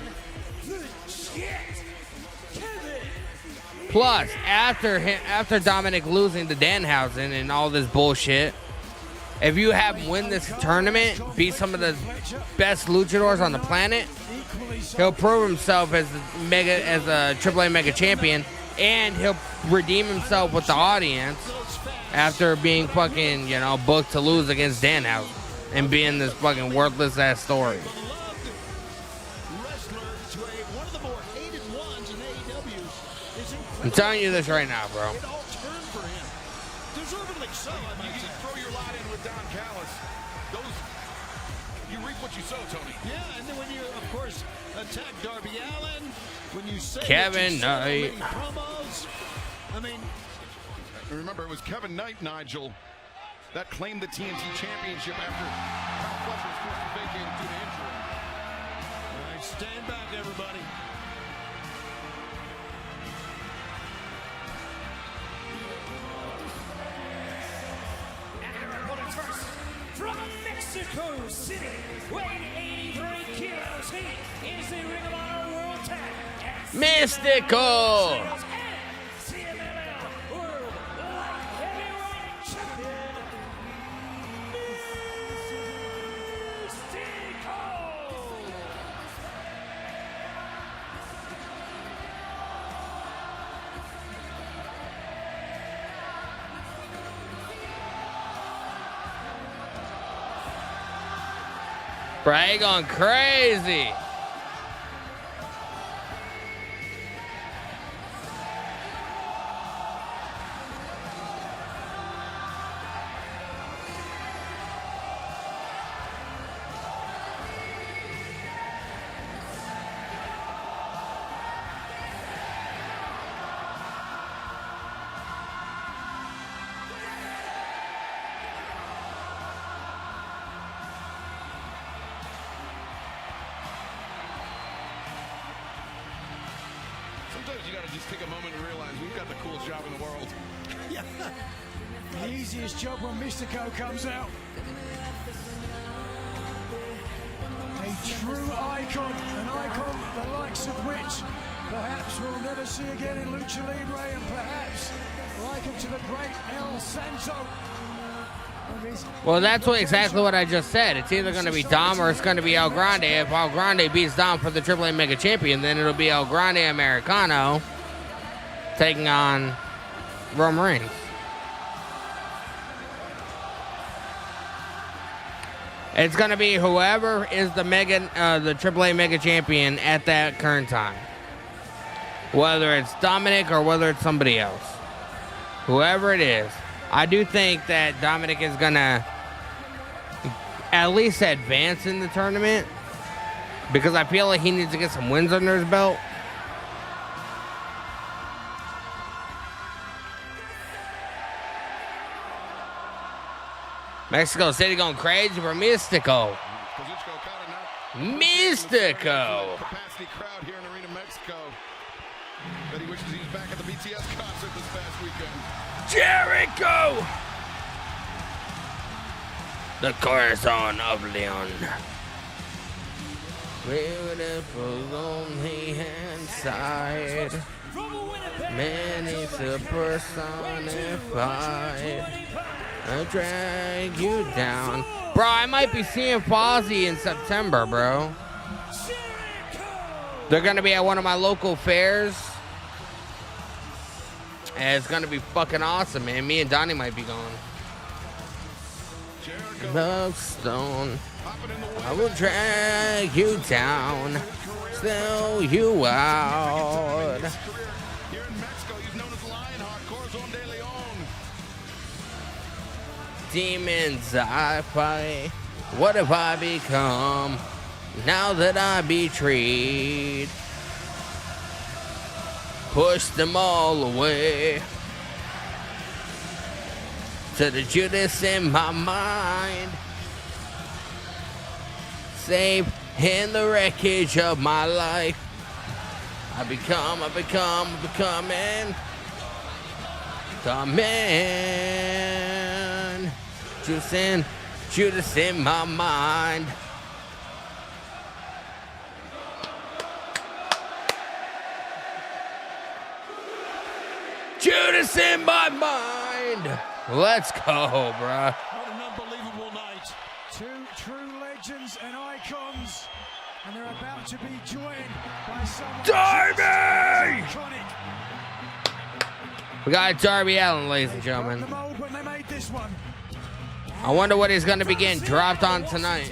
Plus, after Dominic losing to Danhausen and all this bullshit, if you have him win this tournament, beat some of the best luchadors on the planet, he'll prove himself as a AAA mega champion, and he'll redeem himself with the audience after being fucking, you know, booked to lose against Danhausen and being this fucking worthless ass story. I'm telling you this right now, bro. Deservedly so. You can throw your lot in with Don Callis. You reap what you sow, Tony. Yeah, and then when you, of course, attack Darby Allin, when you say Kevin Knight. Promos, I mean, remember, it was Kevin Knight, Nigel, that claimed the TNT Championship after Kyle Fletcher was forced to vacate due to injury. All right, stand back, everybody. From Mexico City, weighing 83 kilos, he is the Ring of Honor World Tag Mystical! World Light Heavyweight Champion, Mystical! Bray going crazy. Sometimes you gotta just take a moment and realize we've got the coolest job in the world. Yeah. The easiest job when Mystico comes out. A true icon, an icon the likes of which perhaps we'll never see again in Lucha Libre, and perhaps likened to the great El Santo. Well, that's exactly what I just said. It's either going to be Dom or it's going to be El Grande. If El Grande beats Dom for the AAA Mega Champion, then it'll be El Grande Americano taking on Roman Reigns. It's going to be whoever is the AAA Mega Champion at that current time. Whether it's Dominic or whether it's somebody else. Whoever it is. I do think that Dominic is going to at least advance in the tournament, because I feel like he needs to get some wins under his belt. Mexico City going crazy for Mystico. Mystico. Capacity crowd here in Arena Mexico. Bet he wishes he was back at the BTS concert this past weekend. Jericho! The Corazon of Leon. Beautiful on the hand side. Many personified. I drag you down. Bro, I might be seeing Fozzy in September, bro. They're going to be at one of my local fairs. And it's going to be fucking awesome, man. Me and Donnie might be going. Love Stone. I will drag you down. Sell you out. Here in Mexico, he's known as Lionheart, Corazon de Leon. Demons I fight. What have I become now that I betrayed? Push them all away. To the Judas in my mind. Safe in the wreckage of my life. I'm becoming. Judas in my mind. Judas in my mind. Let's go, bruh. What an unbelievable to be joined by someone Darby! iconic. We got Darby Allin, ladies and They broke gentlemen. the mold when they made this one. I wonder what he's going to be getting dropped on tonight.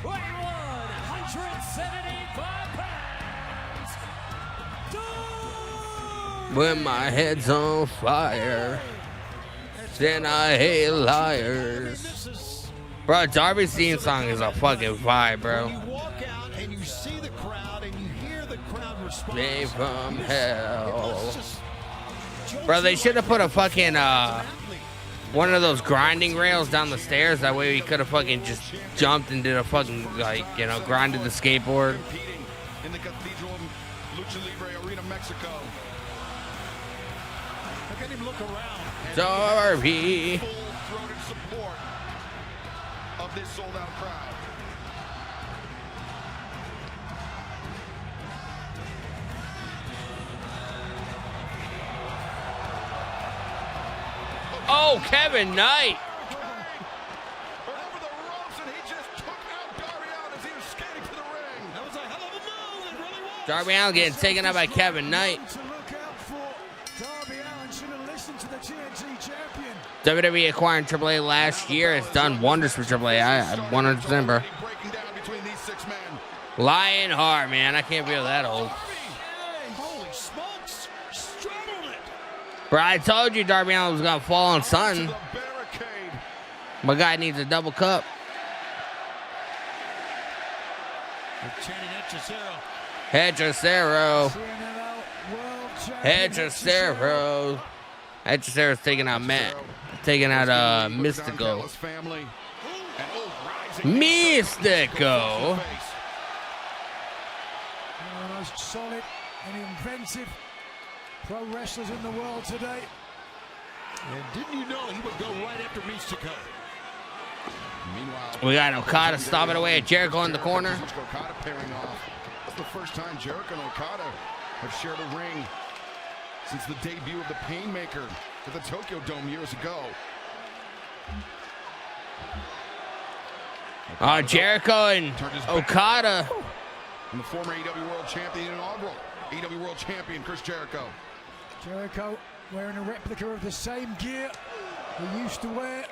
175 pounds. When my head's on fire, then I hate liars. Bro, Darby's theme song is a fucking vibe, bro. You walk out and you see the crowd and you hear the crowd respond. Me from hell. Bro, they should have put a fucking, one of those grinding rails down the stairs. That way we could have fucking just jumped and did a fucking, like, you know, grinded the skateboard. In the Cathedral of Lucha Libre Arena, Mexico. Look at him look around. Darby. Full-throated support of this sold-out crowd. Oh, Kevin Knight. Over the ropes, and he just took out Darby Allin as he was skating to the ring. That was a hell of a move. It really was. Darby Allin getting taken out by Kevin Knight. To look out for. Darby Allin should have listened to the TNT champion. WWE acquiring AAA last year. It's done wonders for AAA. I 100%, bro. Breaking down between these 6 men. Lionheart, man. I can't feel that old. Holy smokes. Straddled it. Bro, I told you Darby Allin was going to fall on To something. the barricade. My guy needs a double cup. They're chanting Hechicero. Hechicero. CNLL World Champion. Hechicero. Hechicero's taking out Matt. Taking out Mystico. Dallas family. And rising Mystico. One of the most solid and inventive pro wrestlers in the world today. And didn't you know he would go right after Mystico? Meanwhile, We got Okada stopping away at Jericho in the corner. Okada pairing off. It's the first time Jericho and Okada have shared a ring since the debut of the Painmaker at the Tokyo Dome years ago. Jericho and Okada. And the former AEW World Champion, inaugural AEW World Champion, Chris Jericho. Jericho wearing a replica of the same gear he used to wear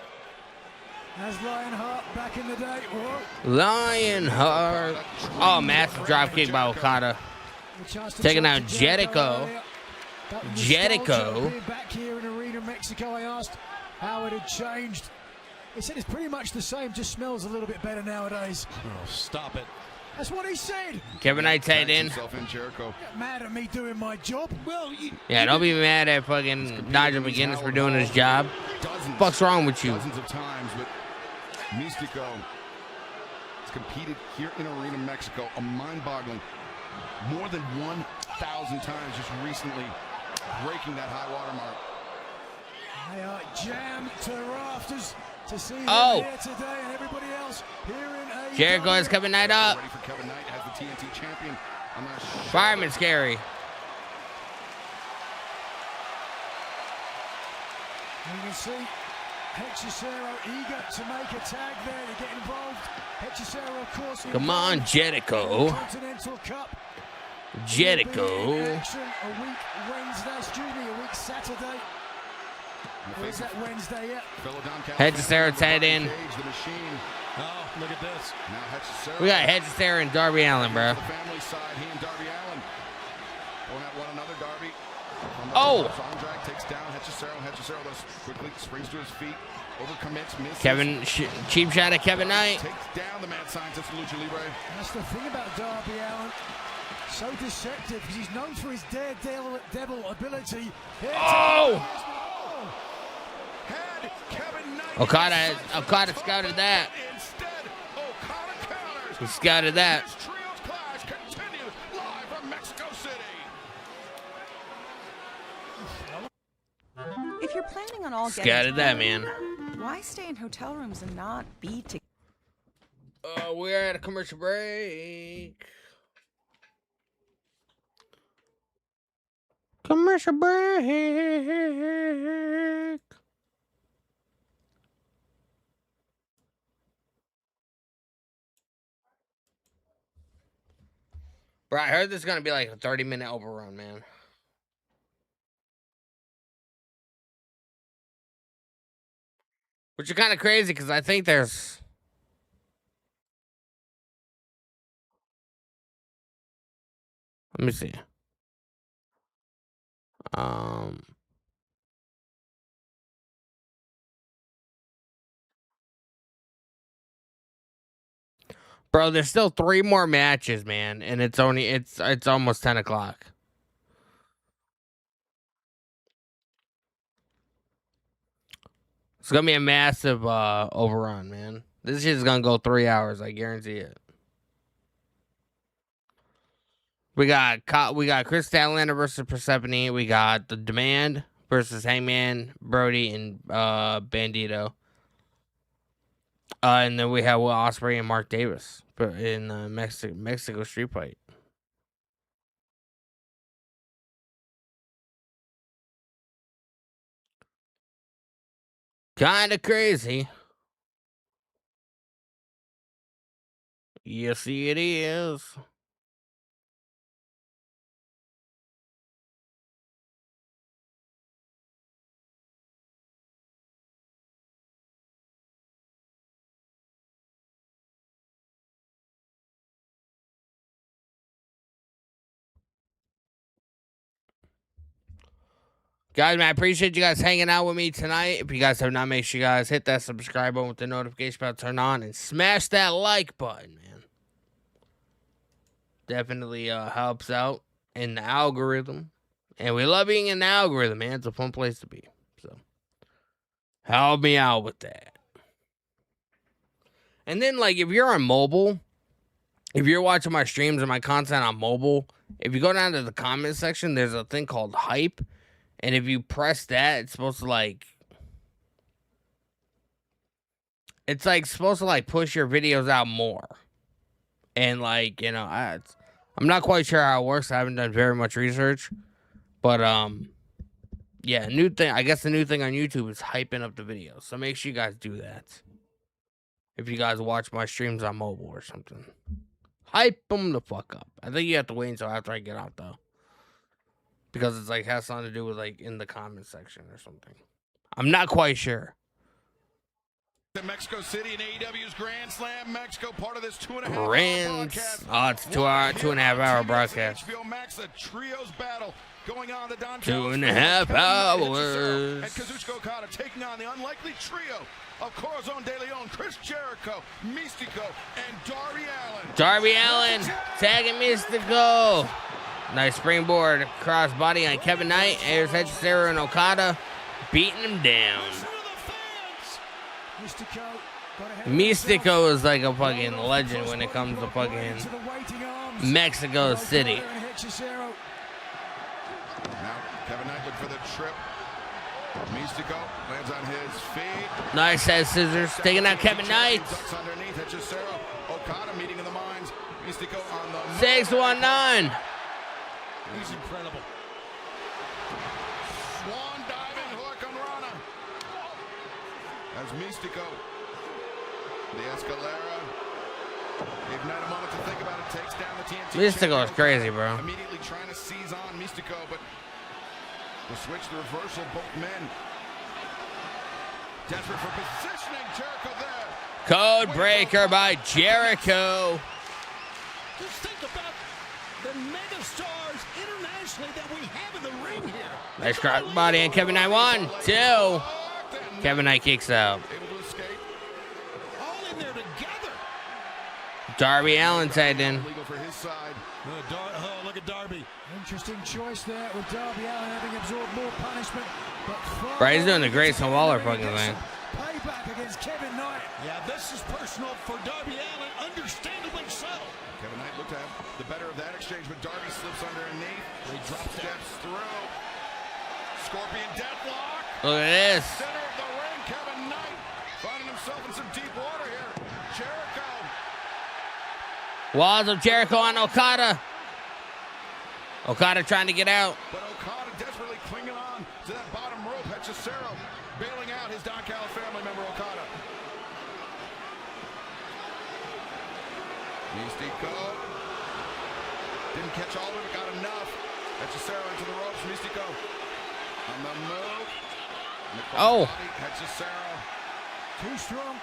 as Lionheart back in the day. Whoa. Lionheart. Oh, massive drop kick by Okada. The chance to Taking talk out to Jericho. earlier. That nostalgia Jericho. of being back here in Arena, Mexico. I asked how it had changed. He said it's pretty much the same, just smells a little bit better nowadays. Oh, stop it. That's what he said. Kevin Knight tied in. Himself in Jericho. Get mad at me doing my job. Well, Yeah, don't be mad at fucking Nigel McGuinness for doing his job. Dozens, Fuck's wrong with you? Dozens of times, but Mystico has competed here in Arena, Mexico, a mind-boggling more than 1,000 times just recently, breaking that high water mark. They are jammed to the rafters to see him Oh. here today and everybody else here in AEW. Jericho has Kevin Knight up. Ready for Kevin Knight as the TNT champion. I'm not sure. Fireman scary. You can see Hechicero eager to make a tag there to get involved. Hechicero, of course. Come on, Jericho. Continental Cup. Jericho. Will be in action a week Wednesday, a week Saturday. Or is that Wednesday yet? Hechicero tied in. The machine. Oh, look at this. Now Hechicero. We got Hechicero and Darby Allin, bro. The family side, he and Darby Allin going at one another. Darby. Oh. Arm drag takes down Hechicero. Hechicero quickly springs to his feet. Overcommits, misses. Kevin, cheap shot at Kevin Knight. Takes down the mad scientist of Lucha Libre. That's the thing about Darby Allin. So deceptive because he's known for his daredevil ability. Oh! Had Kevin Knight. Okada scouted that. Instead, Okada counters. He scouted that. This trios clash continues live from Mexico City. If you're planning on all getting Scouted that, man. why stay in hotel rooms and not be together? We're at a commercial break. Commercial break. Bro, I heard this is going to be like a 30-minute overrun, man. Which is kind of crazy because I think there's... Let me see. Bro, there's still 3 more matches, man, and it's almost 10 o'clock. It's gonna be a massive overrun, man. This shit's gonna go 3 hours, I guarantee it. We got Chris Statlander versus Persephone. We got The Demand versus Hangman, Brody, and Bandito. And then we have Will Ospreay and Mark Davis in Mexico Street Fight. Kinda crazy. Yes, it is. Guys, man, I appreciate you guys hanging out with me tonight. If you guys have not, make sure you guys hit that subscribe button with the notification bell turned on and smash that like button, man. Definitely helps out in the algorithm. And we love being in the algorithm, man. It's a fun place to be. So, help me out with that. And then, like, if you're on mobile, if you're watching my streams and my content on mobile, if you go down to the comment section, there's a thing called hype. And if you press that, it's supposed to supposed to push your videos out more. And I'm not quite sure how it works. I haven't done very much research. But yeah, new thing. I guess the new thing on YouTube is hyping up the videos. So make sure you guys do that. If you guys watch my streams on mobile or something. Hype them the fuck up. I think you have to wait until after I get out though. Because it's has something to do with in the comment section or something. I'm not quite sure. In Mexico City in AEW's Grand Slam, Mexico, part of this 2.5 hour broadcast. Oh, it's 2.5 hour broadcast. HBO Max, the trios battle going on the Don 2.5 hours. And Kazuchika Okada taking on the unlikely trio of Corazon de Leon, Chris Jericho, Mystico, and Darby Allin. Darby Allin tagging Mystico. Nice springboard crossbody on Kevin Knight. Airs Hechicero and Okada beating him down. Mystico is like a fucking legend when it comes to fucking Mexico City. Now Kevin Knight look for the trip. Mystico lands on his feet. Nice head scissors. Taking out Kevin Knight. Underneath Hechicero. Okada meeting in the minds. Mystico on the 619. He's incredible. Swan diving Hurricane Rana. As Mystico, the Escalera, gave Knight a moment to think about it, takes down the TNT. Mystico is crazy, bro. Immediately trying to seize on Mystico, but the switch, the reversal, both men desperate for positioning. Jericho there. Code breaker by Jericho. Just think about the megastars internationally that we have in the ring here. Nice cross body and Kevin Knight 1, 2. Kevin Knight kicks out. Able to escape. All in there together. Darby Allin tagged in. Legal for his side. Look at Darby. Interesting choice there with Darby Allin having absorbed more punishment. Right, he's doing the Grayson Waller fucking thing. Payback against Kevin Knight. Yeah, this is personal for Darby Allin, understandably so. Kevin Knight looked to have the better of that exchange, but Darby slips underneath. He steps through. Scorpion deathlock. Look at this. Center of the ring, Kevin Knight finding himself in some deep water here. Jericho. Walls of Jericho on Okada. Okada trying to get out. But Okada desperately clinging on to that bottom rope. Hechicero bailing out his Don Callis family member, Okada. Mystico didn't catch all of it, got enough. Hechicero into the ropes, Mystico on the move. Oh. Hechicero. Too strong.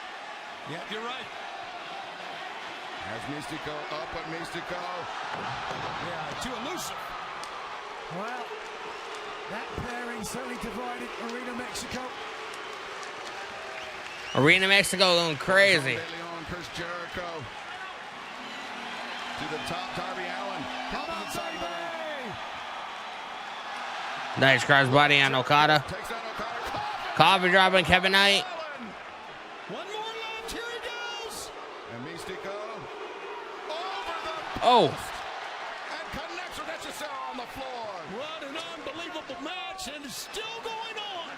Yeah, you're right. Has Mystico up, but Mystico. Yeah, too elusive. Well, that pairing certainly divided Arena Mexico. Arena Mexico going crazy. Leon, Chris Jericho. To the top, Darby Allin. Opposite side of the ring. Nice crossbody on Okada. Takes out Okada. Coffin dropping Kevin Knight. One more left. Here he goes. And Mystico. Over the Oh. and connects with Hechicero on the floor. What an unbelievable match, and it's still going on.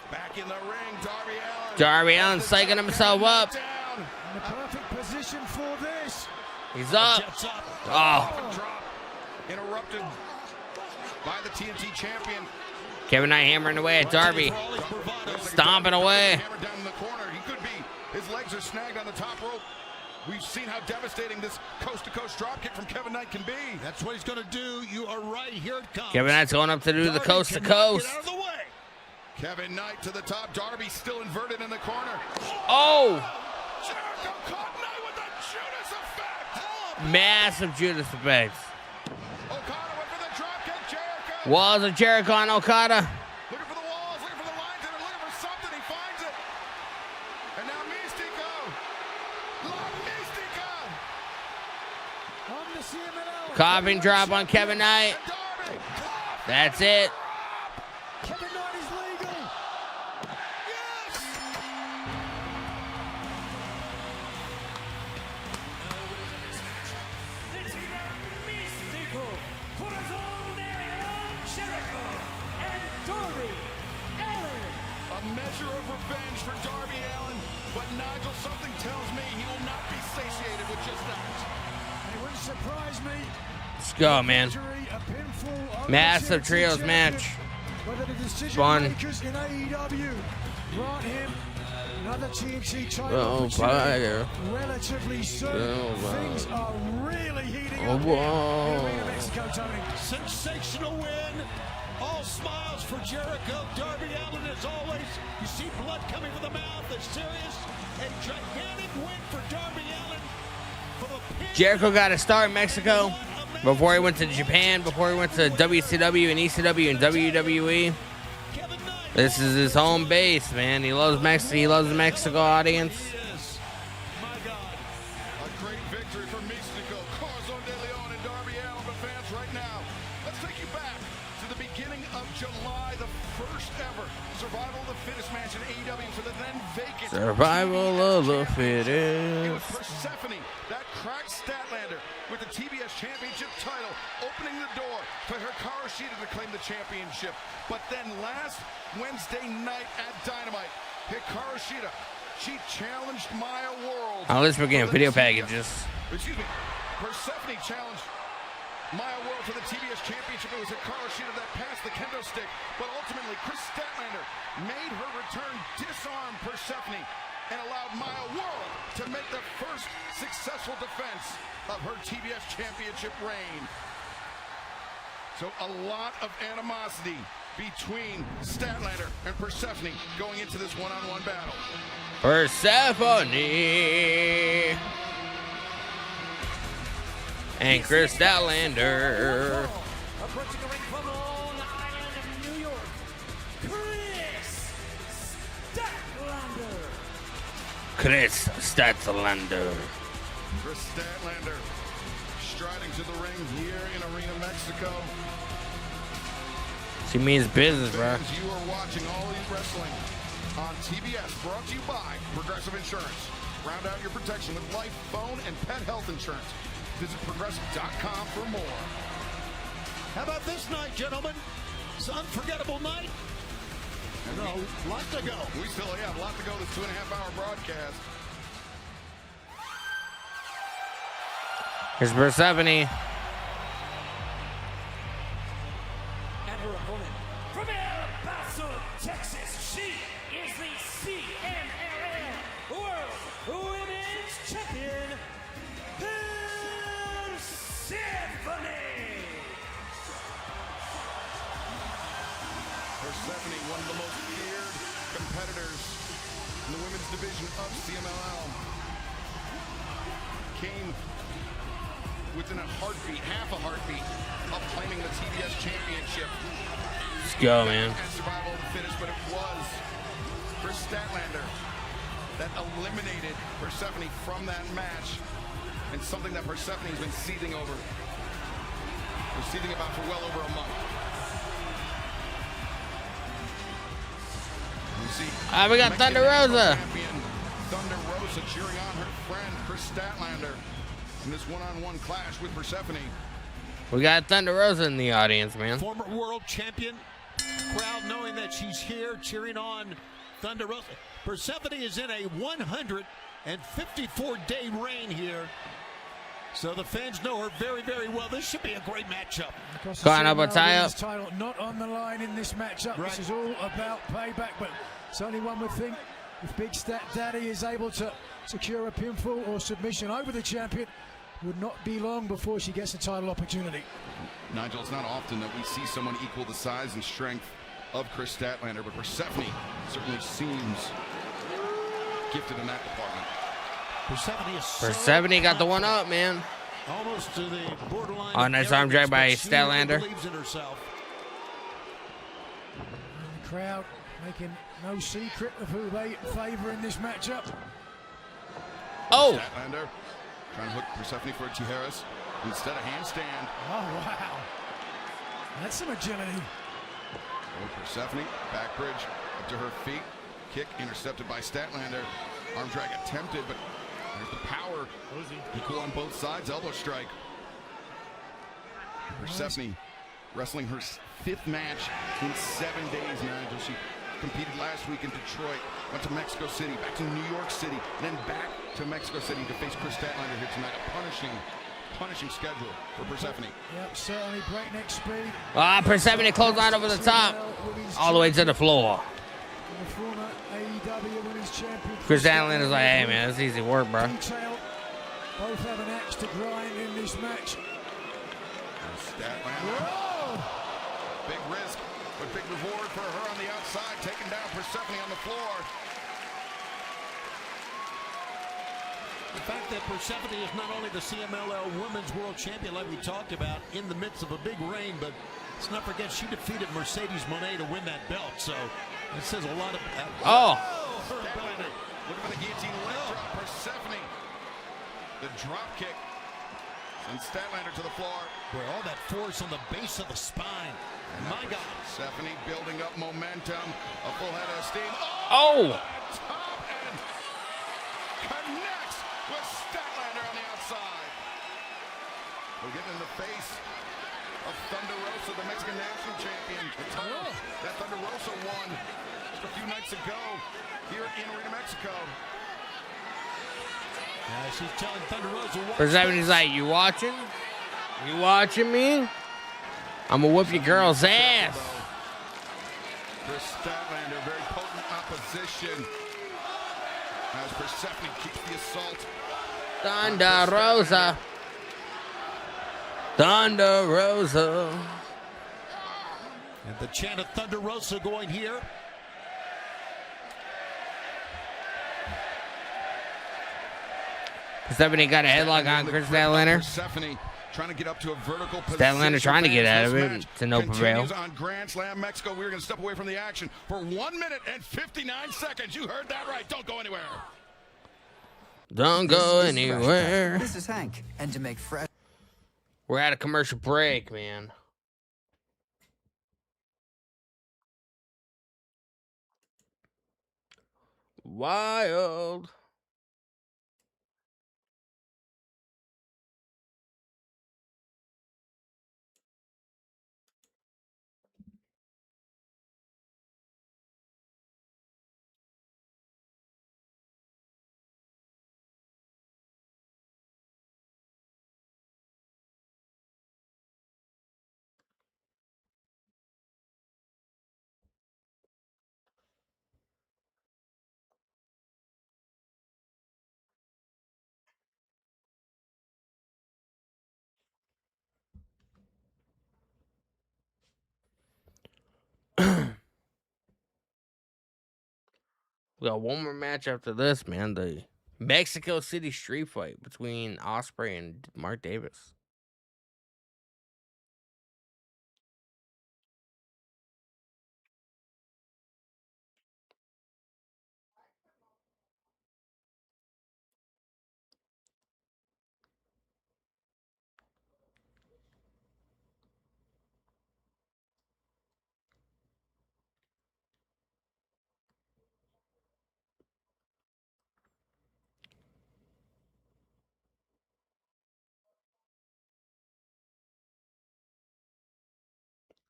Back in the ring, Darby Allin. Darby Allin psyching himself up. In the perfect position for this. He's up. Jets up. Oh. Drop. Interrupted by the TNT champion. Kevin Knight hammering away at Darby. For all his bravado. Stomping away. Hammered down in the corner. He could be. His legs are snagged on the top rope. We've seen how devastating this coast-to-coast dropkick from Kevin Knight can be. That's what he's going to do. You are right. Here it comes. Kevin Knight's going up to do the Darby coast to cannot coast. Get out of the way. Kevin Knight to the top. Darby still inverted in the corner. Oh. Jericho caught Knight with the Judas effect. Massive Judas effects. Okada went for the dropkick. Jericho. Walls of Jericho on Okada. Looking for the walls, looking for the lines, and looking for something. He finds it. And now Mystico. La Mystica. On the CMLL. Coffin drop on Kevin Knight. And Darby. That's it. Kevin Knight is legal. Yes. Místico, Corazón de León, Jericho, and Darby Allin. A measure of revenge for Darby Allin, but Nigel, something tells me he will not be satiated with just that. It wouldn't surprise me. Let's go, man. Injury, a pinfall over Massive TNT trios champion. match. Whether the decision Fun. makers in AEW grant him another TNT title Oh, opportunity fire. relatively soon. Oh, wow. Things are really heating Oh, up here whoa. in Arena Mexico, Tony. Sensational win. All smiles for Jericho. Darby Allin, as always. You see blood coming from the mouth. It's serious. A gigantic win for Darby Allin. For the pin. Jericho got a start in Mexico before he went to Japan, before he went to WCW and ECW and WWE. Kevin Knight. This is his home base, man. He loves Mexico. He loves the Mexico audience. Yes. My God. A great victory for Mystico, Corazon de Leon, and Darby Allin. But fans, right now, let's take you back to the beginning of July, the first ever Survival of the Fittest match in AEW for the then vacant Survival of the It was fittest. Persephone, that cracked Statlander, with the TBS Championship title, opening the door for Hikaru Shida to claim the championship. But then last Wednesday night at Dynamite, Hikaru Shida, she challenged Maya World. Oh, let's begin. for the Video TBS packages. Excuse me. Persephone challenged Maya World for the TBS Championship. It was Hikaru Shida that passed the kendo stick. But ultimately, Chris Statlander made her return, disarmed Persephone, and allowed Maya World to make the first successful defense of her TBS Championship reign. So a lot of animosity between Statlander and Persephone going into this one-on-one battle. Persephone and Chris Statlander. Approaching the ring from Long Island, New York, Chris Statlander. Chris Statlander. Chris Statlander striding to the ring here in Arena Mexico. She means business, bro. Fans, you are watching All Elite Wrestling on TBS, brought to you by Progressive Insurance. Round out your protection with life, phone, and pet health insurance. Visit progressive.com for more. How about this night, gentlemen? It's an unforgettable night. And A lot to go. we still have a lot to go this 2.5-hour broadcast. Here's Persephone. And her opponent from El Paso, Texas, she is the CMLL World Women's Champion, Persephone. Symphony. Persephone, one of the most feared competitors in the women's division of CMLL, came within a heartbeat, half a heartbeat, of claiming the TBS championship. Let's go, man. And survival of the fittest, but it was Chris Statlander that eliminated Persephone from that match, and something that Persephone has been seething about for well over a month. You see, we got Thunder Rosa. Thunder Rosa cheering on her friend Chris Statlander in this one-on-one clash with Persephone. We got Thunder Rosa in the audience, man. Former world champion. Crowd knowing that she's here cheering on Thunder Rosa. Persephone is in a 154-day reign here. So the fans know her very, very well. This should be a great matchup. Title not on the line in this matchup. Right. This is all about payback, but it's only one would think if Big Stat Daddy is able to secure a pinfall or submission over the champion, would not be long before she gets a title opportunity. Nigel, it's not often that we see someone equal the size and strength of Chris Statlander, but Persephone certainly seems gifted in that department. Persephone got the one up, man. Almost to the borderline. Oh, nice arm drag by Statlander. Believes in herself. And the crowd making no secret of who they favor in this matchup. Oh! Statlander trying to hook Persephone for a Tijeras instead of handstand. Oh, wow. That's some agility. Oh, Persephone, back bridge up to her feet. Kick intercepted by Statlander. Arm drag attempted, but there's the power. Equal on both sides. Elbow strike. Persephone wrestling her 5th match in 7 days, Nigel. She competed last week in Detroit, went to Mexico City, back to New York City, then back to Mexico City to face Chris Statlander here tonight. A punishing schedule for Persephone. Yep, certainly breakneck speed. Persephone closed on over the top, all the way to the floor. The former AEW Women's Champion. Chris Statlander's like, hey, man, that's easy work, bro. Detail. Both have an axe to grind in this match. Statlander. Whoa! Big risk, but big reward for her on the outside, taking down Persephone on the floor. The fact that Persephone is not only the CMLL Women's World Champion like we talked about in the midst of a big reign, but let's not forget she defeated Mercedes Moné to win that belt. So it says a lot of... Statlander looking for the guillotine leg drop. Persephone, the drop kick. And Statlander to the floor. Boy, all that force on the base of the spine. My God. Persephone building up momentum. A full head of steam. Oh! Top and connects with Statlander on the outside. We're getting in the face of Thunder Rosa, the Mexican national champion. The title that Thunder Rosa won just a few nights ago here in Arena, Mexico. She's telling Thunder Rosa what. Persephone's like, you watching? You watching me? I'm gonna whoop your girl's ass. Chris Statlander, very potent opposition. As Persephone keeps the assault. Thunder Rosa. Thunder Rosa. And the chant of Thunder Rosa going here. Persephone got a headlock on Chris Statlander. Persephone trying to get up to a vertical position. Statlander trying to get out of it to no prevail. On Grand Slam Mexico. We're going to step away from the action for 1 minute and 59 seconds. You heard that right. Don't go anywhere. Don't go anywhere. This is Hank, and to make fresh. We're at a commercial break, man. Wild. We got one more match after this, man. The Mexico City street fight between OSPREAY and Mark Davis.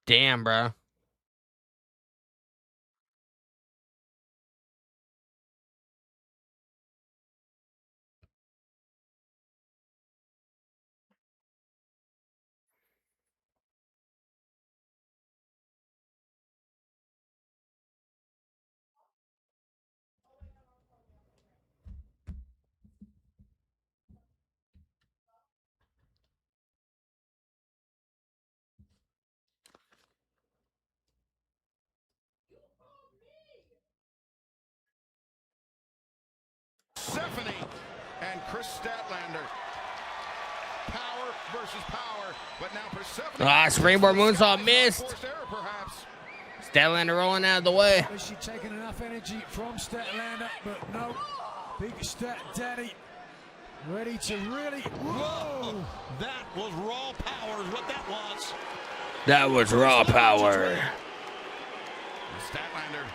Damn, bro. Stephanie and Chris Statlander. Power versus power, but now Persephone. Springboard moonsault missed. Statlander rolling out of the way. Is she taking enough energy from Statlander? But no. Big Stat Daddy ready to really. Whoa! That was raw power, is what that was. That was raw power. Statlander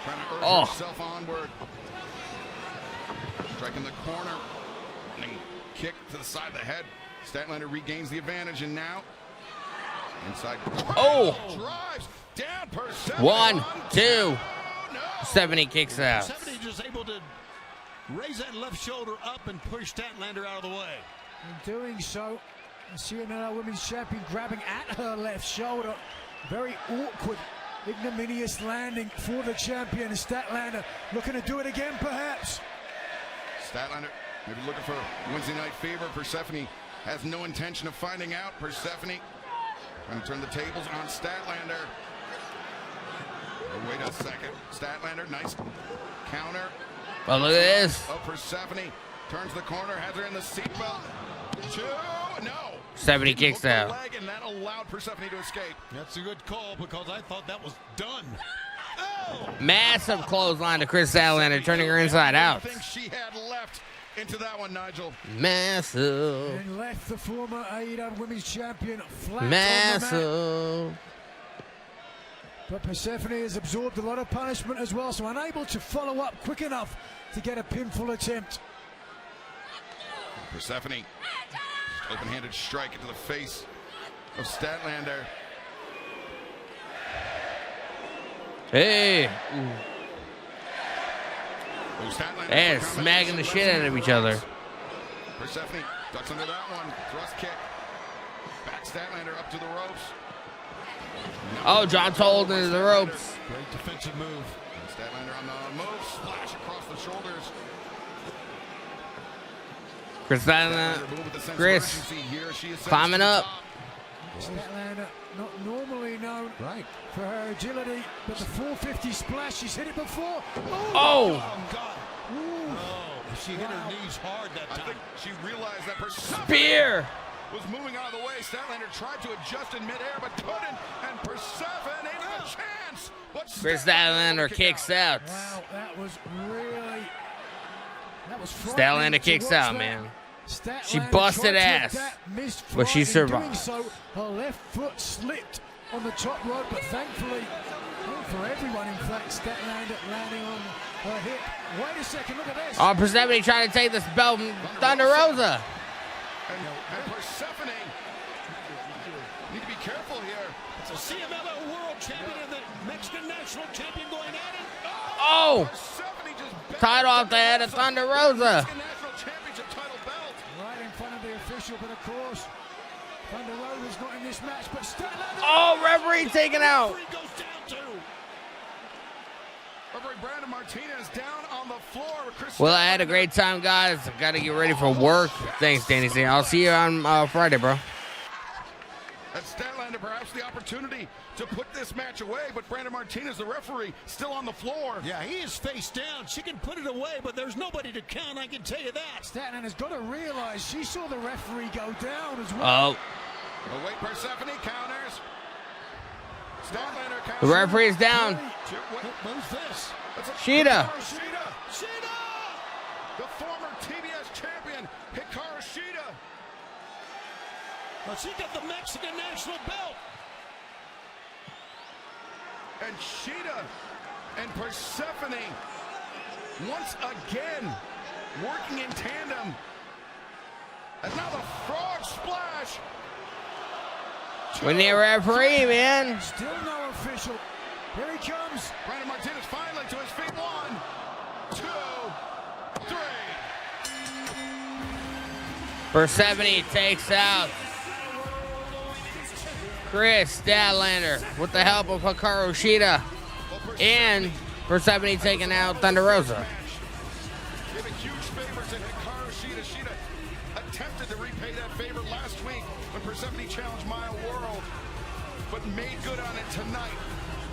trying to urge herself onward. Striking the corner. And kick to the side of the head. Statlander regains the advantage, and now inside. Drives down Persephone. 1, 2. Stephanie kicks out. Stephanie just able to raise that left shoulder up and push Statlander out of the way. In doing so, CNL Women's Champion grabbing at her left shoulder. Very awkward, ignominious landing for the champion. Statlander looking to do it again, perhaps. Statlander maybe looking for Wednesday night fever. Persephone has no intention of finding out. Persephone trying to turn the tables on Statlander. Oh, wait a second. Statlander, nice counter. Oh, look at this. Oh, Persephone turns the corner, has her in the seatbelt. 2, no. Stephanie kicks out. Leg, and that allowed Persephone to escape. That's a good call because I thought that was done. Oh! Massive clothesline to Chris Statlander, turning her inside out. I think she had left into that one, Nigel. Massive. And left the former AEW Women's Champion flat Massive. on the mat. But Persephone has absorbed a lot of punishment as well, so unable to follow up quick enough to get a pinfall attempt. Persephone, open-handed strike into the face of Statlander. Hey. Oh, Statlander They're smacking the shit out of each other. Persephone ducks under that one. Thrust kick. Back Statlander up to the ropes. Oh, John Told into the ropes. Great defensive move. And Statlander on the move. Splash across the shoulders. Chris Statlander. Chris climbing up. Statlander not normally known for her agility, but the 450 splash, she's hit it before. Oh! God. Oh, she hit her knees hard that time. I think she realized that Persephone Spear was moving out of the way. Statlander tried to adjust in midair, but couldn't. And Persephone ain't a chance. But Chris Statlander kicks out. Wow, that was really. That was Statlander kicks out, man. She busted ass, but she survived. So her left foot slipped on the top rope, but thankfully, for everyone, in fact, Statlander landing on her hip. Wait a second, look at this. Oh, Persephone trying to take this belt from Thunder Rosa. And Persephone, need to be careful here. It's a CMLL World Champion and the Mexican National Champion going at it. Oh! Persephone just Tied off the head of Thunder Rosa. National Championship title belt. Right in front of the official, but of course, Thunder Rosa's not in this match, but Statlander. Oh, referee taken out. Referee Brandon Martinez down on the floor with Chris. Well, I had a great time, guys. I got to get ready for work. Thanks, Danny C. I'll see you on Friday, bro. And Statlander into perhaps the opportunity to put this match away, but Brandon Martinez, the referee, still on the floor. Yeah, he is face down. She can put it away, but there's nobody to count, I can tell you that. Statlander has got to realize she saw the referee go down as well. Oh. Oh, wait, Persephone counters. Statlander counters. The referee is down. Who's this? Shida. Shida! The former TBS champion, Hikaru Shida. Well, she got the Mexican national belt. And Shida and Persephone once again working in tandem. And now the frog splash. We need a referee, man. Still no official. Here he comes. Brandon Martinez finally to his feet. 1, 2, 3. Persephone takes out Chris Statlander with the help of Hikaru Shida. And Persephone taking out Thunder Rosa. Gave a huge favor to Hikaru Shida. Shida attempted to repay that favor last week when Persephone challenged Maya World, but made good on it tonight,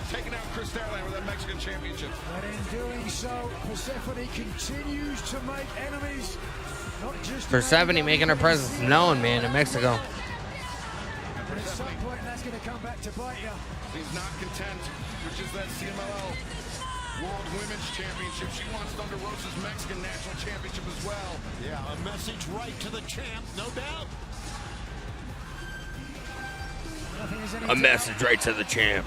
taking out Chris Statlander with that Mexican championship. And in doing so, Persephone continues to make enemies. Not just Persephone making her presence known, man, in Mexico. And at some point, that's going to come back to bite you. He's not content, which is that CMLL World Women's Championship. She wants Thunder Rosa's Mexican National Championship as well. Yeah, a message right to the champ, no doubt. A message right to the champ.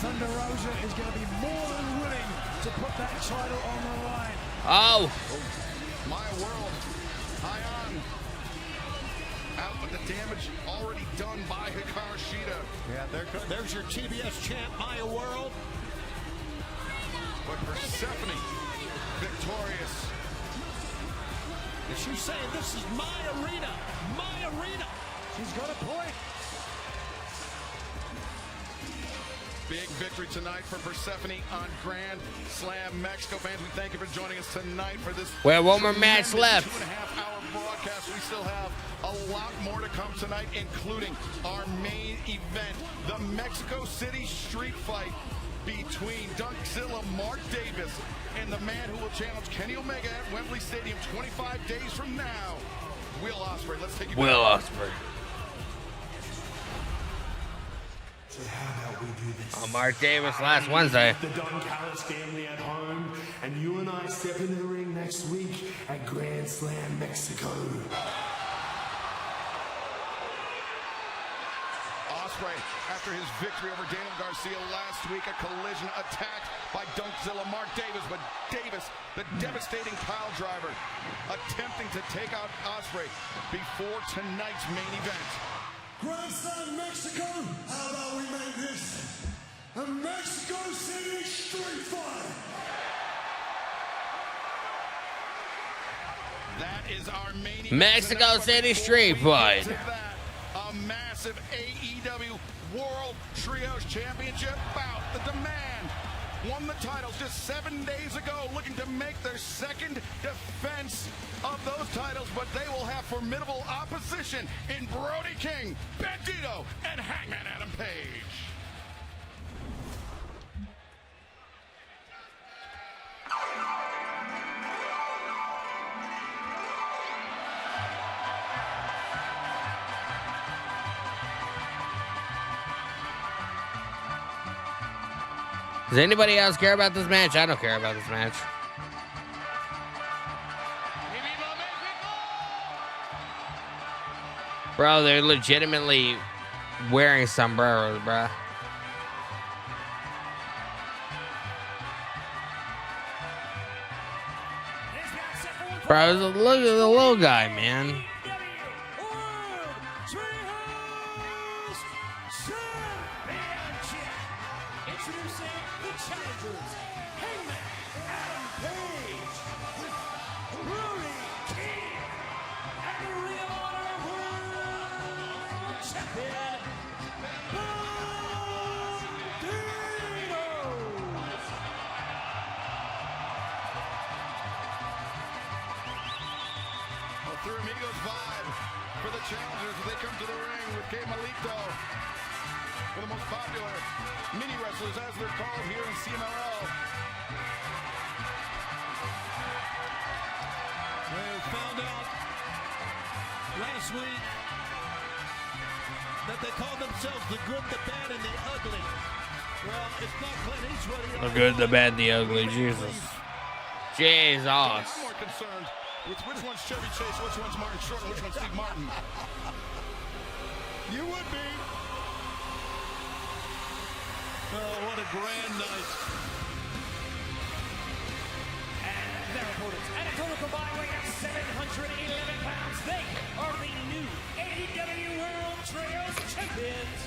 Thunder Rosa is going to be more than willing to put that title on the line. Oh. Maya World, high on. Out with the damage already done by Hikaru Shida. Yeah, there's your TBS champ, Maya World. But Persephone, victorious. And she's saying, this is my arena, my arena. She's got a point. Big victory tonight for Persephone on Grand Slam Mexico. Fans, we thank you for joining us tonight for this. We have one more match left. 2.5-hour broadcast. We still have a lot more to come tonight, including our main event, the Mexico City Street Fight between Dunkzilla Mark Davis and the man who will challenge Kenny Omega at Wembley Stadium 25 days from now, Will Ospreay. Let's take you back. Will Ospreay. Mark Davis last Wednesday. The Don Callis family at home, and you and I step into the ring next week at Grand Slam Mexico. Ospreay, after his victory over Daniel Garcia last week, a collision attacked by Dunkzilla Mark Davis, but Davis, the devastating pile driver, attempting to take out Ospreay before tonight's main event. Grand Slam Mexico, how about we make this a Mexico City Street Fight? That is our main event. Mexico City Street Fight. A massive AEW World Trios Championship bout. The Demand won the titles just 7 days ago, looking to make their second defense of those titles, but they will have formidable opposition in Brody King, Bandito, and Hangman Adam Page. Does anybody else care about this match? I don't care about this match. Bro, they're legitimately wearing sombreros, bro. Bro, look at the little guy, man. challengers as they come to the ring with Kay Malito, one of the most popular mini wrestlers, as they're called here in CMLL. They found out last week that they called themselves the good, the bad, and the ugly. Well, it's not Clint Eastwood. The good, the bad, the ugly. Jesus. Jesus. I'm more concerned with which one's Chevy Chase, which one's Martin Short, and which one's Steve Martin. You would be. Oh, what a grand night. And their opponents, at a total combined weight of 711 pounds, they are the new AEW World Trios Champions,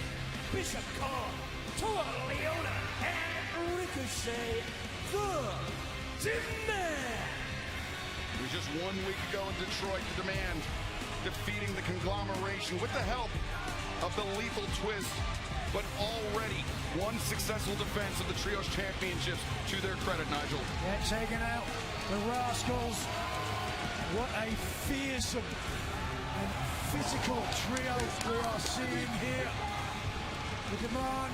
Bishop Khan, Toa Leona, and Ricochet, the Demand. It was just 1 week ago in Detroit, the Demand defeating the conglomeration with the help of the Lethal Twist, but already one successful defense of the Trios Championships to their credit, Nigel. Yeah, taking out the Rascals. What a fearsome and physical trio we are seeing here. The Demand,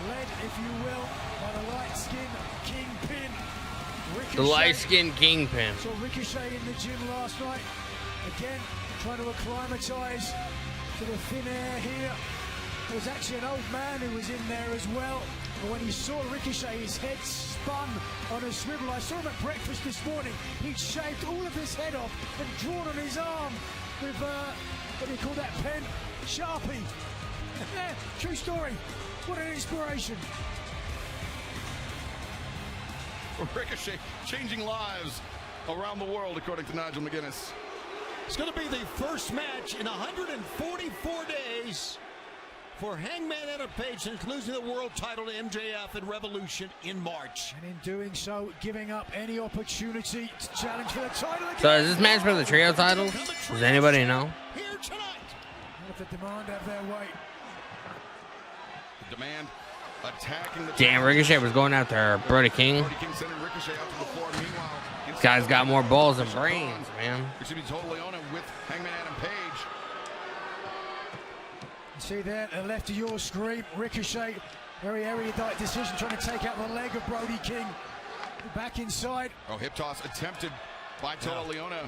led, if you will, by the light-skinned Kingpin. Ricochet. The light-skinned Kingpin. Saw Ricochet in the gym last night. Again, trying to acclimatize to the thin air here. There was actually an old man who was in there as well. But when he saw Ricochet, his head spun on a swivel. I saw him at breakfast this morning. He'd shaved all of his head off and drawn on his arm with, what do you call that pen? Sharpie. Yeah, true story. What an inspiration. Ricochet changing lives around the world, according to Nigel McGuinness. It's going to be the first match in 144 days for Hangman Adam Page since losing the world title to MJF in Revolution in March. And in doing so, giving up any opportunity to challenge for the title again. So is this match for the trio titles? Does anybody know? Here tonight. Let the Demand have their way. The Demand attacking the... Damn, Ricochet was going after Brody King. Brody King sending Ricochet out to the floor. Meanwhile, This guy's got more balls than brains, man. It should be Toa Leona with Hangman Adam Page. See there, to the left of your screen, Ricochet, very erudite decision, trying to take out the leg of Brody King. Back inside. Oh, hip toss attempted by Toa Leona.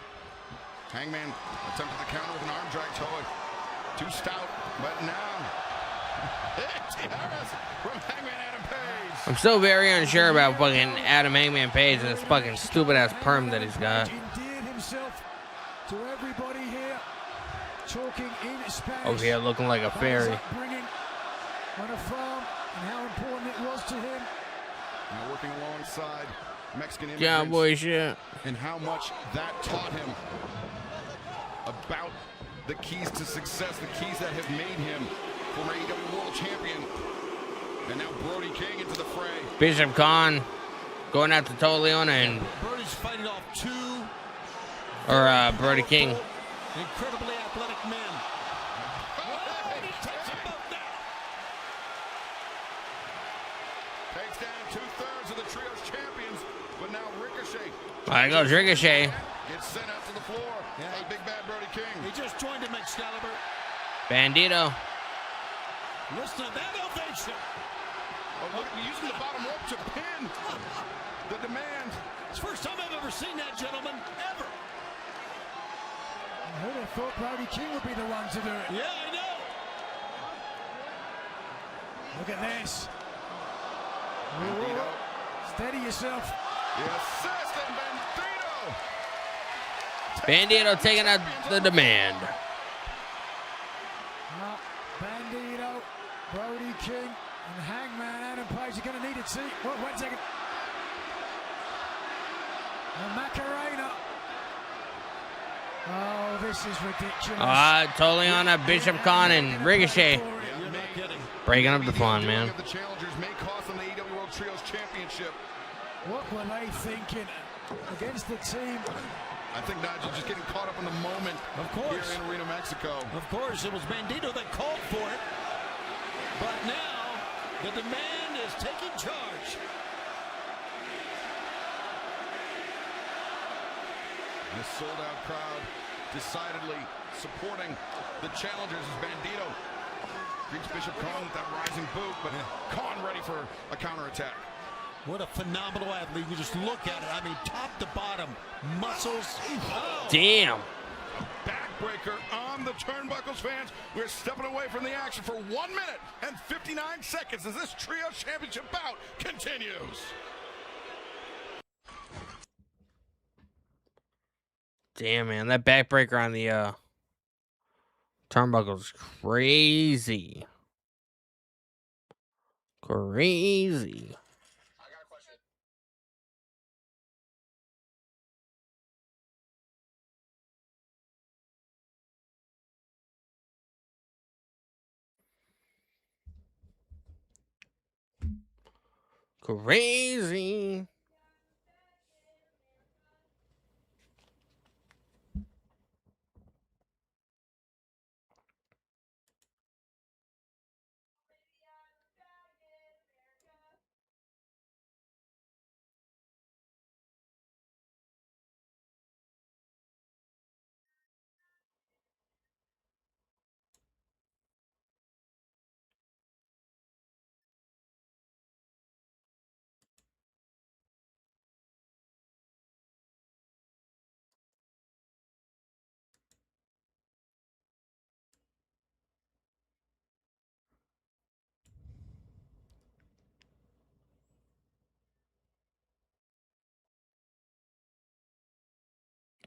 Hangman attempted the counter with an arm drag. Toa too stout, but now Harris from Hangman Adam Page. I'm still very unsure about fucking Adam Hangman Page and this fucking stupid ass perm that he's got. Endeared himself to everybody here, talking in Spanish. Over here looking like a fairy. Bringing on a farm and how important it was to him. Now working alongside Mexican Cowboy immigrants shit. and how much that taught him about the keys to success, the keys that have made him former AEW World Champion. And now Brody King into the fray. Bishop Khan going after Toa Leona and Brody's fighting off two Brody King. incredibly athletic men. He takes them both down. Takes down 2/3 of the Trios champions, but now Ricochet. There goes Ricochet. Gets sent out to the floor by Big Bad Brody King. He just joined him, Excalibur. Bandito. Listen to that ovation. Oh, look, using the bottom rope to pin the Demand. It's the first time I've ever seen that, gentlemen, ever. Who'd have thought Brody King would be the one to do it? Yeah, I know. Look at this. Bandito. Steady yourself. The assist and Bandito. Bandito taking out the Demand. Bandito, Brody King, and Hangman Adam Page are going to need it. See, wait a second. And Macarena. Oh, this is ridiculous. Toa Leona, Bishop Khan, and Ricochet. You're not kidding. Breaking up the fun, man. The challengers may cost them the AEW World Trios Championship. What were they thinking against the team? I think Nigel just getting caught up in the moment. Of course. Here in Arena, Mexico. Of course, it was Bandito that called for it. But now, the Demand is taking charge. This sold-out crowd decidedly supporting the challengers as Bandito greets Bishop Khan with that rising boot, but Khan ready for a counterattack. What a phenomenal athlete. You just look at it. I mean, top to bottom, muscles. Oh. Damn. Backbreaker on the turnbuckles, fans. We're stepping away from the action for 1 minute and 59 seconds as this trio championship bout continues. Damn, man. That backbreaker on the turnbuckle is crazy. Crazy. Crazy.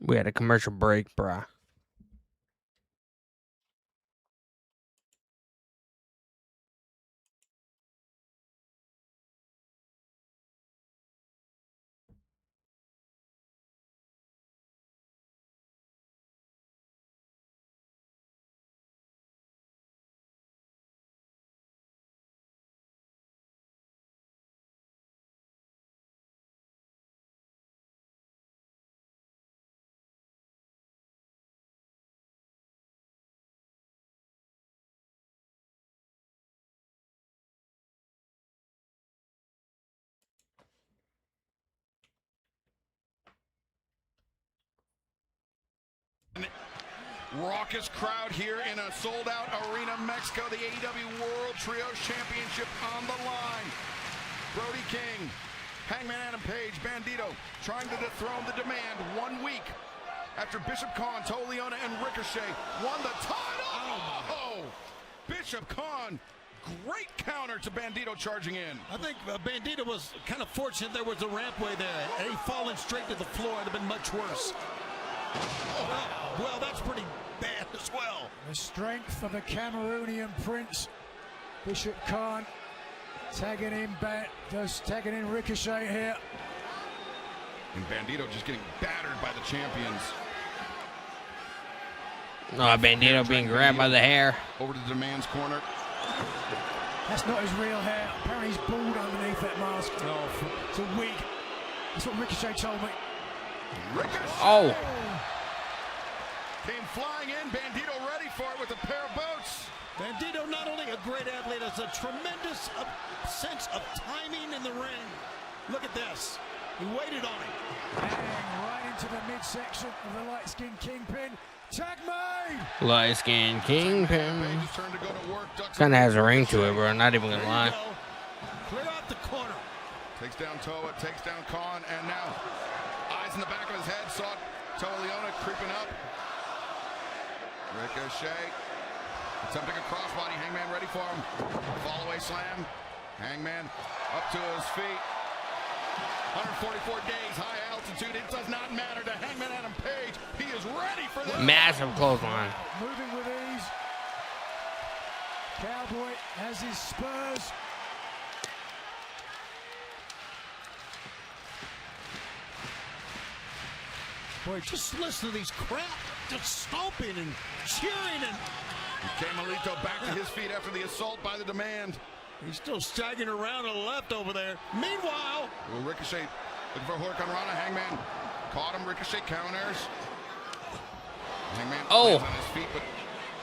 We had a commercial break, bruh. Raucous crowd here in a sold-out arena, Mexico. The AEW World Trios Championship on the line. Brody King, Hangman Adam Page, Bandito trying to dethrone the Demand 1 week after Bishop Khan, Toleona, and Ricochet won the title. Oh, Bishop Khan, great counter to Bandito charging in. I think Bandito was kind of fortunate there was a rampway there. Had he fallen straight to the floor, it would have been much worse. Oh, well, that's pretty bad as well. The strength of the Cameroonian prince, Bishop Khan, tagging in back, just tagging in Ricochet here. And Bandito just getting battered by the champions. Oh, Bandito being grabbed by the hair. Over to the Demand's corner. That's not his real hair. Apparently he's bald underneath that mask. No, it's a wig. That's what Ricochet told me. Ricochet! Oh. Came flying in, Bandito ready for it with a pair of boots. Bandito, not only a great athlete, has a tremendous sense of timing in the ring. Look at this. He waited on him. And right into the midsection of the light-skinned Kingpin. Tag made! Light skin Kingpin. Page's turn to go to work. Kind of has a ring to it, bro. Not even gonna lie. Clear out the corner. Takes down Toa, takes down Khan, and now eyes in the back of his head. Saw Toleona creeping up. Ricochet attempting a crossbody. Hangman ready for him. Fallaway slam. Hangman up to his feet. 144 days, high altitude. It does not matter to Hangman Adam Page. He is ready for this. Massive clothesline. Moving with ease. Cowboy has his spurs. Boy, just listen to these crowd just stomping and cheering. And Camelito back to his feet after the assault by the Demand. He's still staggering around to the left over there. Meanwhile, Ricochet looking for Hurricane Rana. Hangman caught him. Ricochet counters. Hangman lands on his feet, but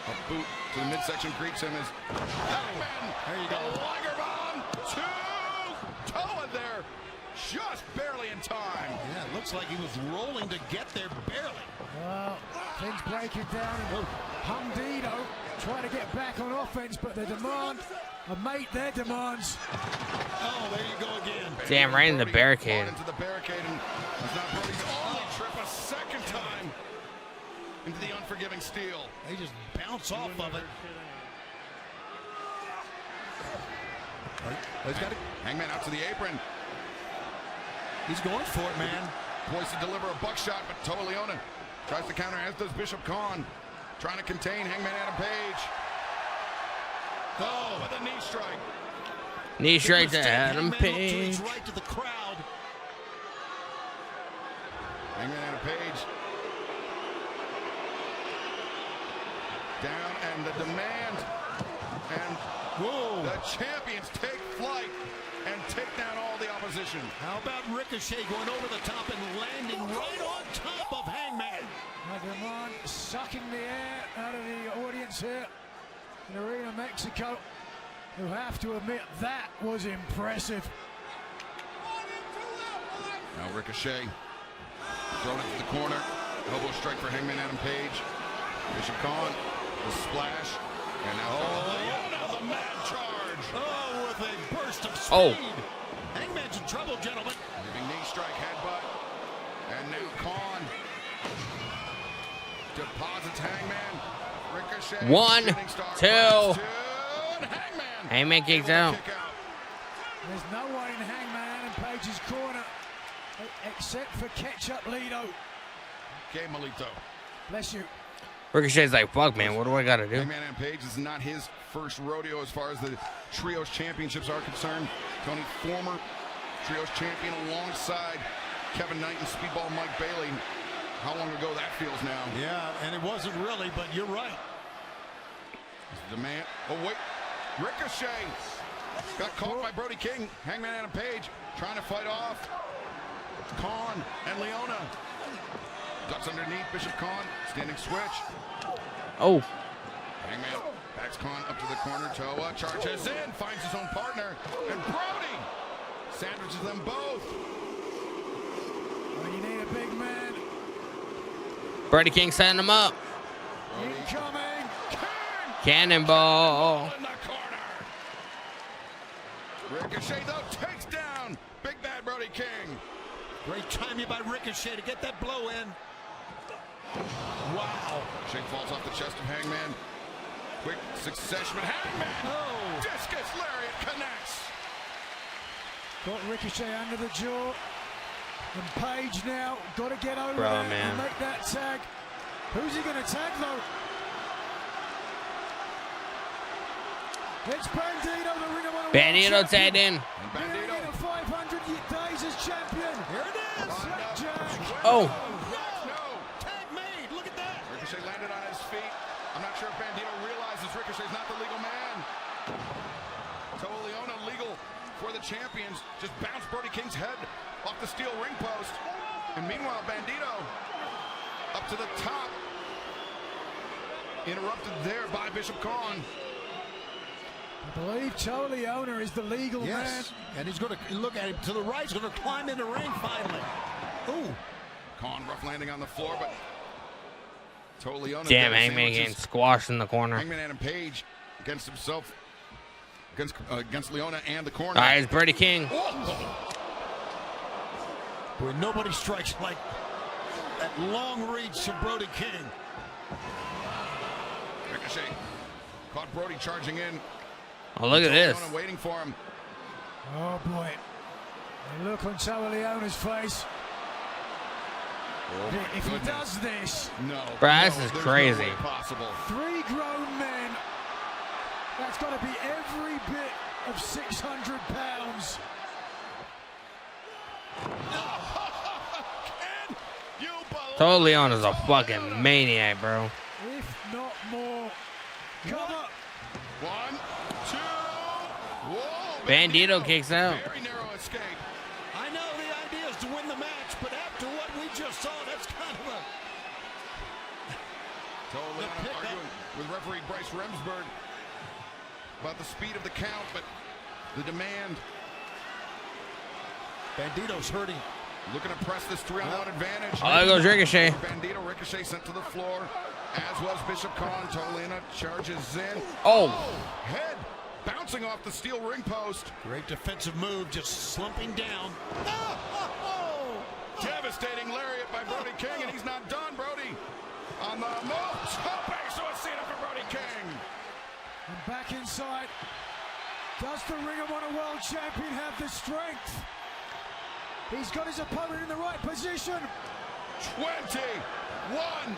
a boot to the midsection greets him as Hangman. There you go. Liger bomb to Toa there. just barely in time. Yeah, it looks like he was rolling to get there barely. Well, things breaking down. Humdido trying to get back on offense, but the demand, mate, their demands. Oh, there you go again. Damn, right in the barricade. Into the barricade, and it's not Brody's only trip a second time into the unforgiving steel. They just bounce off of it. He's got it. Hangman out to the apron. He's going for it, man. Poised to deliver a buckshot, but Toa Leona tries to counter, as does Bishop Khan. Trying to contain Hangman Adam Page. Oh, with a knee strike. Knee strike to Adam Page. Right to the crowd. Hangman Adam Page. Down, and the demand. And whoa, the champions take flight and take down all the opposition. How about Ricochet going over the top and landing right on top of Hangman? Nagamon sucking the air out of the audience here in Arena Mexico. You have to admit that was impressive. Now Ricochet thrown into the corner. Elbow strike for Hangman Adam Page. Bishop Khan, the splash. And now the mad charge. Oh, with a burst of speed. Oh. Hangman's in trouble, gentlemen. Leaving knee strike, headbutt. And now Khan deposits Hangman. Ricochet. 1, 2. And Hangman. Hangman kicks out. There's no one in Hangman Adam Page's corner except for Ketchup Lido. Okay, Melito. Bless you. Ricochet's like, fuck, man, what do I gotta do? Hangman Adam Page is not his first rodeo as far as the Trios Championships are concerned. Tony, former Trios champion alongside Kevin Knight and Speedball Mike Bailey. How long ago that feels now. Yeah, and it wasn't really, but you're right. The man, oh wait, Ricochet got caught by Brody King. Hangman Adam Page trying to fight off Khan and Leona. Ducks underneath Bishop Khan, standing switch. Oh. Hangman backs Khan up to the corner. Toa charges in, finds his own partner, and Brody sandwiches them both. When you need a big man. Brody King setting him up. Incoming. Cannonball. In the corner. Ricochet though takes down Big Bad Brody King. Great timing by Ricochet to get that blow in. Wow. Ricochet falls off the chest of Hangman. Quick succession, but Hangman. Oh. Discus lariat connects. Got Ricochet under the jaw. And Page now got to get over Bro, there man. and make that tag. Who's he going to tag though? It's Bandito, the Ring of Honor Bandito World tagged in. And Bandito. In 500 days as champion. Here it is. Slapjack. Oh. No. Tag made. Look at that. Ricochet landed on his feet. I'm not sure if Bandito realizes Ricochet's not the legal man. Toa Leona legal for the champions. Just bounced Brody King's head off the steel ring post. And meanwhile, Bandito up to the top. Interrupted there by Bishop Khan. I believe Toa Leona is the legal man. Yes. And he's going to look at him to the right. He's going to climb in the ring finally. Ooh. Khan rough landing on the floor, but Toa Leona. Damn, got Hangman sandwiches. getting squashed in the corner. Hangman Adam Page against himself, against Leona and the corner. All right, it's Brody King. Boy, nobody strikes like that long reach of Brody King. Ricochet caught Brody charging in. Oh, look at this. Leona waiting for him. Oh boy. The look on Toa Leona's face. Oh, If he does this, no. Bruh, this no, is there's crazy. No way possible. 3 grown men. That's got to be every bit of 600 pounds. Can you believe? Toa Leona's a fucking maniac, bro. If not more. Cover. 1, 2. Whoa. Bandito kicks out. Very narrow escape. I know the idea is to win the match, but after what we just saw, that's kind of a... Toa Leona arguing with referee Bryce Remsburg about the speed of the count, but the demand. Bandito's hurting. Looking to press this 3-on-1 advantage. Oh, there goes Ricochet. Bandito, Ricochet sent to the floor, as was Bishop Khan. Tolina charges in. Oh. Head bouncing off the steel ring post. Great defensive move, just slumping down. Devastating lariat by Brody King, and he's not done. Brody on the move. Tope suicida for Brody King. And back inside. Does the Ring of Honor World Champion have the strength? He's got his opponent in the right position. 21.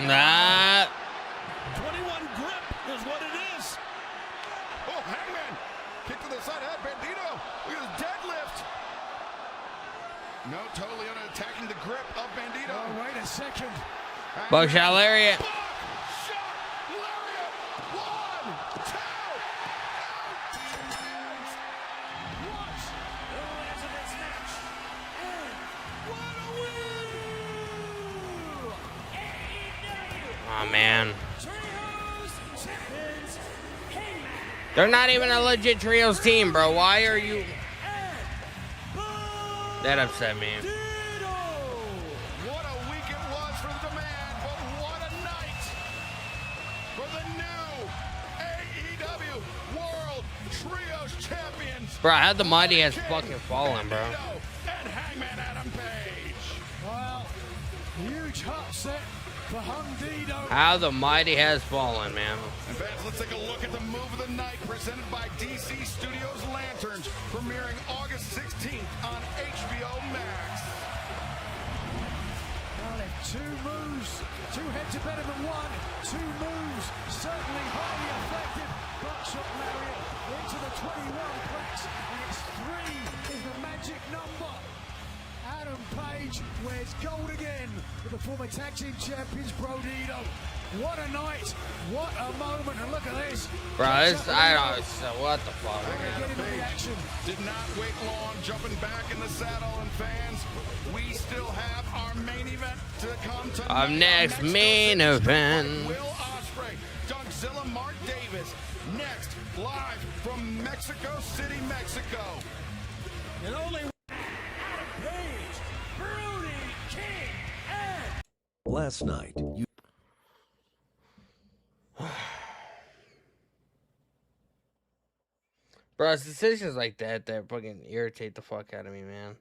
Nah. 21 grip is what it is. Oh, Hangman. Kick to the side head. Bandito. Look at his deadlift. No, totally attacking the grip of Bandito. Oh, wait a second. Buckshot lariat. Buckshot lariat. 1, 2. Oh, man. They're not even a legit trios team, bro. Why are you... That upset me. What a week it was for the demand, but what a night for the new AEW World Trios Champions. Bro, how the Mighty has fucking fallen, bro. And Hangman Adam Page. Well, huge upset for Hundido. How the Mighty has fallen, man. And fans, let's take a look at the move of the night presented by DC Studios Lanterns, premiering August 16th on HBO Max. Well, if two moves, two heads are better than one. Two moves, certainly highly effective. Buckshot lariat into the 21 plex, and it's 3 is the magic number. Adam Page wears gold again with the former tag team champions Brodido. What a night, what a moment, and look at this. Bro, this, I don't know, what the fuck? Adam Page did not wait long, jumping back in the saddle, and fans, we still have our main event to come tonight. Our next main event. Will Ospreay, Dougzilla Mark Davis, next, live from Mexico City, Mexico. And only Last night, you... Bro, it's decisions like that that fucking irritate the fuck out of me, man.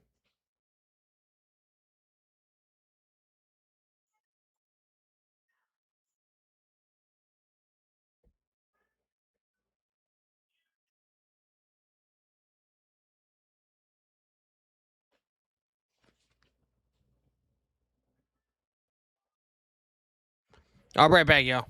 I'll be right back, y'all.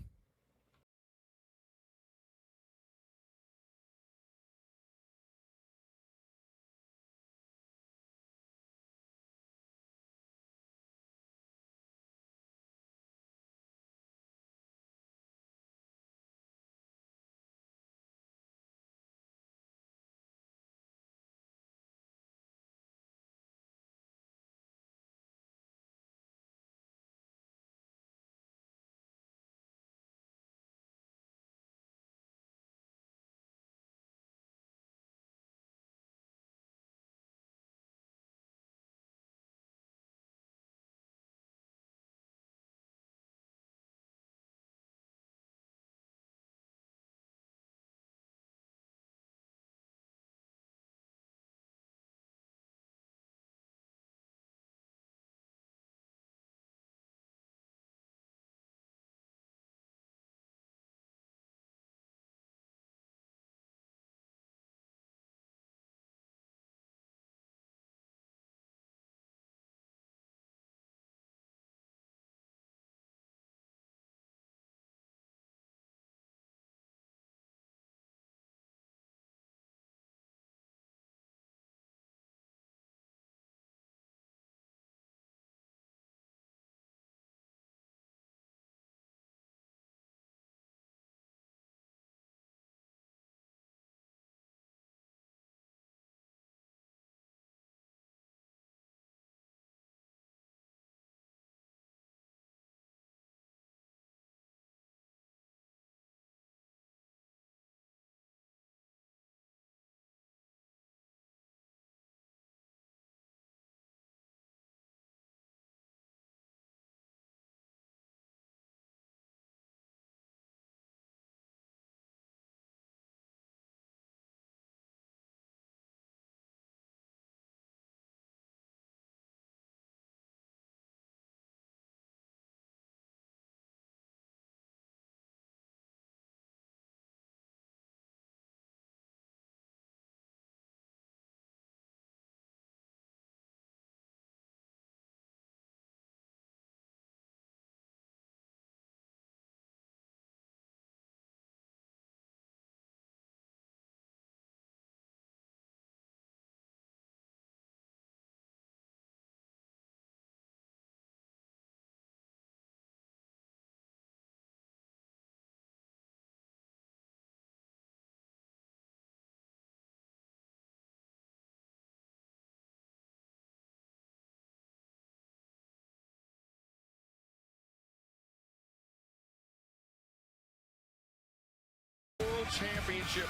Championship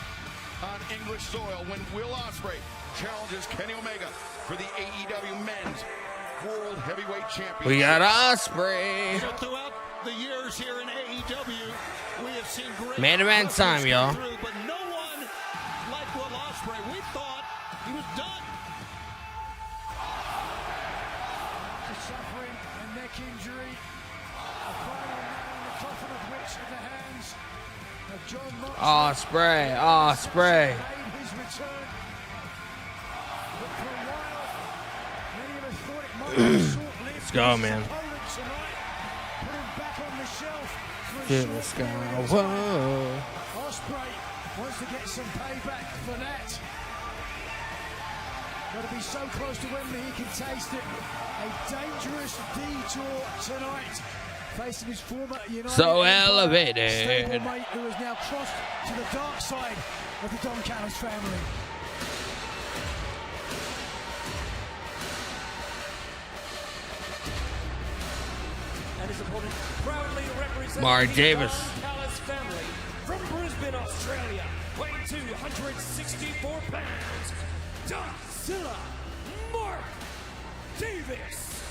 on English soil when Will Ospreay challenges Kenny Omega for the AEW Men's World Heavyweight Championship. We got Ospreay. So throughout the years here in AEW, we have seen great Man event time, y'all. But no one like Will Ospreay. We thought he was done. Suffering a neck injury, a final nail in the coffin of which at the hands of John Moxley. Ospreay. Made his return. But for a while, many of us thought it might be short-lived. Let's go, man. Opponent tonight put him back on the shelf for a Dude, short let's go. period of Whoa. time. Ospreay wants to get some payback for that. Got to be so close to Wembley he can taste it. A dangerous detour tonight. Facing his former United So Empire elevated. stablemate who has now crossed to the dark side of the Don Callis family. And his opponent proudly represents Mark the Davis. Don Callis family from Brisbane, Australia, weighing 264 pounds. Godzilla Mark Davis.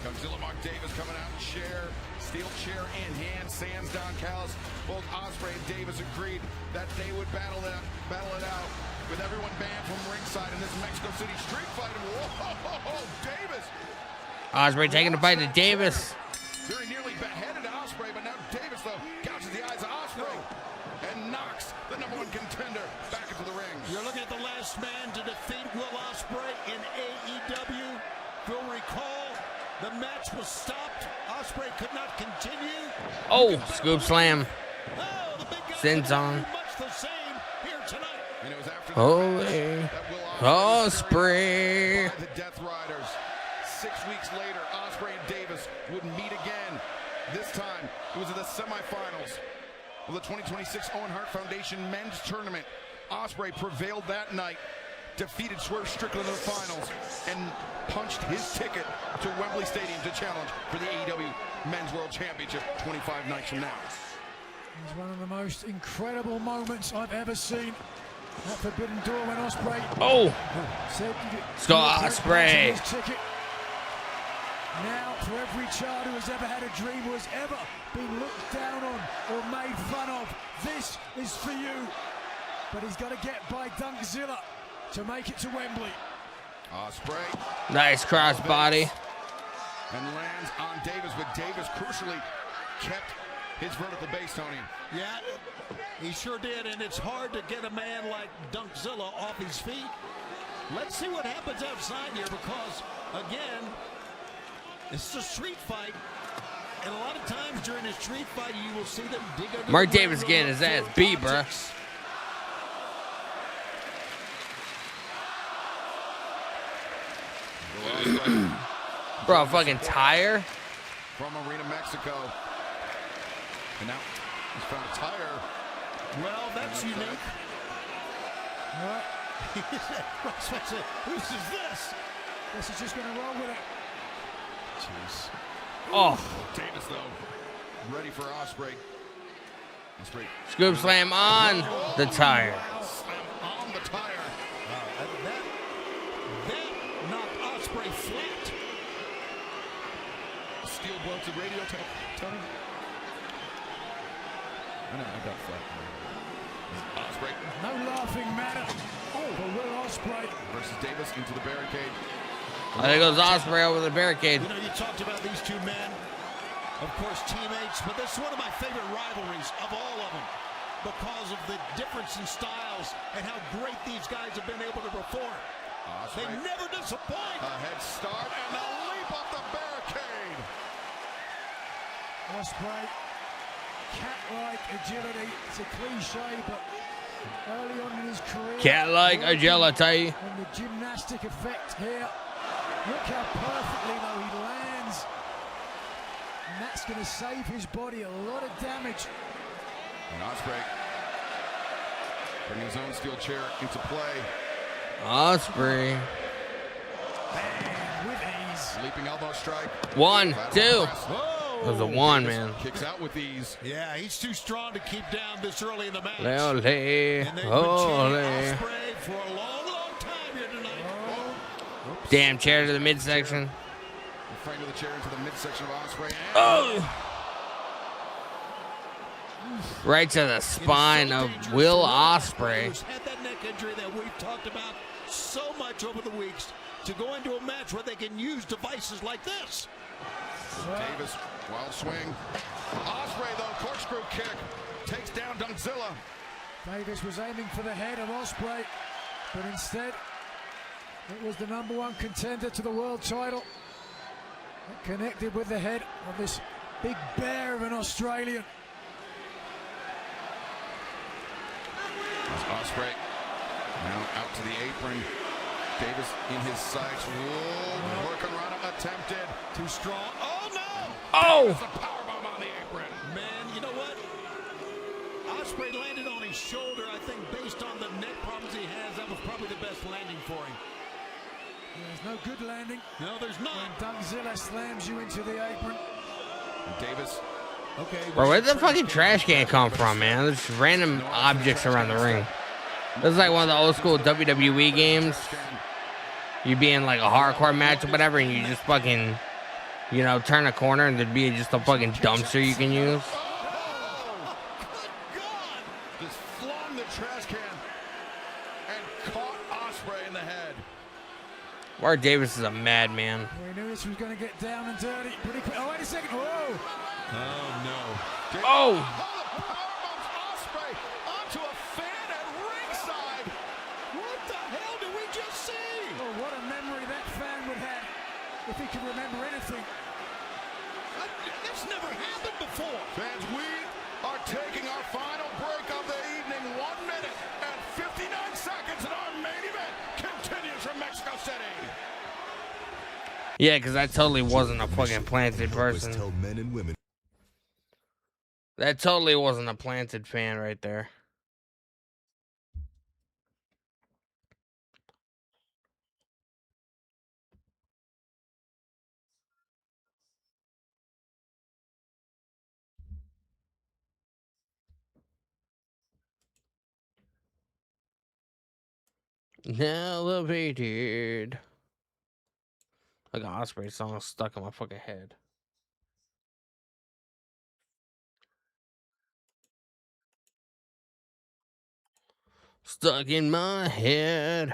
Godzilla Mark Davis coming out in chair, steel chair in hand, sans Don Callis. Both Ospreay and Davis agreed that they would battle it out with everyone banned from ringside in this Mexico City street fight. Whoa, Davis! Ospreay taking a bite to Davis. Very nearly beheaded Ospreay, but now Davis, though, gouges the eyes of Ospreay and knocks the #1 contender back into the ring. You're looking at the last man to defeat Will Ospreay in AEW. If you'll recall, the match was stopped. Ospreay could not continue. Oh, scoop slam. Oh, the big guy Sins on. much the same here tonight. And it was after Holy that Will Ospreay. by the Death Riders. 6 weeks later, Ospreay and Davis would meet again. This time, it was in the semifinals of the 2026 Owen Hart Foundation Men's Tournament. Ospreay prevailed that night, defeated Swerve Strickland in the finals, and punched his ticket to Wembley Stadium to challenge for the AEW Men's World Championship 25 nights from now. It's one of the most incredible moments I've ever seen. That Forbidden Door when Ospreay Oh, said, let's go Ospreay. his ticket. Now, for every child who has ever had a dream, who has ever been looked down on or made fun of, this is for you. But he's got to get by Dunkzilla to make it to Wembley. Ospreay Nice crossbody. and lands on Davis, but Davis crucially kept his vertical base, Tony. Yeah, he sure did, and it's hard to get a man like Dunkzilla off his feet. Let's see what happens outside here, because, again, it's a street fight, and a lot of times during a street fight, you will see them dig under Mark the Davis ring getting his ass beat, bruh. objects. Bro, fucking tire. From Arena, Mexico. And now he's found a tire. Well, that's unique. All right, Whose is this? this is just going to roll with it. Jeez. Oh, Davis, though, ready for Ospreay. Ospreay. scoop slam on the tire. Slam on the tire. That knocked Ospreay flat. Steel blow to radio, Tony. I know, I got flat. Ospreay No laughing matter for Will Ospreay. versus Davis into the barricade. There goes Ospreay over the barricade. You know, you talked about these two men, of course, teammates, but this is one of my favorite rivalries of all of them because of the difference in styles and how great these guys have been able to perform. They Ospreay, never disappoint. a head start and a leap off the barricade. Ospreay, cat-like agility. It's a cliche, but early on in his career, Cat-like agility. and the gymnastic effect here. Look how perfectly though he lands, and that's going to save his body a lot of damage. And Ospreay bringing his own steel chair into play. Ospreay. Bang, with ease. Leaping elbow strike. 1, Fast 2. press. Whoa, It was a 1, man. Kicks out with these. Yeah, he's too strong to keep down this early in the match. Ole, And they've been chanting ole. Ospreay for a long, long time here tonight. Damn, chair to the midsection. The frame of the chair into the midsection of Ospreay. Oh! Right to the spine of Will Ospreay. Who's had that neck injury that we've talked about so much over the weeks, to go into a match where they can use devices like this. Davis, wild swing. Ospreay, though, corkscrew kick. Takes down Dunkzilla. Davis was aiming for the head of Ospreay, but instead, it was the #1 contender to the world title that connected with the head of this big bear of an Australian. Ospreay now out to the apron. Davis in his sights. Whoa, working run attempted. Too strong. Oh, no! Oh! Davis, a powerbomb on the apron. Man, you know what? Ospreay landed on his shoulder. I think based on the neck problems he has, that was probably the best landing for him. There's no good landing. No, there's not. When Dunkzilla slams you into the apron. And Davis. Okay. Bro, where did the fucking trash can come from, man? There's just random objects around the ring. This is like one of the old school WWE games. You'd be in like a hardcore match or whatever, and you just fucking, you know, turn a corner and there'd be just a fucking dumpster you can use. Oh, good God! Just flung the trash can and caught Ospreay in the head. Mark Davis is a madman. We knew this was going to get down and dirty pretty quick. Oh, wait a second. Whoa! Oh, no. Oh! The powerbombs Ospreay onto a fan at ringside. What the hell did we just see? Oh, what a memory that fan would have if he could remember anything. That's never happened before. Fans, we are taking our final break of the evening. 1 minute and 59 seconds, and our main event continues from Mexico City. Yeah, because that totally wasn't a fucking planted person. Tell men and women. That totally wasn't a planted fan right there. Elevated. Like an Ospreay song stuck in my fucking head. Stuck in my head.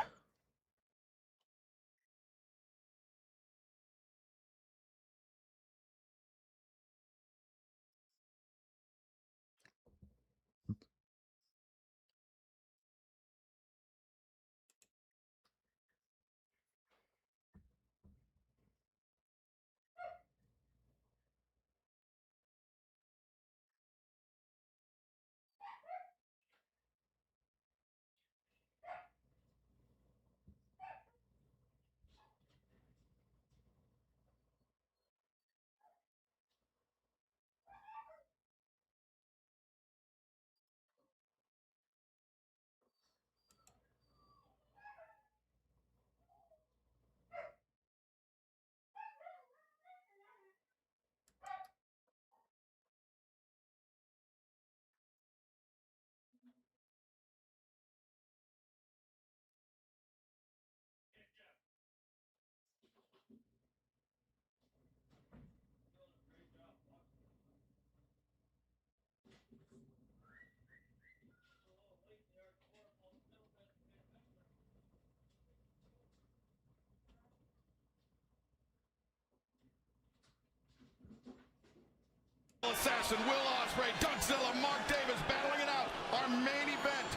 Assassin, Will Ospreay, Dunkzilla, Mark Davis battling it out. Our main event,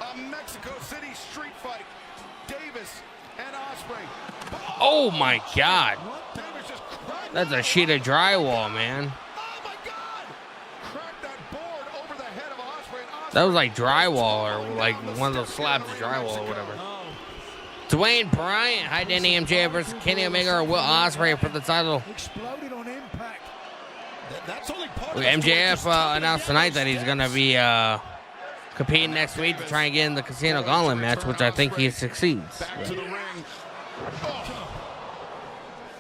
a Mexico City street fight. Davis and Ospreay. Oh my God. Davis just cracked. That's a sheet of drywall, man. Oh my God! Cracked that board over the head of Ospreay. And Ospreay That was like drywall or like one of those slabs of drywall or whatever. Dwayne Bryant, hi Danny MJ versus Kenny Omega or Will Ospreay for the title. Exploded on impact. That's only part of MJF announced tonight that he's going to be competing next week to try and get in the Casino Gauntlet match, which I think he succeeds. back to the ring.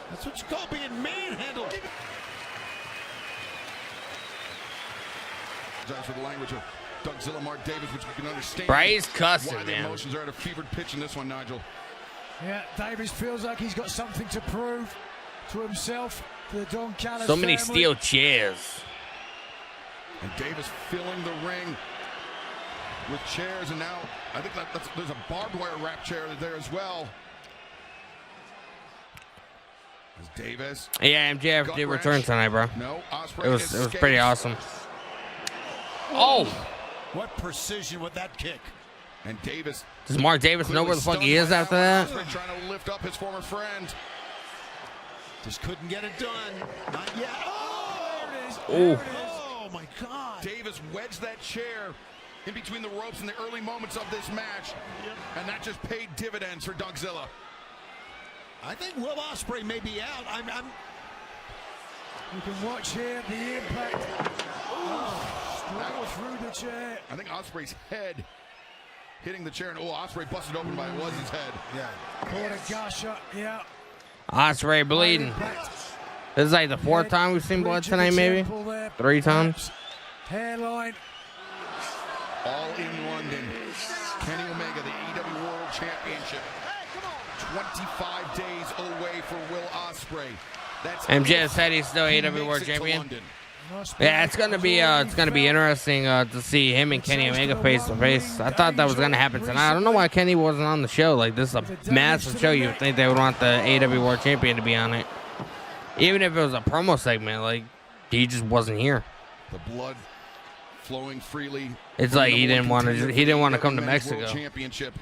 That's what you call being manhandled. apologize for the language of Dougzilla Mark Davis, which we can understand. Bry's cussing, why the man. emotions are at a fevered pitch in this one, Nigel. Yeah, Davis feels like he's got something to prove to himself, to the Don Callis So many family. steel chairs. And Davis filling the ring with chairs, and now I think there's a barbed wire wrap chair there as well. As Davis. Yeah, MJF did return tonight, bro. No, Ospreay It was pretty awesome. Oh! What precision with that kick. And Davis. Does Mark Davis know where the fuck he is after that? Ospreay trying to lift up his former friend. Just couldn't get it done. Not yet. Oh! There it is. Oh. There it is. Oh, my God. Davis wedged that chair in between the ropes in the early moments of this match. And that just paid dividends for Dougzilla. I think Will Ospreay may be out. You can watch here the impact. That was through the chair. I think Ospreay's head hitting the chair, and Ospreay busted open by it was his head. Yeah. Caught a gusher. Yeah. Ospreay bleeding. This is like the fourth time we've seen blood tonight, maybe? 3 times. Hairline. All in London. Kenny Omega, the AEW World Championship. 25 days away for Will Ospreay. That's MJF said he's still AEW World Champion. Yeah, it's gonna be interesting to see him and Kenny Omega face to face. I thought that was gonna happen tonight. I don't know why Kenny wasn't on the show. Like, this is a massive show. You'd think they would want the AEW World Champion to be on it, even if it was a promo segment. Like, he just wasn't here. The blood flowing freely. It's like he didn't want to come to Mexico. Championship.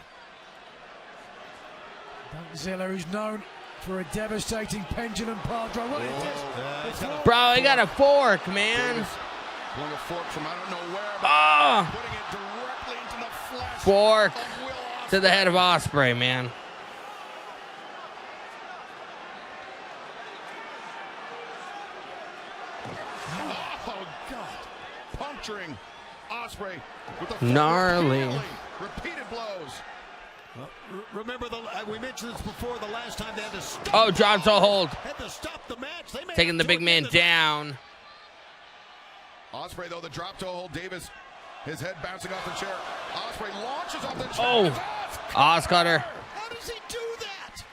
Dougzilla, who's known for a devastating pendulum pile drive. Bro, he got a fork, man. Pulling a fork from I don't know where, Oh! putting it directly into the flesh Fork of Will Ospreay. to the head of Ospreay, man. Oh, God. Puncturing Ospreay with the Gnarly. repeated blows. Remember, we mentioned this before, the last time they had to stop. Oh, drop toe hold. Had to stop the match. They may Taking the have big to man again. down. Ospreay, though, the drop toe hold. Davis, his head bouncing off the chair. Ospreay launches off the chair. Oh, Oz cutter. How does he do that?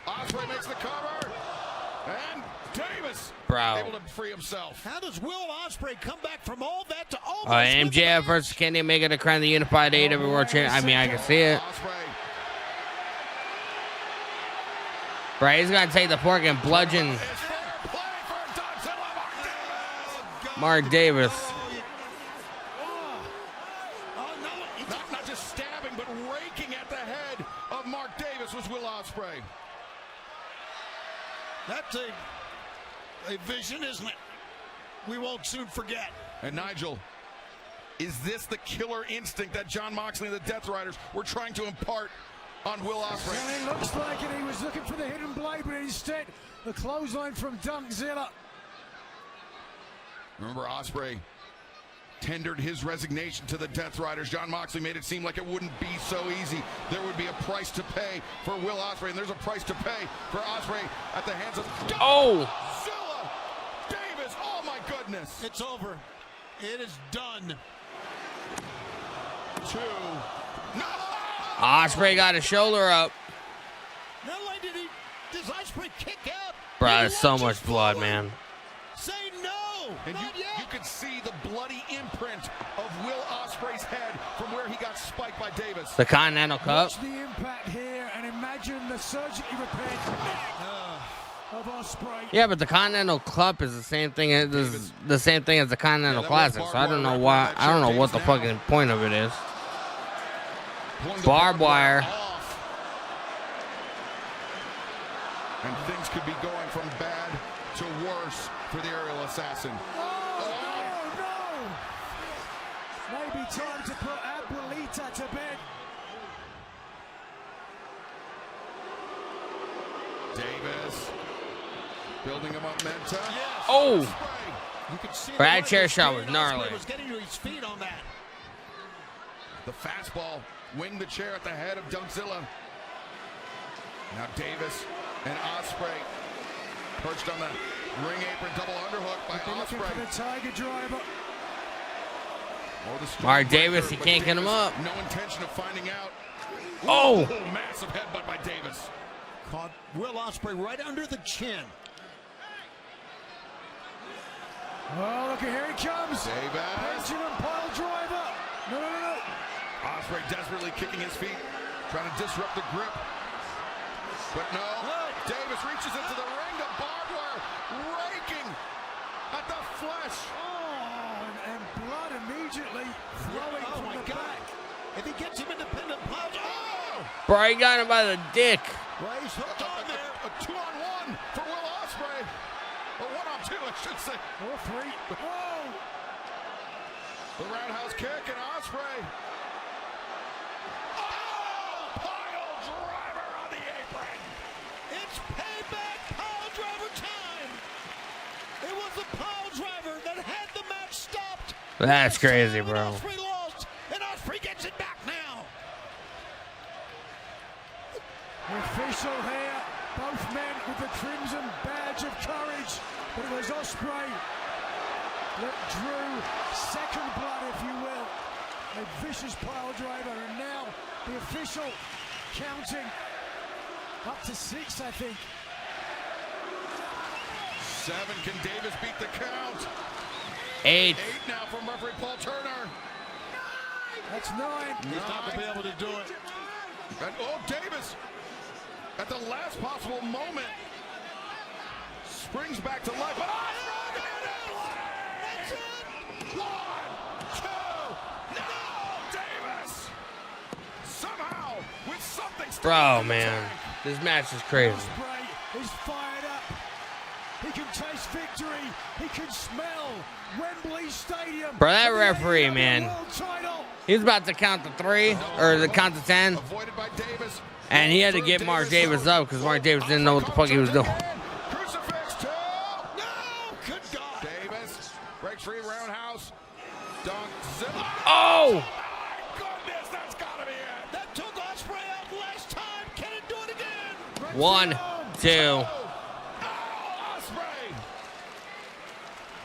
Ospreay makes the cover. And Davis Bro. able to free himself. How does Will Ospreay come back from all that to almost win the MJF match? versus Kenny Omega to crown the unified AEW World Champion. I mean, I can see it. Ospreay. Right, he's gonna take the fork and bludgeon Is fair play for Dougzilla Mark Davis. Not just stabbing, but raking at the head of Mark Davis was Will Ospreay. That's a vision, isn't it? We won't soon forget. And Nigel, is this the killer instinct that John Moxley and the Death Riders were trying to impart on Will Ospreay? Well, it looks like it. He was looking for the hidden blade, but instead, the clothesline from Dougzilla. Remember, Ospreay tendered his resignation to the Death Riders. John Moxley made it seem like it wouldn't be so easy. There would be a price to pay for Will Ospreay, and there's a price to pay for Ospreay at the hands of Oh! Dougzilla Davis. Oh my goodness! It's over. It is done. 2. No! Ospreay got his shoulder up. Not only does Ospreay kick out, Bro, he there's so launches much blood, forward. man. Say no. And Not yet. you could see the bloody imprint of Will Ospreay's head from where he got spiked by Davis. The Continental Cup. Watch the impact here and imagine the surgically repaired neck of Ospreay. Yeah, but the Continental Cup is the same thing as the Continental that Classic. was So I don't know barbed why. wire I don't know what the chair fucking point of it is. Pulling the Barbed wire. off. And things could be going from bad to worse for the aerial assassin. Oh, no! Maybe time to put Abuelita to bed. Davis building a momentum. Yes. Oh! You could see That the chair light shot speed was gnarly. Ospreay was getting to his feet on that. The fastball winged the chair at the head of Dougzilla. Now Davis and Ospreay perched on the ring apron, double underhook by They're looking for the Ospreay. Tiger Driver. Mark Davis, he can't get him up. No intention of finding out. Oh! Massive headbutt by Davis. Caught Will Ospreay right under the chin. Oh, look, here he comes. Davis. Pendulum pile driver. No. Ospreay desperately kicking his feet, trying to disrupt the grip. But no, Davis reaches into the ring, the barbed wire, raking at the flesh. Oh, and blood immediately flowing from the back. If he gets him independent punch, Bro, he got him by the dick. Well, he's hooked on there. A 2-on-1 for Will Ospreay. A 1-on-2, I should say. Or 3. Whoa! The roundhouse kick and Ospreay. Pile driver on the apron. It's payback pile driver time. It was the pile driver that had the match stopped. That's crazy, bro. Ospreay lost, and Ospreay gets it back now. The official here, both men with the crimson badge of courage, but it was Ospreay that drew second blood, if you will. A vicious pile driver, and now the official counting up to 6, I think. 7, can Davis beat the count? 8. 8 now from referee Paul Turner. That's 9. He's not going to be able to do it. And, Davis, at the last possible moment, springs back to life. But that's it! 1, 2, no! Davis! Somehow, with something stuck Bro, in the man. tank. This match is crazy. Ospreay is fired up. He can taste victory. He can smell Wembley Stadium. Bro, that referee, man. He was about to count to 3, or the count to 10. Avoided by Davis. And he had to get Mark Davis up because Mark Davis didn't know what the fuck he was doing. Crucifix 2. No! Good God. Davis breaks free, roundhouse. Dunk. Zip. Oh! Goodness, that's gotta be it. That took Ospreay out last time. Can it do it again? 1, 2. Ospreay.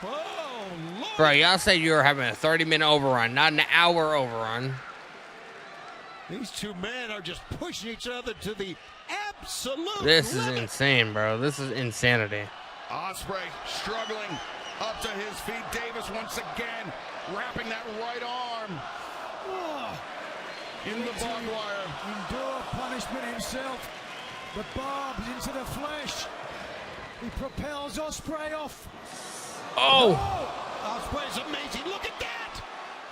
Oh, Lord. Bro, y'all said you were having a 30-minute overrun, not an hour overrun. These two men are just pushing each other to the absolute This is limit. insane, bro. This is insanity. Ospreay struggling up to his feet. Davis once again wrapping that right arm in the barbed wire. Endure punishment himself. The barbs into the flesh. He propels Ospreay off. Oh! Ospreay's amazing. Look at that.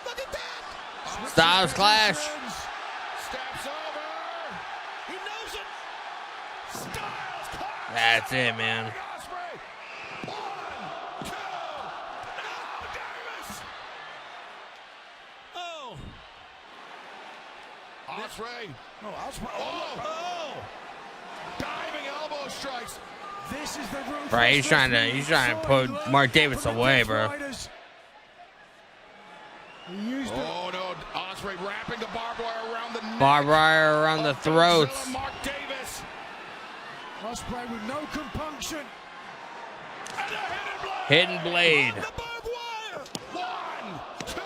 Look at that. Styles Clash. Steps over. He knows it. Styles Clash. That's it, man. Ospreay. 1, 2. No, Davis. Oh. Ospreay. Oh, Ospreay. Oh. Diving elbow strikes. This is the room. Bro, he's trying to put Mark Davis away, bro. Oh no, Ospreay wrapping the barbed wire around the neck. Barbed wire around the throats. Mark Davis. Ospreay with no compunction. And a hidden blade. Hidden blade. The barbed wire. 1, 2,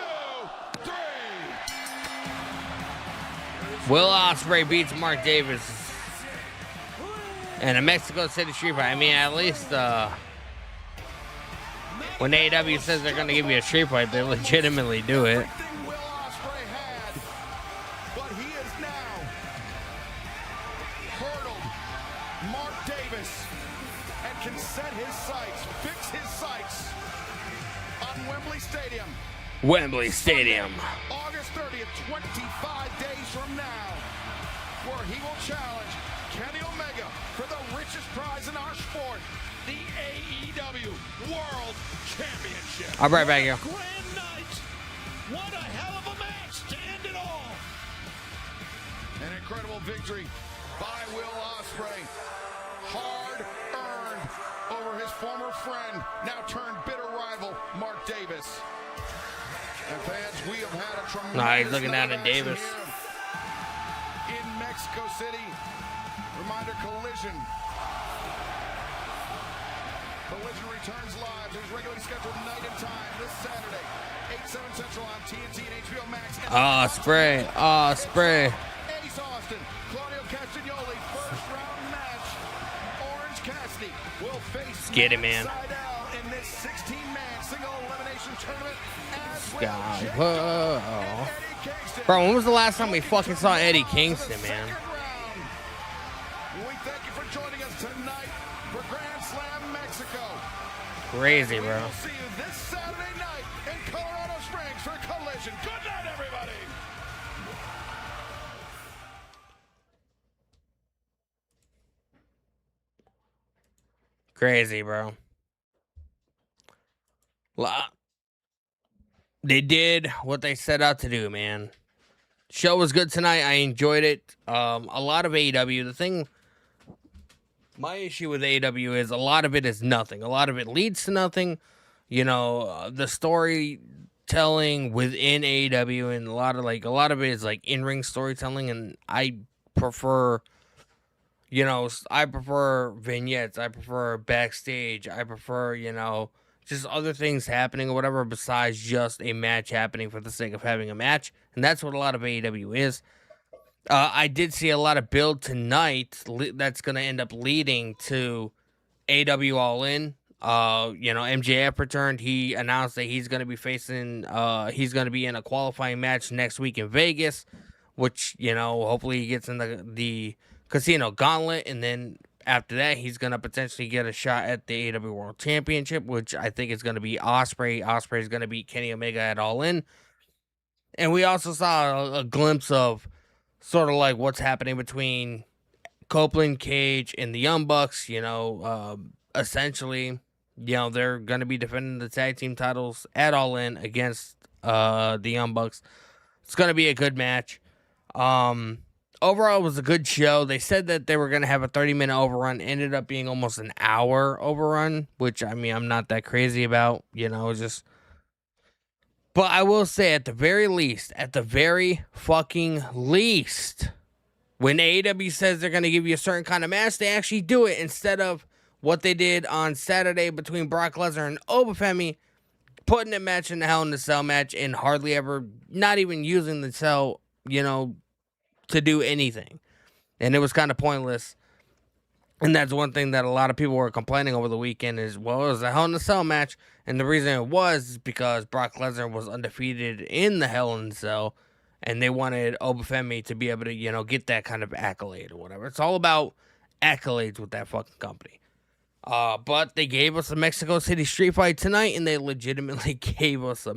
3. Will Ospreay beats Mark Davis in a Mexico City street fight. I mean, at least when AEW says they're going to give you a street fight, they legitimately do it. Everything Will Ospreay had, but he is now hurdled Mark Davis and can set his sights, fix his sights on Wembley Stadium. Wembley Stadium. August 30th, 25 days from now, where he will challenge Kenny Omega for the richest prize in our sport, the AEW World Championship. I'll be right back, yo. Grand night. What a hell of a match to end it all. An incredible victory by Will Ospreay. Hard earned over his former friend, now turned bitter rival, Mark Davis. And fans, we have had a tremendous Nah, he's looking down night at of action Davis. here in Mexico City. Reminder, Collision Collision returns live to his regularly scheduled night and time this Saturday, 8/7 Central on TNT and HBO Max. OSPREAY. Eddie Austin, Claudio Castagnoli, first round match. Orange Cassidy will face Get it, man. Seidel in this 16-man single elimination tournament. Whoa. Bro, when was the last time we fucking saw Eddie Kingston, man? We thank you for joining us tonight for Grand Slam Mexico. Crazy, bro. We'll see you this Saturday night in Colorado Springs for Collision. Good night, everybody. Crazy, bro. They did what they set out to do, man. Show was good tonight. I enjoyed it. A lot of AEW. My issue with AEW is a lot of it is nothing. A lot of it leads to nothing. You know, the storytelling within AEW, and a lot of it is like in-ring storytelling, and I prefer, I prefer vignettes. I prefer backstage. I prefer, just other things happening or whatever besides just a match happening for the sake of having a match. And that's what a lot of AEW is. I did see a lot of build tonight that's going to end up leading to AEW All In. MJF returned. He announced that he's going to be he's going to be in a qualifying match next week in Vegas, which, hopefully he gets in the Casino Gauntlet, and then after that, he's going to potentially get a shot at the AEW World Championship, which I think is going to be OSPREAY. OSPREAY is going to beat Kenny Omega at All In. And we also saw a glimpse of sort of like what's happening between Copeland, Cage, and the Young Bucks. Essentially, they're going to be defending the tag team titles at All In against the Young Bucks. It's going to be a good match. Overall, it was a good show. They said that they were going to have a 30-minute overrun. Ended up being almost an hour overrun, which, I'm not that crazy about, But I will say, at the very fucking least, when AEW says they're going to give you a certain kind of match, they actually do it instead of what they did on Saturday between Brock Lesnar and Obafemi, putting a match in the Hell in a Cell match and hardly ever, not even using the cell, to do anything. And it was kind of pointless. And that's one thing that a lot of people were complaining over the weekend is, well, it was a Hell in a Cell match. And the reason it was is because Brock Lesnar was undefeated in the Hell in a Cell. And they wanted Obafemi to be able to, get that kind of accolade or whatever. It's all about accolades with that fucking company. But they gave us a Mexico City street fight tonight. And they legitimately gave us a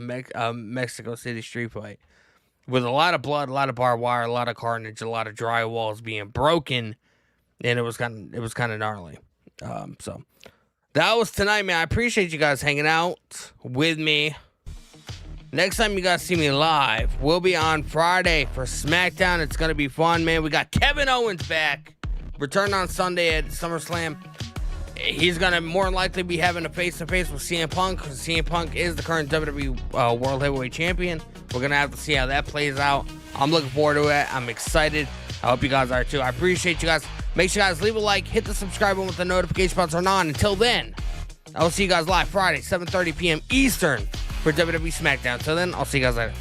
Mexico City street fight. With a lot of blood, a lot of barbed wire, a lot of carnage, a lot of drywalls being broken. And it was kind of gnarly. So that was tonight, man. I appreciate you guys hanging out with me. Next time you guys see me live, we'll be on Friday for SmackDown. It's going to be fun, man. We got Kevin Owens back. Return on Sunday at SummerSlam. He's going to more than likely be having a face-to-face with CM Punk, because CM Punk is the current WWE World Heavyweight Champion. We're going to have to see how that plays out. I'm looking forward to it. I'm excited. I hope you guys are too. I appreciate you guys. Make sure you guys leave a like, hit the subscribe button with the notification buttons turned on. Until then, I will see you guys live Friday, 7:30 p.m. Eastern for WWE SmackDown. Until then, I'll see you guys later.